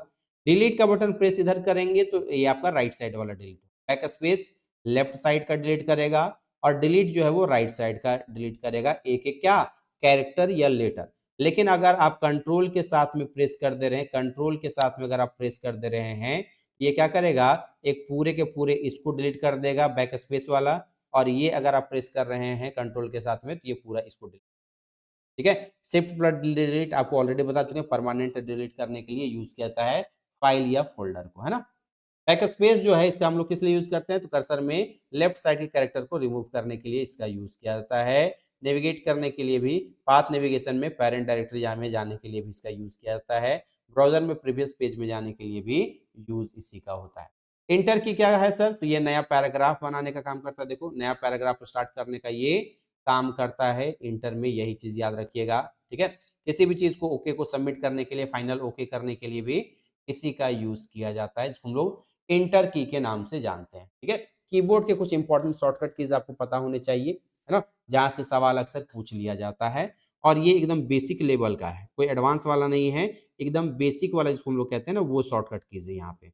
डिलीट का बटन प्रेस इधर करेंगे तो ये आपका राइट साइड वाला डिलीट होगा। बैक स्पेस लेफ्ट साइड का डिलीट करेगा और डिलीट जो है वो राइट साइड का डिलीट करेगा, एक एक क्या, कैरेक्टर या लेटर। लेकिन अगर आप कंट्रोल के साथ में प्रेस कर दे रहे हैं, कंट्रोल के साथ में अगर आप प्रेस कर दे रहे हैं, ये क्या करेगा, एक पूरे के पूरे इसको डिलीट कर देगा बैक स्पेस वाला। और ये अगर आप प्रेस कर रहे हैं कंट्रोल के साथ में तो ये पूरा इसको डिलीट, ठीक है। शिफ्ट प्लस डिलीट आपको ऑलरेडी बता चुके हैं, परमानेंट डिलीट करने के लिए यूज किया जाता है फाइल या फोल्डर को, है ना। बैक स्पेस जो है इसका हम लोग किस लिए यूज करते हैं, तो कर्सर में लेफ्ट साइड के कैरेक्टर को रिमूव करने के लिए इसका यूज किया जाता है। नेविगेट करने के लिए भी, पाथ नेविगेशन में पेरेंट डायरेक्टरी में जाने के लिए भी इसका यूज किया जाता है। ब्राउजर में प्रीवियस पेज में जाने के लिए भी यूज इसी का होता है। इंटर की क्या है सर, तो ये नया पैराग्राफ बनाने का काम करता है। देखो नया पैराग्राफ स्टार्ट करने का ये काम करता है इंटर में, यही चीज याद रखिएगा, ठीक है। किसी भी चीज को ओके को सबमिट करने के लिए, फाइनल ओके करने के लिए भी इसी का यूज किया जाता है, जिसको हम लोग इंटर की के नाम से जानते हैं। ठीक है, कीबोर्ड के कुछ इंपॉर्टेंट शॉर्टकट कीज आपको पता होने चाहिए, है ना, जहां से सवाल अक्सर पूछ लिया जाता है। और ये एकदम बेसिक लेवल का है, कोई एडवांस वाला नहीं है, एकदम बेसिक वाला जिसको हम लोग कहते हैं ना, वो शॉर्टकट कीज है यहाँ पे।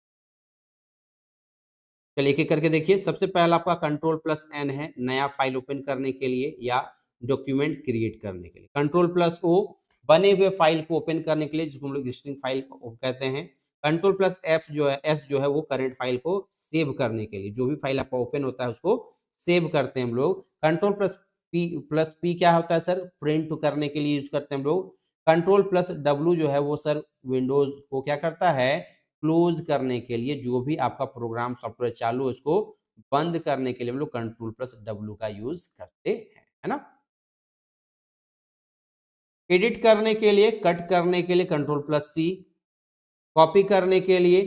चलिए एक एक करके देखिए। सबसे पहला आपका कंट्रोल प्लस एन है, नया फाइल ओपन करने के लिए या डॉक्यूमेंट क्रिएट करने के लिए। कंट्रोल प्लस ओ, बने हुए फाइल को ओपन करने के लिए, जिसको हम लोग एग्जिस्टिंग फाइल कहते हैं। कंट्रोल प्लस एफ जो है, एस जो है, वो करंट फाइल को सेव करने के लिए, जो भी फाइल आपका ओपन होता है उसको सेव करते हैं हम लोग। कंट्रोल प्लस पी क्या होता है सर, प्रिंट करने के लिए यूज करते हैं हम लोग। कंट्रोल प्लस डब्ल्यू जो है वो सर विंडोज को क्या करता है, क्लोज करने के लिए, जो भी आपका प्रोग्राम सॉफ्टवेयर चालू है उसको बंद करने के लिए हम लोग कंट्रोल प्लस डब्ल्यू का यूज करते हैं, है ना। एडिट करने के लिए, कट करने के लिए कंट्रोल प्लस सी, कॉपी करने के लिए,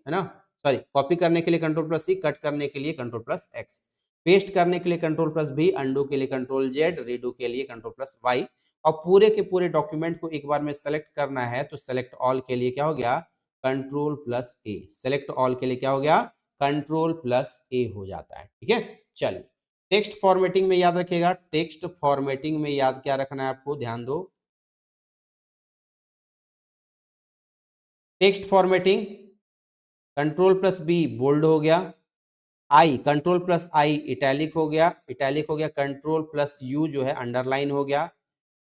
है ना, सॉरी, कॉपी करने के लिए कंट्रोल प्लस सी, कट करने के लिए कंट्रोल प्लस एक्स, पेस्ट करने के लिए कंट्रोल प्लस भी, अंडू के लिए कंट्रोल जेड, रीडू के लिए कंट्रोल प्लस वाई। और पूरे के पूरे डॉक्यूमेंट को एक बार में सेलेक्ट करना है तो सेलेक्ट ऑल के लिए क्या हो गया, कंट्रोल प्लस ए। सेलेक्ट ऑल के लिए क्या हो गया, कंट्रोल प्लस ए हो जाता है। ठीक है, चलिए टेक्स्ट फॉर्मेटिंग में याद रखिएगा, टेक्स्ट फॉर्मेटिंग में याद क्या रखना है आपको, ध्यान दो। Text formatting, control plus B bold हो गया, I control plus I italic हो गया, कंट्रोल प्लस यू जो है अंडरलाइन हो गया।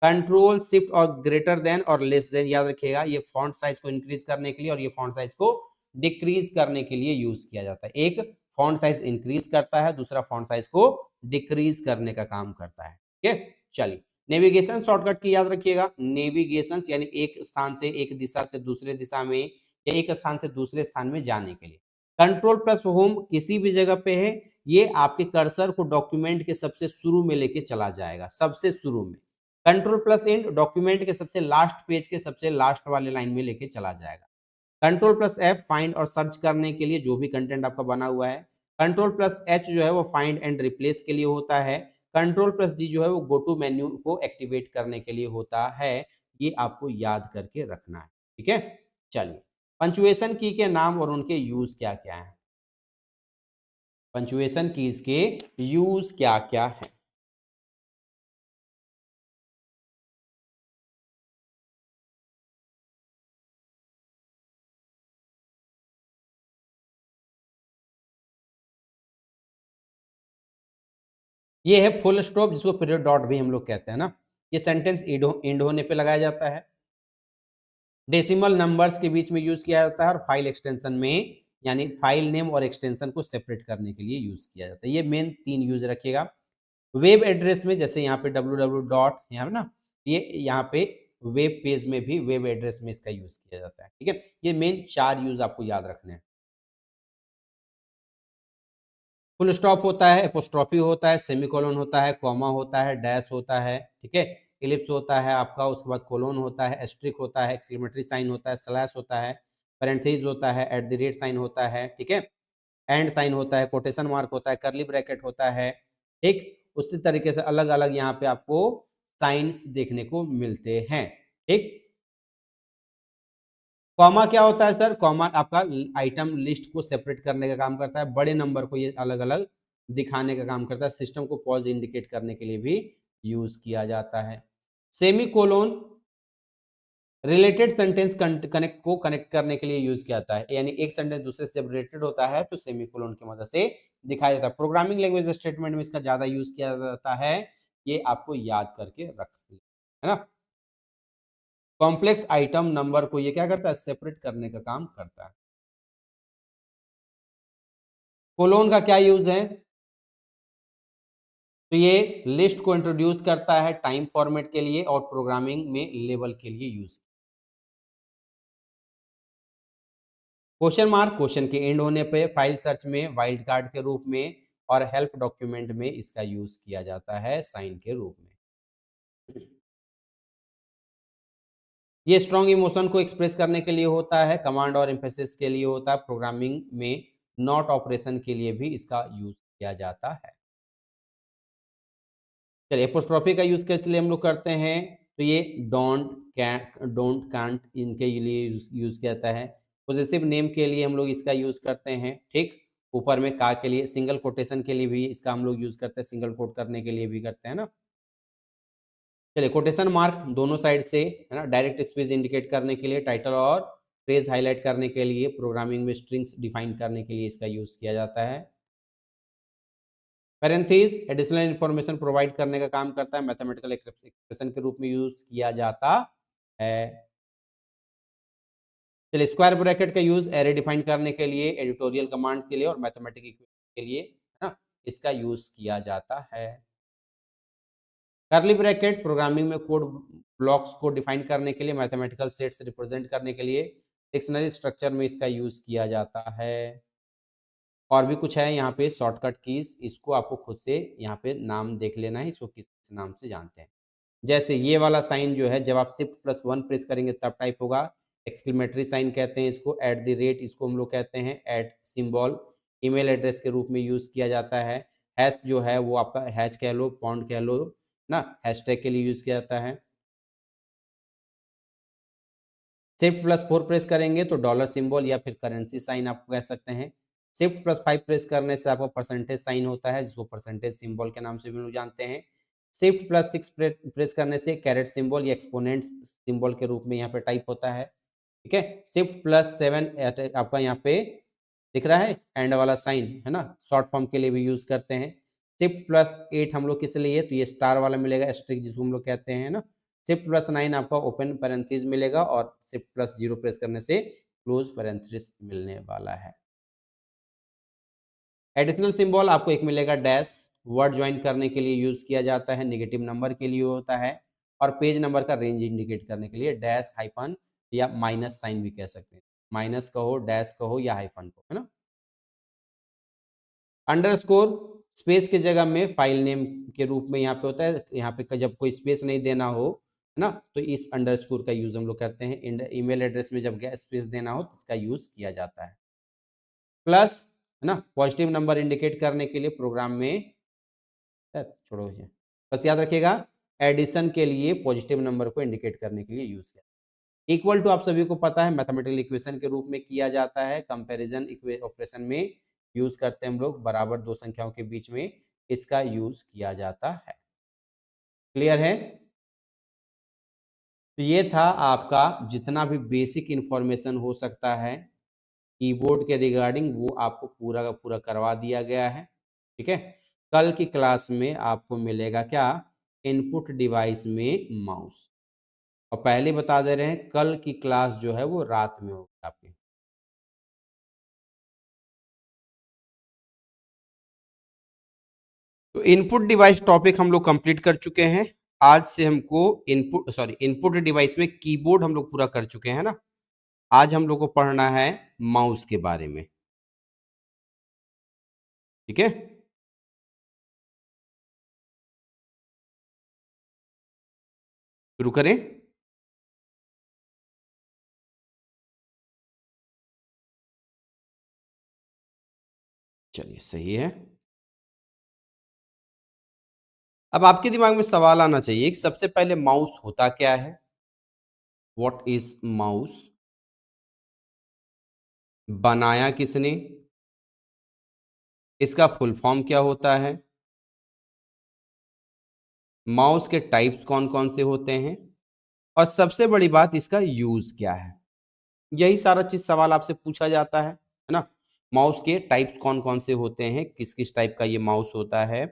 कंट्रोल शिफ्ट और ग्रेटर देन और लेस देन याद रखिएगा, ये फॉन्ट साइज को इंक्रीज करने के लिए और ये फॉन्ट साइज को डिक्रीज करने के लिए यूज किया जाता है। एक फॉन्ट साइज इंक्रीज करता है, दूसरा फॉन्ट साइज को डिक्रीज करने का काम करता है। ठीक है, चलिए नेविगेशन शॉर्टकट की याद रखिएगा। नेविगेशन यानी एक स्थान से, एक दिशा से दूसरे दिशा में, या एक स्थान से दूसरे स्थान में जाने के लिए। कंट्रोल प्लस होम किसी भी जगह पे है, ये आपके कर्सर को डॉक्यूमेंट के सबसे शुरू में लेके चला जाएगा, सबसे शुरू में। कंट्रोल प्लस एंड डॉक्यूमेंट के सबसे लास्ट पेज के सबसे लास्ट वाले लाइन में लेके चला जाएगा। कंट्रोल प्लस एफ फाइंड और सर्च करने के लिए, जो भी कंटेंट आपका बना हुआ है। कंट्रोल प्लस एच जो है वो फाइंड एंड रिप्लेस के लिए होता है। कंट्रोल प्लस जी जो है वो गो टू मेन्यू को एक्टिवेट करने के लिए होता है। ये आपको याद करके रखना है। ठीक है, चलिए पंचुएशन की के नाम और उनके यूज क्या क्या है। पंचुएशन कीज के यूज क्या क्या है। ये है फुल स्टॉप, जिसको पीरियड डॉट भी हम लोग कहते हैं ना। ये सेंटेंस एंड होने पे लगाया जाता है। डेसिमल नंबर्स के बीच में यूज किया जाता है और फाइल एक्सटेंशन में, यानी फाइल नेम और एक्सटेंशन को सेपरेट करने के लिए यूज किया जाता है। ये मेन तीन यूज रखिएगा। वेब एड्रेस में, जैसे यहाँ पे www डॉट यहाँ ना, ये यहाँ पे वेब पेज में भी वेब एड्रेस में इसका यूज किया जाता है। ठीक है, ये मेन चार यूज आपको याद रखने हैं। फुल स्टॉप होता है, एपोस्ट्रॉफी होता है, सेमीकोलन होता है, कॉमा होता है, डैश होता है, ठीक है, इलिप्स होता है आपका, उसके बाद कोलोन होता है, एस्ट्रिक होता है, एक्सक्लेमेटरी साइन होता है, स्लैश होता है, पैरेंथेसिस होता है, एट द रेट साइन होता है, ठीक है, एंड साइन होता है, कोटेशन मार्क होता है, करली ब्रैकेट होता है। ठीक, उसी तरीके से अलग अलग यहाँ पे आपको साइंस देखने को मिलते हैं। ठीक, कॉमा क्या होता है सर, कॉमा आपका आइटम लिस्ट को सेपरेट करने का काम करता है, बड़े नंबर को ये अलग अलग दिखाने का काम करता है, सिस्टम को पॉज इंडिकेट करने के लिए भी यूज किया जाता है। Semicolon related sentence connect को कनेक्ट करने के लिए यूज किया जाता है, यानी एक सेंटेंस दूसरे से रिलेटेड होता है तो सेमी कोलोन की मदद से दिखाया जाता है। प्रोग्रामिंग लैंग्वेज स्टेटमेंट में इसका ज्यादा यूज किया जाता है, ये आपको याद करके रख, है ना। कॉम्प्लेक्स आइटम नंबर को ये क्या करता है, सेपरेट करने का काम करता है। कोलोन का क्या यूज है, तो ये लिस्ट को इंट्रोड्यूस करता है टाइम फॉर्मेट के लिए और प्रोग्रामिंग में लेवल के लिए यूज। क्वेश्चन मार्क क्वेश्चन के एंड होने पे, फाइल सर्च में वाइल्ड कार्ड के रूप में, और हेल्प डॉक्यूमेंट में इसका यूज किया जाता है साइन के रूप में। ये स्ट्रॉन्ग इमोशन को एक्सप्रेस करने के लिए होता है, कमांड और एम्फेसिस के लिए होता है, प्रोग्रामिंग में नॉट ऑपरेशन के लिए भी इसका यूज किया जाता है। चलिए एपोस्ट्रोफी का यूज कैसे हम लोग करते हैं, तो ये डोंट कांट इनके लिए यूज किया जाता है। पोजेसिव नेम के लिए हम लोग इसका यूज करते हैं, ठीक। ऊपर में का के लिए, सिंगल कोटेशन के लिए भी इसका हम लोग यूज करते हैं, सिंगल कोट करने के लिए भी करते हैं ना। चलिए, कोटेशन मार्क दोनों साइड से है ना, डायरेक्ट स्पेस इंडिकेट करने के लिए, टाइटल और फ्रेज हाईलाइट करने के लिए, प्रोग्रामिंग में स्ट्रिंग्स डिफाइन करने के लिए इसका यूज किया जाता है। पैरेंथेसिस एडिशनल इंफॉर्मेशन प्रोवाइड करने का काम करता है, मैथमेटिकल एक्सप्रेशन के रूप में यूज किया जाता है। चलिए, स्क्वायर ब्रैकेट का यूज एरे डिफाइन करने के लिए, एडिटोरियल कमांड के लिए और मैथमेटिकल इक्वेशन के लिए है ना, इसका यूज किया जाता है। कर्ली ब्रैकेट प्रोग्रामिंग में कोड ब्लॉक्स को डिफाइन करने के लिए, मैथमेटिकल सेट्स रिप्रेजेंट करने के लिए, डिक्शनरी स्ट्रक्चर में इसका यूज किया जाता है। और भी कुछ है यहाँ पे शॉर्टकट कीज, इसको आपको खुद से यहाँ पे नाम देख लेना है, इसको किस नाम से जानते हैं। जैसे ये वाला साइन जो है, जब आप Shift+1 प्रेस करेंगे तब टाइप होगा, एक्सक्लेमेटरी साइन कहते हैं इसको, @, इसको हम लोग कहते हैं ऐट सिंबल, ईमेल एड्रेस के रूप में यूज किया जाता है। हैश जो है वो आपका हैश कह लो, पॉन्ड कह लो ना, हैशटैग के लिए यूज किया जाता है। Shift+4 प्रेस करेंगे तो डॉलर सिंबल या फिर करेंसी साइन आप कह सकते हैं। Shift+5 प्रेस करने से आपको परसेंटेज साइन होता है, जिसको परसेंटेज सिंबल के नाम से भी लोग जानते हैं। Shift+6 प्रेस करने से कैरेट सिंबल या एक्सपोनेंट सिंबल के रूप में यहाँ पे टाइप होता है, ठीक है। Shift+7 आपका यहाँ पे दिख रहा है एंड वाला साइन है ना, शॉर्ट फॉर्म के लिए भी यूज करते हैं। Shift+8 हम लोग किस लिए, तो ये स्टार वाला मिलेगा, एस्ट्रिक जिसको हम लोग कहते हैं ना। Shift+9 आपका ओपन पैरेंथेसिस मिलेगा और Shift+0 प्रेस करने से क्लोज पैरेंथेसिस मिलने वाला है। एडिशनल सिंबल आपको एक मिलेगा डैश, वर्ड ज्वाइन करने के लिए यूज किया जाता है, नेगेटिव नंबर के लिए होता है, और पेज नंबर का रेंज इंडिकेट करने के लिए डैश, हाइफन या माइनस साइन भी कह सकते हैं, माइनस कहो, डैश कहो या हाइफन कहो, है ना। अंडरस्कोर स्पेस की जगह में फाइल नेम के रूप में यहाँ पे होता है, यहाँ पे जब कोई स्पेस नहीं देना हो है ना, तो इस अंडरस्कोर का यूज हम लोग करते हैं। ईमेल एड्रेस में जब स्पेस देना हो तो इसका यूज किया जाता है। प्लस है ना, पॉजिटिव नंबर इंडिकेट करने के लिए प्रोग्राम में, छोड़ो ये, बस याद रखिएगा एडिशन के लिए पॉजिटिव नंबर को इंडिकेट करने के लिए यूज किया। इक्वल टू आप सभी को पता है मैथमेटिकल इक्वेशन के रूप में किया जाता है, कंपैरिजन ऑपरेशन में यूज करते हैं हम लोग, बराबर दो संख्याओं के बीच में इसका यूज किया जाता है। क्लियर है। तो ये था आपका जितना भी बेसिक इंफॉर्मेशन हो सकता है कीबोर्ड के रिगार्डिंग, वो आपको पूरा का पूरा करवा दिया गया है, ठीक है। कल की क्लास में आपको मिलेगा क्या, इनपुट डिवाइस में माउस। और पहले बता दे रहे हैं कल की क्लास जो है वो रात में होगी आपकी। तो इनपुट डिवाइस टॉपिक हम लोग कंप्लीट कर चुके हैं। आज से हमको इनपुट डिवाइस में कीबोर्ड हम लोग पूरा कर चुके हैं ना। आज हम लोग को पढ़ना है माउस के बारे में, ठीक है। शुरू करें। चलिए, सही है। अब आपके दिमाग में सवाल आना चाहिए कि सबसे पहले माउस होता क्या है, व्हाट इज माउस, बनाया किसने, इसका फुल फॉर्म क्या होता है, माउस के टाइप्स कौन कौन से होते हैं, और सबसे बड़ी बात इसका यूज क्या है। यही सारा चीज सवाल आपसे पूछा जाता है ना। माउस के टाइप्स कौन कौन से होते हैं, किस किस टाइप का ये माउस होता है,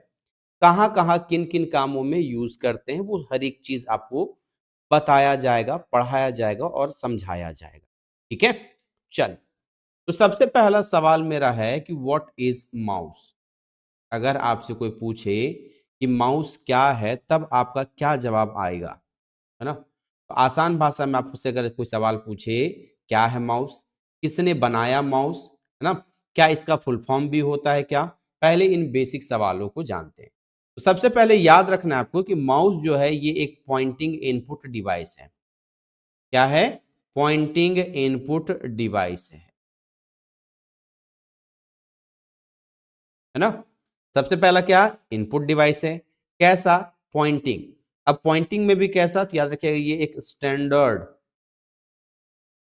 कहाँ कहाँ किन किन कामों में यूज करते हैं, वो हर एक चीज आपको बताया जाएगा, पढ़ाया जाएगा और समझाया जाएगा, ठीक है। चल, तो सबसे पहला सवाल मेरा है कि व्हाट इज माउस। अगर आपसे कोई पूछे कि माउस क्या है, तब आपका क्या जवाब आएगा, है ना। तो आसान भाषा में आपसे अगर कोई सवाल पूछे क्या है माउस, किसने बनाया माउस, है ना, क्या इसका फुल फॉर्म भी होता है क्या, पहले इन बेसिक सवालों को जानते हैं। तो सबसे पहले याद रखना है आपको कि माउस जो है ये एक पॉइंटिंग इनपुट डिवाइस है। क्या है, पॉइंटिंग इनपुट डिवाइस है ना। सबसे पहला क्या, इनपुट डिवाइस है, कैसा, पॉइंटिंग। अब पॉइंटिंग में भी कैसा, तो याद रखिएगा ये एक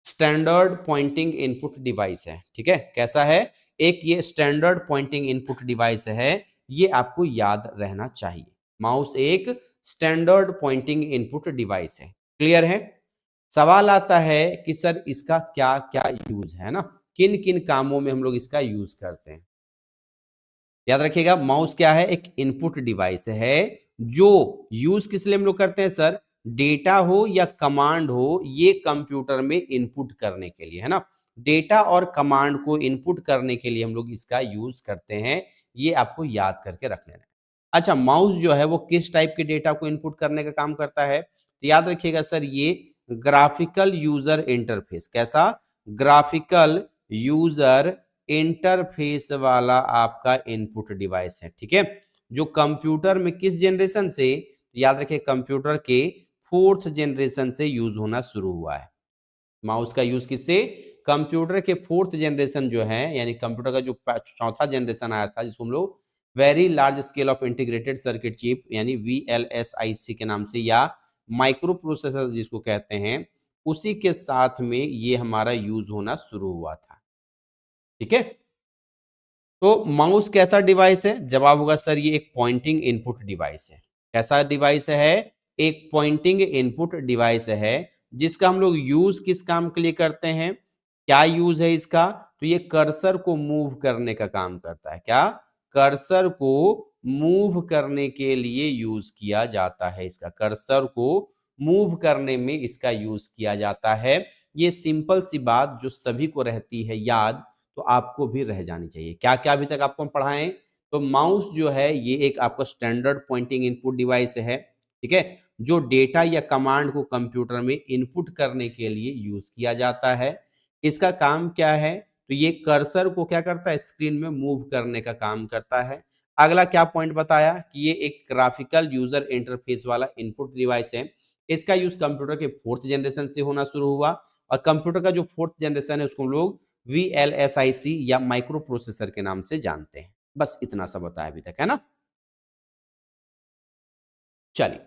स्टैंडर्ड पॉइंटिंग इनपुट डिवाइस है, ठीक है। कैसा है, एक ये स्टैंडर्ड पॉइंटिंग इनपुट डिवाइस है, ये आपको याद रहना चाहिए। माउस एक स्टैंडर्ड पॉइंटिंग इनपुट डिवाइस है, क्लियर है। सवाल आता है कि सर इसका क्या क्या यूज है ना, किन किन कामों में हम लोग इसका यूज करते हैं। याद रखिएगा माउस क्या है, एक इनपुट डिवाइस है, जो यूज किस लिए हम लोग करते हैं सर, डेटा हो या कमांड हो, ये कंप्यूटर में इनपुट करने के लिए, है ना। डेटा और कमांड को इनपुट करने के लिए हम लोग इसका यूज करते हैं, ये आपको याद करके रख लेना है। अच्छा, माउस जो है वो किस टाइप के डेटा को इनपुट करने का काम करता है, तो याद रखिएगा सर ये ग्राफिकल यूजर इंटरफेस, कैसा, ग्राफिकल यूजर इंटरफेस वाला आपका इनपुट डिवाइस है, ठीक है। जो कंप्यूटर में किस जनरेशन से, याद रखिए कंप्यूटर के फोर्थ जनरेशन से यूज होना शुरू हुआ है। माउस का यूज किससे, कंप्यूटर के फोर्थ जनरेशन जो है, यानी कंप्यूटर का जो चौथा जनरेशन आया था, जिसको हम लोग very large scale of integrated circuit chip यानी VLSIC के नाम से, या माइक्रो प्रोसेसर जिसको कहते हैं, उसी के साथ में ये हमारा यूज होना शुरू हुआ था, ठीक है। तो माउस कैसा डिवाइस है, जवाब होगा सर ये एक पॉइंटिंग इनपुट डिवाइस है। कैसा डिवाइस है, एक पॉइंटिंग इनपुट डिवाइस है, जिसका हम लोग यूज किस काम के लिए करते हैं, क्या यूज है इसका, तो ये कर्सर को मूव करने का काम करता है। क्या, कर्सर को मूव करने के लिए यूज किया जाता है, इसका कर्सर को मूव करने में इसका यूज किया जाता है। ये सिंपल सी बात जो सभी को रहती है याद, तो आपको भी रह जानी चाहिए। क्या क्या अभी तक आपको हम पढ़ाएं, तो माउस जो है ये एक आपका स्टैंडर्ड पॉइंटिंग इनपुट डिवाइस है, ठीक है, जो डेटा या कमांड को कंप्यूटर में इनपुट करने के लिए यूज किया जाता है। इसका काम क्या है, तो ये कर्सर को क्या करता है, स्क्रीन में मूव करने का काम करता है। अगला क्या पॉइंट बताया कि ये एक ग्राफिकल यूजर इंटरफेस वाला इनपुट डिवाइस है। इसका यूज कंप्यूटर के फोर्थ जनरेशन से होना शुरू हुआ, और कंप्यूटर का जो फोर्थ जनरेशन है उसको हम लोग VLSIC या माइक्रो प्रोसेसर के नाम से जानते हैं। बस इतना सा बताया अभी तक, है ना। चलिए,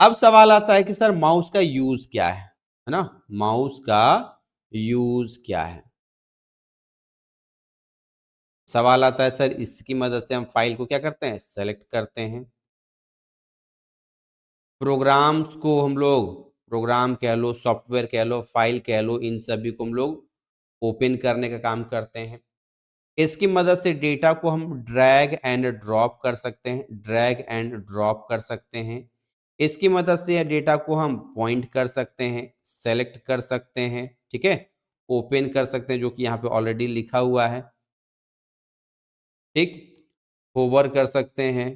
अब सवाल आता है कि सर माउस का यूज क्या है ना, माउस का यूज क्या है। सवाल आता है सर इसकी मदद से हम फाइल को क्या करते हैं, सेलेक्ट करते हैं। प्रोग्राम्स को हम लोग, प्रोग्राम कह लो, सॉफ्टवेयर कह लो, फाइल कह लो, इन सभी को हम लोग ओपन करने का काम करते हैं। इसकी मदद से डेटा को हम ड्रैग एंड ड्रॉप कर सकते हैं, ड्रैग एंड ड्रॉप कर सकते हैं। इसकी मदद से डेटा को हम पॉइंट कर सकते हैं, सेलेक्ट कर सकते हैं, ठीक है, ओपन कर सकते हैं, जो कि यहाँ पे ऑलरेडी लिखा हुआ है, ठीक, होवर कर सकते हैं,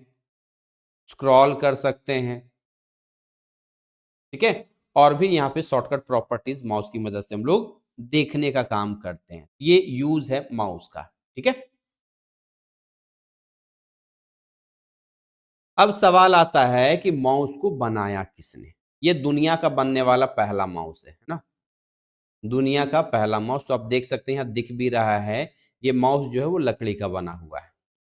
स्क्रॉल कर सकते हैं, ठीक है। और भी यहाँ पे शॉर्टकट प्रॉपर्टीज माउस की मदद से हम लोग देखने का काम करते हैं। ये यूज है माउस का, ठीक है। अब सवाल आता है कि माउस को बनाया किसने। ये दुनिया का बनने वाला पहला माउस है ना, दुनिया का पहला माउस। तो आप देख सकते हैं यहाँ दिख भी रहा है, ये माउस जो है वो लकड़ी का बना हुआ है,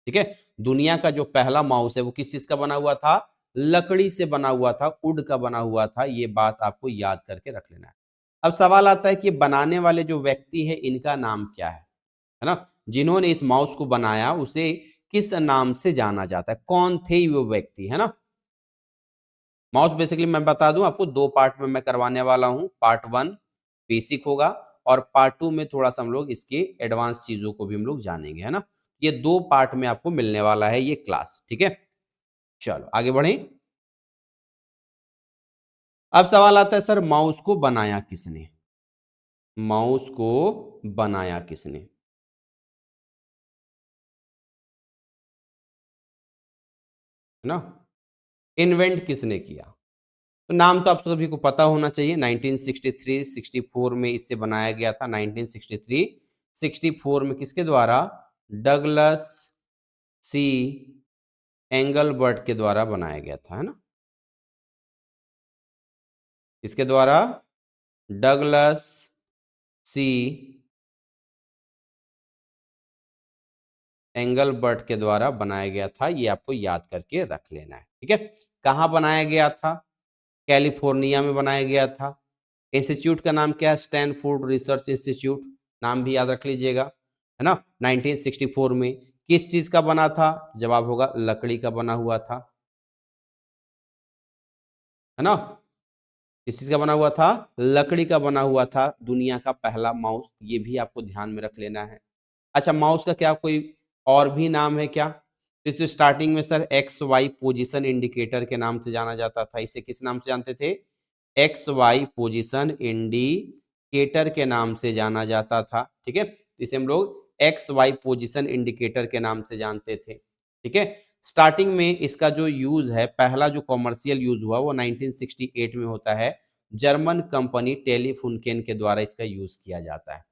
ठीक है। दुनिया का जो पहला माउस है वो किस चीज का बना हुआ था, लकड़ी से बना हुआ था, वुड का बना हुआ था। ये बात आपको याद करके रख लेना है। अब सवाल आता है कि बनाने वाले जो व्यक्ति है इनका नाम क्या है ना, जिन्होंने इस माउस को बनाया उसे किस नाम से जाना जाता है, कौन थे वो व्यक्ति, है ना। माउस बेसिकली मैं बता दूं आपको, दो पार्ट में मैं करवाने वाला हूं। पार्ट वन बेसिक होगा, और पार्ट टू में थोड़ा सा हम लोग इसके एडवांस चीजों को भी हम लोग जानेंगे, है ना। ये दो पार्ट में आपको मिलने वाला है ये क्लास, ठीक है। चलो आगे बढ़े। अब सवाल आता है सर माउस को बनाया किसने, माउस को बनाया किसने, है ना, इन्वेंट किसने किया। तो नाम तो आप सभी को पता होना चाहिए, 1963 64 में इसे बनाया गया था। 1963 64 में किसके द्वारा, डगलस सी एंगलबर्ट के द्वारा बनाया गया था, है ना। इसके द्वारा डगलस सी एंगलबर्ट के द्वारा बनाया गया था। ये आपको याद करके रख लेना है, ठीक है। कहाँ बनाया गया था? कैलिफोर्निया में बनाया गया था। इंस्टीट्यूट का नाम क्या है? स्टैनफोर्ड रिसर्च इंस्टीट्यूट, नाम भी याद रख लीजिएगा, है ना। 1964 में। किस चीज का बना था? जवाब होगा लकड़ी का बना हुआ था, है ना। किस चीज का बना हुआ था? लकड़ी का बना हुआ था। दुनिया का पहला माउस, ये भी आपको ध्यान में रख लेना है। अच्छा, माउस का क्या कोई और भी नाम है क्या? तो इसे स्टार्टिंग में sir X Y position indicator के नाम से जाना जाता था। इसे किस नाम से जानते थे? एक्स वाई पोजीशन इंडिकेटर के नाम से जाना जाता था। ठीक है, इसे हम लोग एक्स वाई पोजीशन इंडिकेटर के नाम से जानते थे। ठीक है, स्टार्टिंग में इसका जो यूज है, पहला जो कॉमर्शियल यूज हुआ वो 1968 में होता है। जर्मन कंपनी टेलीफुनकेन के द्वारा इसका यूज किया जाता है।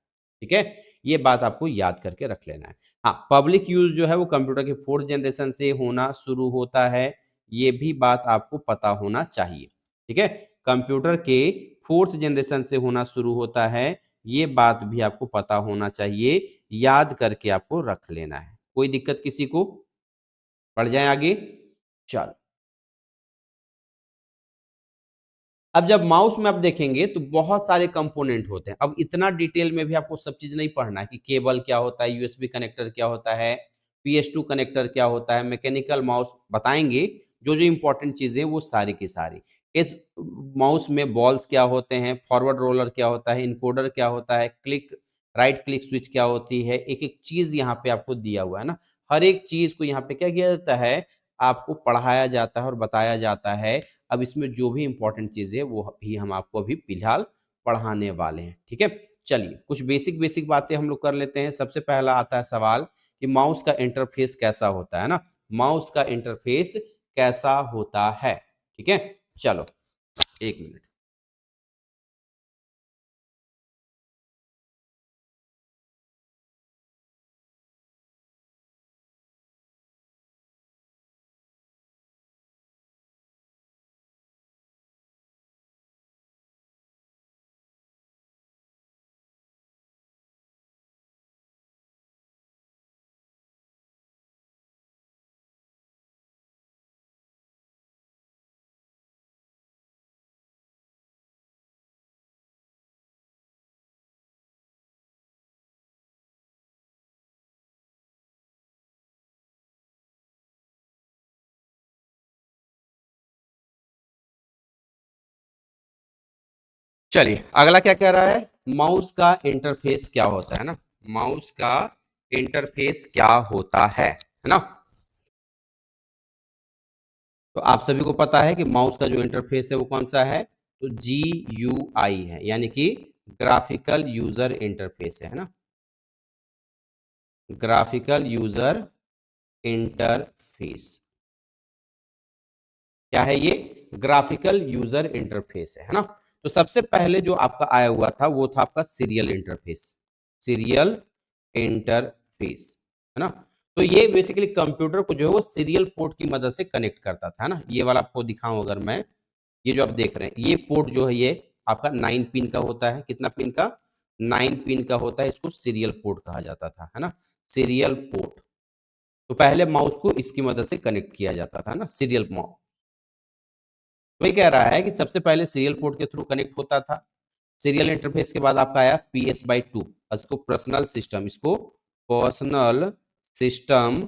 ठीक है, ये बात आपको याद करके रख लेना है। हाँ, पब्लिक यूज जो है वो कंप्यूटर के 4th जनरेशन से होना शुरू होता है, ये भी बात आपको पता होना चाहिए। ठीक है, कंप्यूटर के 4th जनरेशन से होना शुरू होता है, ये बात भी आपको पता होना चाहिए, याद करके आपको रख लेना है। कोई दिक्कत किसी को? बढ़ जाए आगे। चलो, अब जब माउस में आप देखेंगे तो बहुत सारे कंपोनेंट होते हैं। अब इतना डिटेल में भी आपको सब चीज नहीं पढ़ना है कि केबल क्या होता है, यूएसबी कनेक्टर क्या होता है, PS2 कनेक्टर क्या होता है, मैकेनिकल माउस बताएंगे। जो जो इंपॉर्टेंट चीजें वो सारी की सारी। इस माउस में बॉल्स क्या होते हैं, फॉरवर्ड रोलर क्या होता है, इनकोडर क्या होता है, क्लिक राइट क्लिक स्विच क्या होती है, एक एक चीज यहाँ पे आपको दिया हुआ है ना। हर एक चीज को यहाँ पे क्या किया जाता है, आपको पढ़ाया जाता है और बताया जाता है। अब इसमें जो भी इंपॉर्टेंट चीज है वो भी हम आपको अभी फिलहाल पढ़ाने वाले हैं। ठीक है, चलिए कुछ बेसिक बेसिक बातें हम लोग कर लेते हैं। सबसे पहला आता है सवाल कि माउस का इंटरफेस कैसा होता है ना। माउस का इंटरफेस कैसा होता है? ठीक है, चलो एक मिनट। चलिए अगला क्या कह रहा है, माउस का इंटरफेस क्या होता है ना। माउस का इंटरफेस क्या होता है ना। तो आप सभी को पता है कि माउस का जो इंटरफेस है वो कौन सा है, तो GUI है, यानी कि ग्राफिकल यूजर इंटरफेस है ना। ग्राफिकल यूजर इंटरफेस क्या है ये? ग्राफिकल यूजर इंटरफेस है ना। तो सबसे पहले जो आपका आया हुआ था वो था आपका सीरियल इंटरफेस। सीरियल इंटरफेस, है ना। तो ये बेसिकली कंप्यूटर को जो है वो सीरियल पोर्ट की मदद से कनेक्ट करता था, है ना। ये वाला आपको दिखाऊं अगर मैं, ये जो आप देख रहे हैं ये पोर्ट जो है ये आपका 9 पिन का होता है। कितना पिन का? 9 पिन का होता है। इसको सीरियल पोर्ट कहा जाता था, है ना। Serial port. तो पहले माउस को इसकी मदद से कनेक्ट किया जाता था ना, सीरियल माउस। वही कह रहा है कि सबसे पहले सीरियल पोर्ट के थ्रू कनेक्ट होता था। सीरियल इंटरफेस के बाद आपका आया PS/2। इसको पर्सनल सिस्टम, इसको पर्सनल सिस्टम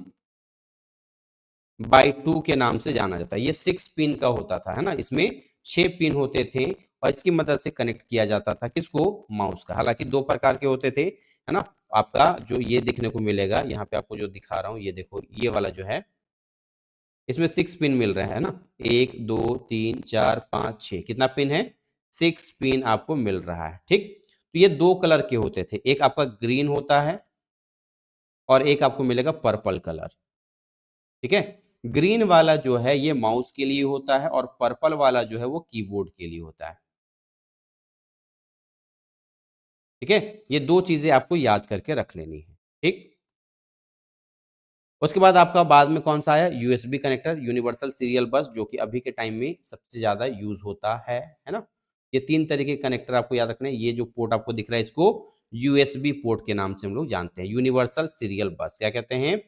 बाई 2 के नाम से जाना जाता है। ये 6 पिन का होता था, है ना। इसमें 6 पिन होते थे और इसकी मदद से कनेक्ट किया जाता था किसको? माउस का। हालांकि दो प्रकार के होते थे, है ना। आपका जो ये देखने को मिलेगा यहाँ पे, आपको जो दिखा रहा हूँ ये देखो, ये वाला जो है इसमें 6 पिन मिल रहे हैं ना। 1 2 3 4 5 6, कितना पिन है? 6 पिन आपको मिल रहा है। ठीक, तो ये दो कलर के होते थे, एक आपका ग्रीन होता है और एक आपको मिलेगा पर्पल कलर। ठीक है, ग्रीन वाला जो है ये माउस के लिए होता है और पर्पल वाला जो है वो कीबोर्ड के लिए होता है। ठीक है, ये दो चीजें आपको याद करके रख लेनी है। ठीक, उसके बाद आपका बाद में कौन सा आया? यूएसबी कनेक्टर, यूनिवर्सल सीरियल बस, जो कि अभी के टाइम में सबसे ज्यादा यूज होता है ना। ये तीन तरीके के कनेक्टर आपको याद रखने हैं। ये जो पोर्ट आपको दिख रहा है इसको यूएसबी पोर्ट के नाम से हम लोग जानते हैं। यूनिवर्सल सीरियल बस क्या कहते हैं?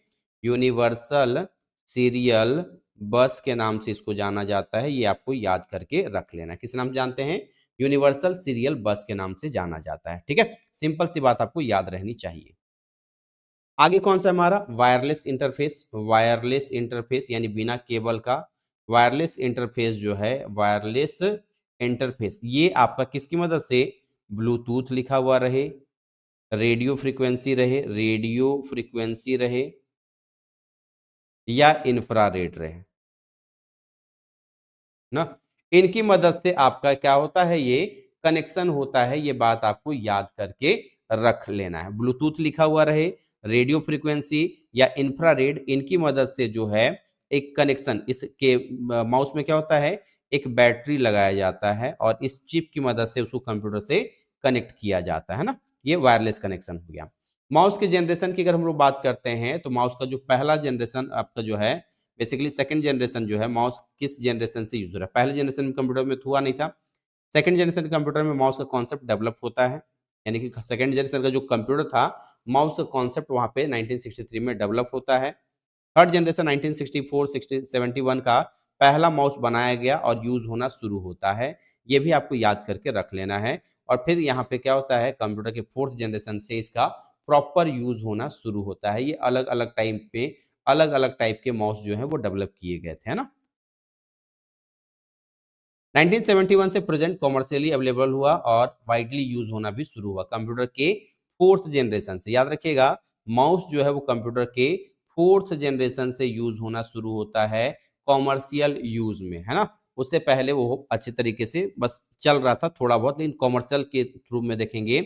यूनिवर्सल सीरियल बस के नाम से इसको जाना जाता है, ये आपको याद करके रख लेना है। किस नाम से जानते हैं? यूनिवर्सल सीरियल बस के नाम से जाना जाता है। ठीक है, सिंपल सी बात आपको याद रहनी चाहिए। आगे कौन सा हमारा वायरलेस इंटरफेस। वायरलेस इंटरफेस यानी बिना केबल का वायरलेस इंटरफेस जो है, वायरलेस इंटरफेस ये आपका किसकी मदद से? ब्लूटूथ लिखा हुआ रहे, रेडियो फ्रीक्वेंसी रहे, रेडियो फ्रीक्वेंसी रहे या इंफ्रारेड रहे ना, इनकी मदद से आपका क्या होता है? ये कनेक्शन होता है। ये बात आपको याद करके रख लेना है। ब्लूटूथ लिखा हुआ रहे, रेडियो फ्रीक्वेंसी या इंफ्रारेड, इनकी मदद से जो है एक कनेक्शन, इसके माउस में क्या होता है? एक बैटरी लगाया जाता है और इस चिप की मदद से उसको कंप्यूटर से कनेक्ट किया जाता है ना। ये वायरलेस कनेक्शन हो गया। माउस के जनरेशन की अगर हम लोग बात करते हैं तो माउस का जो पहला जनरेशन आपका जो है, बेसिकली सेकंड जनरेशन जो है, माउस किस जनरेशन से यूज हो रहा है? पहले जनरेशन में कंप्यूटर में तो हुआ नहीं था। सेकंड जनरेशन कंप्यूटर में माउस का कॉन्सेप्ट डेवलप होता है, यानी कि सेकंड जनरेशन का जो कंप्यूटर था, माउस का कॉन्सेप्ट वहां पे 1963 में डेवलप होता है। थर्ड जनरेशन 1964 60 71 का पहला माउस बनाया गया और यूज होना शुरू होता है। ये भी आपको याद करके रख लेना है। और फिर यहाँ पे क्या होता है? कंप्यूटर के फोर्थ जनरेशन से इसका प्रॉपर यूज होना शुरू होता है। ये अलग अलग टाइम पे अलग अलग टाइप के माउस जो है वो डेवलप किए गए थे, है ना। 1971 से प्रेजेंट कॉमर्शियली अवेलेबल हुआ और वाइडली यूज होना भी शुरू हुआ कंप्यूटर के फोर्थ जनरेशन से। याद रखिएगा, माउस जो है वो कंप्यूटर के फोर्थ जनरेशन से यूज होना शुरू होता है कॉमर्शियल यूज में, है ना। उससे पहले वो अच्छे तरीके से बस चल रहा था थोड़ा बहुत, लेकिन कॉमर्शियल के थ्रू में देखेंगे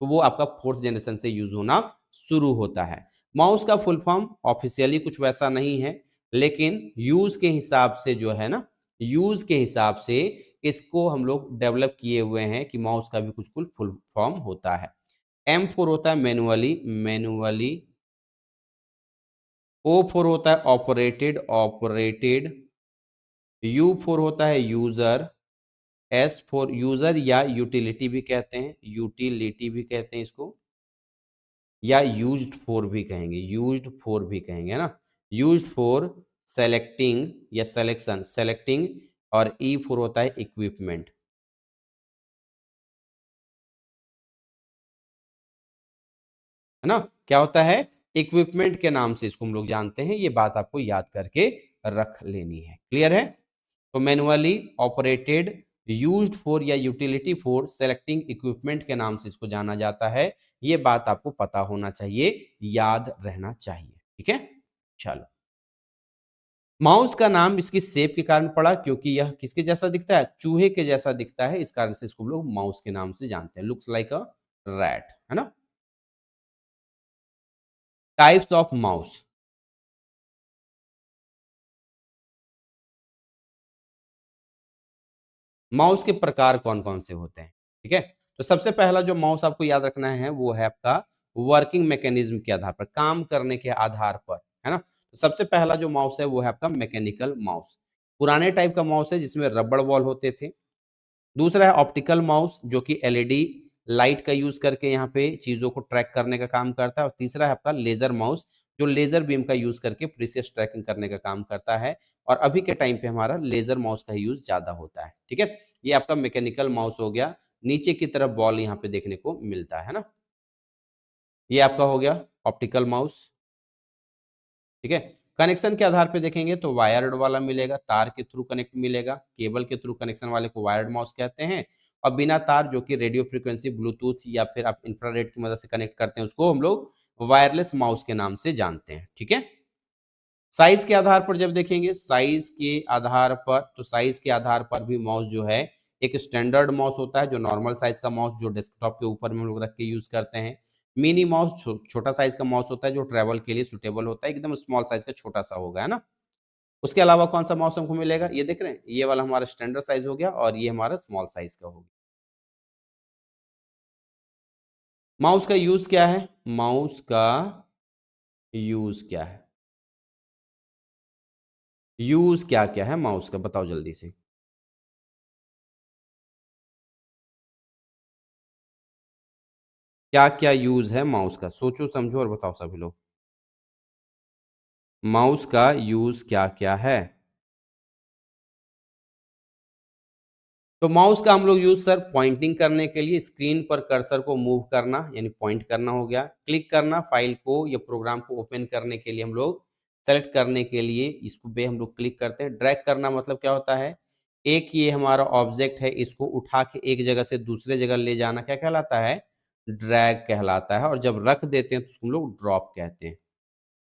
तो वो आपका फोर्थ जनरेशन से यूज होना शुरू होता है। माउस का फुल फॉर्म ऑफिशियली कुछ वैसा नहीं है, लेकिन यूज के हिसाब से जो है ना, यूज के हिसाब से इसको हम लोग डेवलप किए हुए हैं कि माउस का भी कुछ कुछ फुल फॉर्म होता है। M4 होता है मैनुअली, मैनुअली। O4 होता है ऑपरेटेड, ऑपरेटेड। U4 होता है यूजर। S4 यूजर या यूटिलिटी भी कहते हैं, यूटिलिटी भी कहते हैं इसको, या यूज्ड फॉर भी कहेंगे, यूज्ड फॉर भी कहेंगे, है ना। यूज्ड फॉर सेलेक्टिंग या सेलेक्शन, सेलेक्टिंग। और E4 होता है इक्विपमेंट, है ना। क्या होता है? इक्विपमेंट के नाम से इसको हम लोग जानते हैं। ये बात आपको याद करके रख लेनी है। क्लियर है? तो मैनुअली ऑपरेटेड, यूज्ड फॉर या यूटिलिटी फॉर सेलेक्टिंग इक्विपमेंट के नाम से इसको जाना जाता है। ये बात आपको पता होना चाहिए, याद रहना चाहिए। ठीक है, चलो। माउस का नाम इसकी शेप के कारण पड़ा, क्योंकि यह किसके जैसा दिखता है? चूहे के जैसा दिखता है, इस कारण से इसको हम लोग माउस के नाम से जानते हैं। लुक्स लाइक अ रैट, है ना। Types of mouse. माउस के प्रकार कौन कौन से होते हैं? ठीक है, तो सबसे पहला जो माउस आपको याद रखना है वो है आपका वर्किंग मैकेनिज्म के आधार पर, काम करने के आधार पर, है ना। तो सबसे पहला जो माउस है वो है आपका मैकेनिकल माउस। पुराने टाइप का माउस है जिसमें रबड़ बॉल होते थे। दूसरा है ऑप्टिकल माउस, जो कि एलईडी लाइट का यूज करके यहाँ पे चीजों को ट्रैक करने का काम करता है। और तीसरा है आपका लेजर माउस, जो लेजर बीम का यूज करके प्रीसियस ट्रैकिंग करने का काम करता है। और अभी के टाइम पे हमारा लेजर माउस का यूज ज्यादा होता है। ठीक है, ये आपका मैकेनिकल माउस हो गया। नीचे की तरफ बॉल यहाँ पे देखने को मिलता है ना। ये आपका हो गया ऑप्टिकल माउस। ठीक है, कनेक्शन के आधार पे देखेंगे तो वायर्ड वाला मिलेगा, तार के थ्रू कनेक्ट मिलेगा। केबल के थ्रू कनेक्शन वाले को वायर्ड माउस कहते हैं। और बिना तार, जो कि रेडियो फ्रीक्वेंसी, ब्लूटूथ या फिर आप इंफ्रारेड की मदद से कनेक्ट करते हैं, उसको हम लोग वायरलेस माउस के नाम से जानते हैं। ठीक है, साइज के आधार पर जब देखेंगे, साइज के आधार पर, तो साइज के आधार पर भी माउस जो है, एक स्टैंडर्ड माउस होता है जो नॉर्मल साइज का माउस जो डेस्कटॉप के ऊपर में हम लोग रख के यूज करते हैं। मिनी माउस छोटा साइज का माउस होता है जो ट्रेवल के लिए सुटेबल होता है, एकदम स्मॉल साइज का छोटा सा होगा, है ना। उसके अलावा कौन सा माउस हमको मिलेगा? ये देख रहे हैं, ये वाला हमारा स्टैंडर्ड साइज हो गया और ये हमारा स्मॉल साइज का हो गया। माउस का यूज क्या है? माउस का यूज क्या है? यूज क्या क्या है माउस का, बताओ जल्दी से। क्या क्या यूज है माउस का? सोचो समझो और बताओ सभी लोग। माउस का यूज क्या क्या है? तो माउस का हम लोग यूज सर पॉइंटिंग करने के लिए, स्क्रीन पर कर्सर को मूव करना यानी पॉइंट करना हो गया, क्लिक करना फाइल को या प्रोग्राम को ओपन करने के लिए हम लोग सेलेक्ट करने के लिए इसको पे हम लोग क्लिक करते हैं। ड्रैग करना मतलब क्या होता है, एक ये हमारा ऑब्जेक्ट है, इसको उठा के एक जगह से दूसरे जगह ले जाना क्या कहलाता है, ड्रैग कहलाता है। और जब रख देते हैं तो उसको हम लोग ड्रॉप कहते हैं।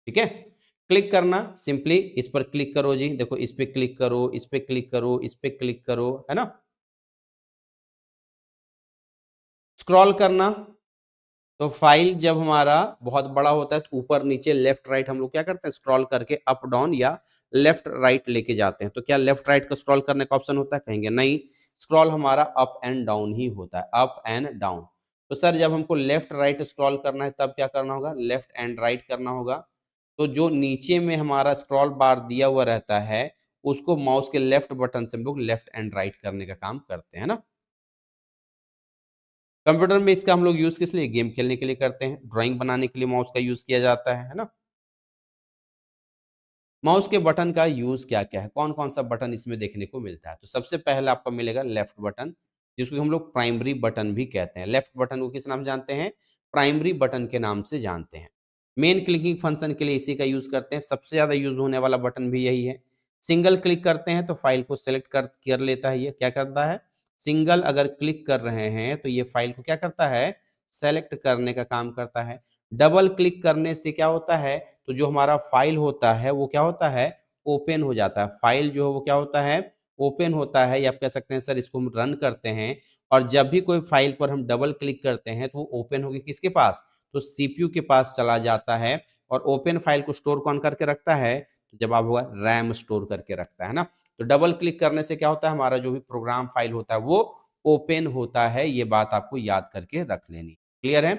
ठीक है, क्लिक करना, सिंपली इस पर क्लिक करो जी, देखो इस पे क्लिक करो, इस पे क्लिक करो, इस पे क्लिक करो, है ना। स्क्रॉल करना, तो फाइल जब हमारा बहुत बड़ा होता है तो ऊपर नीचे लेफ्ट राइट हम लोग क्या करते हैं, स्क्रॉल करके अप डाउन या लेफ्ट राइट लेके जाते हैं। तो क्या लेफ्ट राइट का स्क्रॉल करने का ऑप्शन होता है, कहेंगे नहीं, स्क्रॉल हमारा अप एंड डाउन ही होता है, अप एंड डाउन। तो सर जब हमको लेफ्ट राइट स्क्रॉल करना है तब क्या करना होगा, लेफ्ट एंड राइट करना होगा। तो जो नीचे में हमारा स्क्रॉल बार दिया हुआ रहता है उसको माउस के लेफ्ट बटन से हम लोग लेफ्ट एंड राइट करने का काम करते हैं ना। कंप्यूटर में इसका हम लोग यूज किस लिए, गेम खेलने के लिए करते हैं, ड्राइंग बनाने के लिए माउस का यूज किया जाता है ना। माउस के बटन का यूज क्या क्या है, कौन कौन सा बटन इसमें देखने को मिलता है। तो सबसे पहले आपको मिलेगा लेफ्ट बटन, जिसको हम लोग प्राइमरी बटन भी कहते हैं। लेफ्ट बटन को किस नाम जानते हैं, प्राइमरी बटन के नाम से जानते हैं। मेन क्लिकिंग फंक्शन के लिए इसी का यूज करते हैं, सबसे ज्यादा यूज होने वाला बटन भी यही है। सिंगल क्लिक करते हैं तो फाइल को सिलेक्ट कर लेता है, ये क्या करता है, सिंगल अगर क्लिक कर रहे हैं तो ये फाइल को क्या करता है, सेलेक्ट करने का काम करता है। डबल क्लिक करने से क्या होता है, तो जो हमारा फाइल होता है वो क्या होता है, ओपन हो जाता है। फाइल जो है वो क्या होता है, ओपन होता है, या आप कह सकते हैं सर इसको हम रन करते हैं। और जब भी कोई फाइल पर हम डबल क्लिक करते हैं तो वो ओपन होगी किसके पास, तो सीपीयू के पास चला जाता है। और ओपन फाइल को स्टोर कौन करके रखता है, तो जब आप होगा रैम स्टोर करके रखता है ना। तो डबल क्लिक करने से क्या होता है, हमारा जो भी प्रोग्राम फाइल होता है वो ओपन होता है, ये बात आपको याद करके रख लेनी। क्लियर है।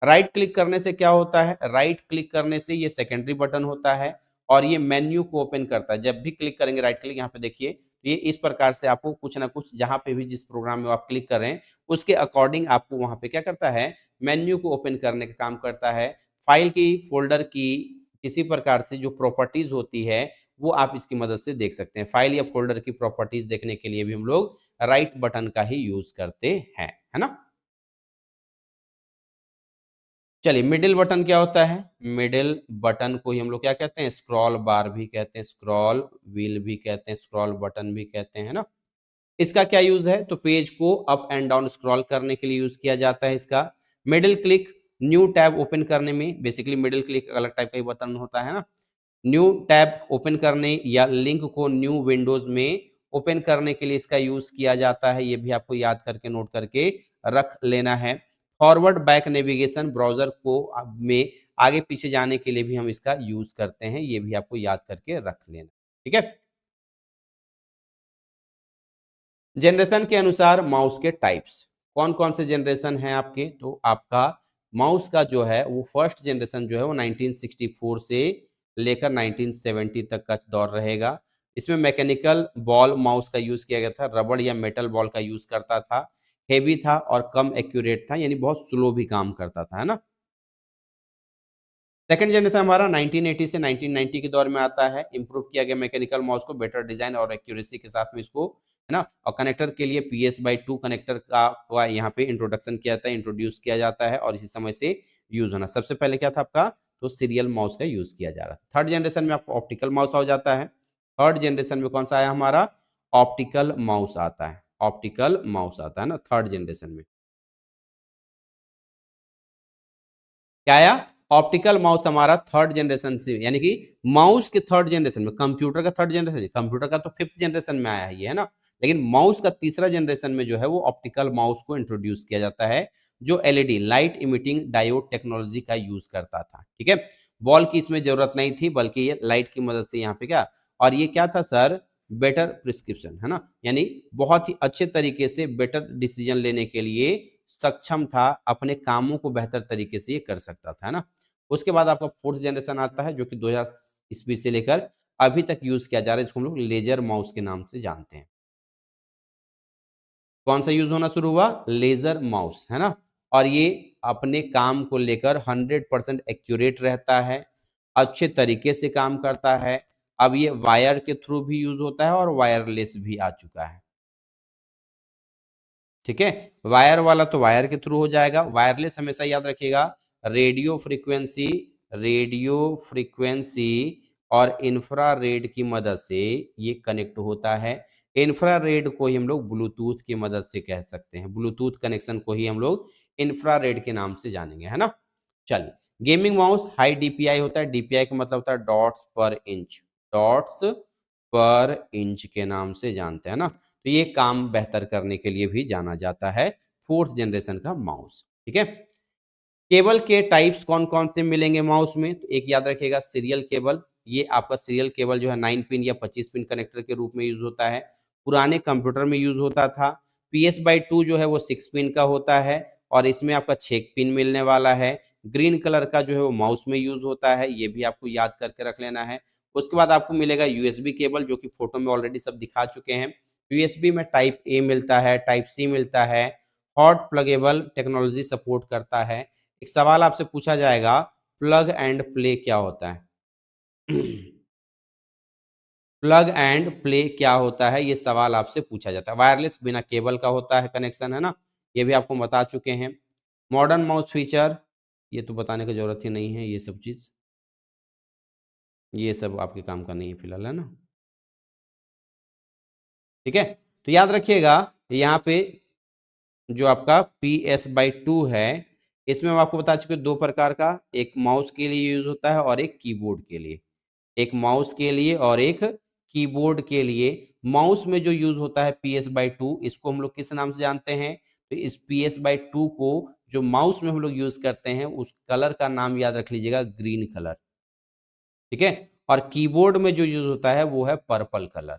राइट क्लिक करने से क्या होता है, राइट क्लिक करने से ये सेकेंडरी बटन होता है और ये मेन्यू को ओपन करता है। जब भी क्लिक करेंगे राइट क्लिक, यहाँ पे देखिए, तो ये इस प्रकार से आपको कुछ ना कुछ जहां पे भी जिस प्रोग्राम में आप क्लिक कर रहे हैं उसके अकॉर्डिंग आपको वहां पे क्या करता है, मेन्यू को ओपन करने का काम करता है। फाइल की, फोल्डर की किसी प्रकार से जो प्रॉपर्टीज होती है वो आप इसकी मदद से देख सकते हैं। फाइल या फोल्डर की प्रॉपर्टीज देखने के लिए भी हम लोग राइट बटन का ही यूज करते हैं, है ना। चलिए मिडिल बटन क्या होता है, मिडिल बटन को ही हम लोग क्या कहते हैं, स्क्रॉल बार भी कहते हैं, स्क्रॉल व्हील भी कहते हैं, स्क्रॉल बटन भी कहते हैं ना। इसका क्या यूज है, तो पेज को अप एंड डाउन स्क्रॉल करने के लिए यूज किया जाता है इसका। Middle click new tab open करने में, बेसिकली मिडिल क्लिक अलग टाइप का ही बटन होता है ना। न्यू टैब ओपन करने या लिंक को न्यू विंडोज में ओपन करने के लिए इसका यूज किया जाता है, ये भी आपको याद करके नोट करके रख लेना है। फॉरवर्ड बैक नेविगेशन, ब्राउजर को में आगे पीछे जाने के लिए भी हम इसका यूज करते हैं, ये भी आपको याद करके रख लेना। ठीक है। जनरेशन के अनुसार माउस के टाइप्स, कौन कौन से जनरेशन हैं आपके, तो आपका माउस का जो है वो फर्स्ट जनरेशन जो है वो 1964 से लेकर 1970 तक का दौर रहेगा। इसमें मैकेनिकल बॉल माउस का यूज किया गया था, रबड़ या मेटल बॉल का यूज करता था, हेवी था और कम एक्यूरेट था, यानी बहुत स्लो भी काम करता था, है ना। सेकंड जनरेशन हमारा 1980 से 1990 के दौर में आता है। इंप्रूव किया गया मैकेनिकल माउस को बेटर डिजाइन और एक्यूरेसी के साथ में इसको, है ना। और कनेक्टर के लिए PS/2 कनेक्टर का यहाँ पे इंट्रोडक्शन किया जाता है, इंट्रोड्यूस किया जाता है और इसी समय से यूज होना। सबसे पहले क्या था आपका, तो सीरियल माउस का यूज किया जा रहा था। थर्ड जनरेशन में आपको ऑप्टिकल माउस हो जाता है। थर्ड जनरेशन में कौन सा आया हमारा, ऑप्टिकल माउस आता है, ऑप्टिकल माउस आता है ना थर्ड जनरेशन में। क्या आया, ऑप्टिकल माउस हमारा थर्ड जनरेशन से, यानी कि माउस के थर्ड जनरेशन में, कंप्यूटर का थर्ड जनरेशन, कंप्यूटर का तो फिफ्थ जनरेशन में आया है ये, है ना। लेकिन माउस का तीसरा जनरेशन में जो है वो ऑप्टिकल माउस को इंट्रोड्यूस किया जाता है, जो LED light emitting diode technology का यूज करता था। ठीक है, बॉल की इसमें जरूरत नहीं थी, बल्कि ये लाइट की मदद से यहाँ पे क्या, और ये क्या था सर, बेटर प्रिस्क्रिप्शन, है ना, यानी बहुत ही अच्छे तरीके से बेटर डिसीजन लेने के लिए सक्षम था, अपने कामों को बेहतर तरीके से ये कर सकता था, है ना। उसके बाद आपका फोर्थ जनरेशन आता है जो कि 2000 ईस्वी से लेकर अभी तक यूज किया जा रहा है, जिसको हम लोग लेजर माउस के नाम से जानते हैं। कौन सा यूज होना शुरू हुआ, लेजर माउस, है ना। और ये अपने काम को लेकर 100% एक्यूरेट रहता है, अच्छे तरीके से काम करता है। अब ये वायर के थ्रू भी यूज होता है और वायरलेस भी आ चुका है। ठीक है। वायर वाला तो वायर के थ्रू हो जाएगा। वायरलेस हमेशा याद रखिएगा रेडियो फ्रीक्वेंसी, रेडियो फ्रीक्वेंसी और इंफ्रारेड की मदद से ये कनेक्ट होता है। इंफ्रारेड को ही हम लोग ब्लूटूथ की मदद से कह सकते हैं, ब्लूटूथ कनेक्शन को ही हम लोग इंफ्रारेड के नाम से जानेंगे, है ना। चलिए, गेमिंग माउस हाई डीपीआई होता है। डीपीआई का मतलब होता है डॉट्स पर इंच, डॉट्स पर इंच के नाम से जानते हैं ना। तो ये काम बेहतर करने के लिए भी जाना जाता है, फोर्थ जनरेशन का माउस। ठीक है। केबल के टाइप्स कौन कौन से मिलेंगे माउस में, तो एक याद रखिएगा सीरियल केबल। ये आपका सीरियल केबल जो है 9 पिन या 25 पिन कनेक्टर के रूप में यूज होता है, पुराने कंप्यूटर में यूज होता था। PS/2 जो है वो 6 पिन का होता है और इसमें आपका 6 पिन मिलने वाला है। ग्रीन कलर का जो है वो माउस में यूज होता है, ये भी आपको याद करके रख लेना है। उसके बाद आपको मिलेगा यूएसबी केबल, जो कि फोटो में ऑलरेडी सब दिखा चुके हैं। यूएसबी में टाइप ए मिलता है, टाइप सी मिलता है। हॉट प्लगेबल टेक्नोलॉजी सपोर्ट करता है। एक सवाल आपसे पूछा जाएगा, प्लग एंड प्ले क्या होता है? प्लग एंड प्ले क्या होता है, ये सवाल आपसे पूछा जाता है। वायरलेस बिना केबल का होता है कनेक्शन, है ना, ये भी आपको बता चुके हैं। मॉडर्न माउस फीचर, ये तो बताने की जरूरत ही नहीं है, ये सब चीज, ये सब आपके काम का नहीं है फिलहाल, है ना। ठीक है। तो याद रखिएगा यहाँ पे जो आपका PS/2 है, इसमें हम आपको बता चुके दो प्रकार का, एक माउस के लिए यूज होता है और एक कीबोर्ड के लिए। एक माउस के लिए और एक कीबोर्ड के लिए। माउस में जो यूज होता है PS/2, इसको हम लोग किस नाम से जानते हैं, तो इस PS/2 को जो माउस में हम लोग यूज करते हैं उस कलर का नाम याद रख लीजिएगा, ग्रीन कलर। ठीक है। और कीबोर्ड में जो यूज होता है वो है पर्पल कलर।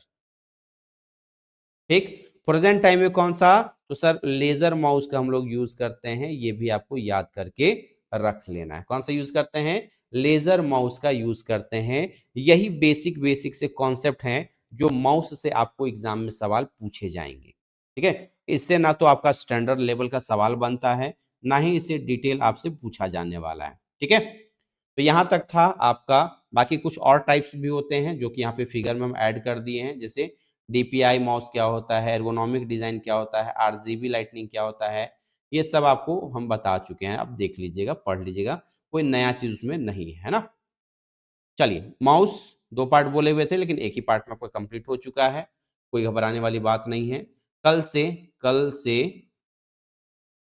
ठीक। प्रेजेंट टाइम में कौन सा, तो सर लेजर माउस का हम लोग यूज करते हैं, ये भी आपको याद करके रख लेना है। कौन सा यूज करते हैं, लेजर माउस का यूज करते हैं। यही बेसिक बेसिक से कॉन्सेप्ट हैं जो माउस से आपको एग्जाम में सवाल पूछे जाएंगे। ठीक है। इससे ना तो आपका स्टैंडर्ड लेवल का सवाल बनता है, ना ही इसे डिटेल आपसे पूछा जाने वाला है। ठीक है। तो यहां तक था आपका। बाकी कुछ और टाइप्स भी होते हैं जो कि यहाँ पे फिगर में हम ऐड कर दिए हैं, जैसे डीपीआई माउस क्या होता है, एर्गोनॉमिक डिजाइन क्या होता है, आरजीबी लाइटनिंग क्या होता है, ये सब आपको हम बता चुके हैं। आप देख लीजिएगा, पढ़ लीजिएगा, कोई नया चीज उसमें नहीं है ना। चलिए, माउस दो पार्ट बोले हुए थे लेकिन एक ही पार्ट में आपका कंप्लीट हो चुका है, कोई घबराने वाली बात नहीं है। कल से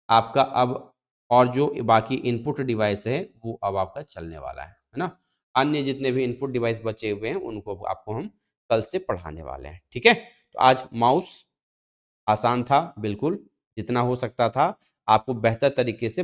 आपका अब और जो बाकी इनपुट डिवाइस है वो अब आपका चलने वाला है ना। अन्य जितने भी इनपुट डिवाइस बचे हुए हैं उनको आपको हम कल से पढ़ाने वाले हैं। ठीक है। तो आज माउस आसान था बिल्कुल, जितना हो सकता था आपको बेहतर तरीके से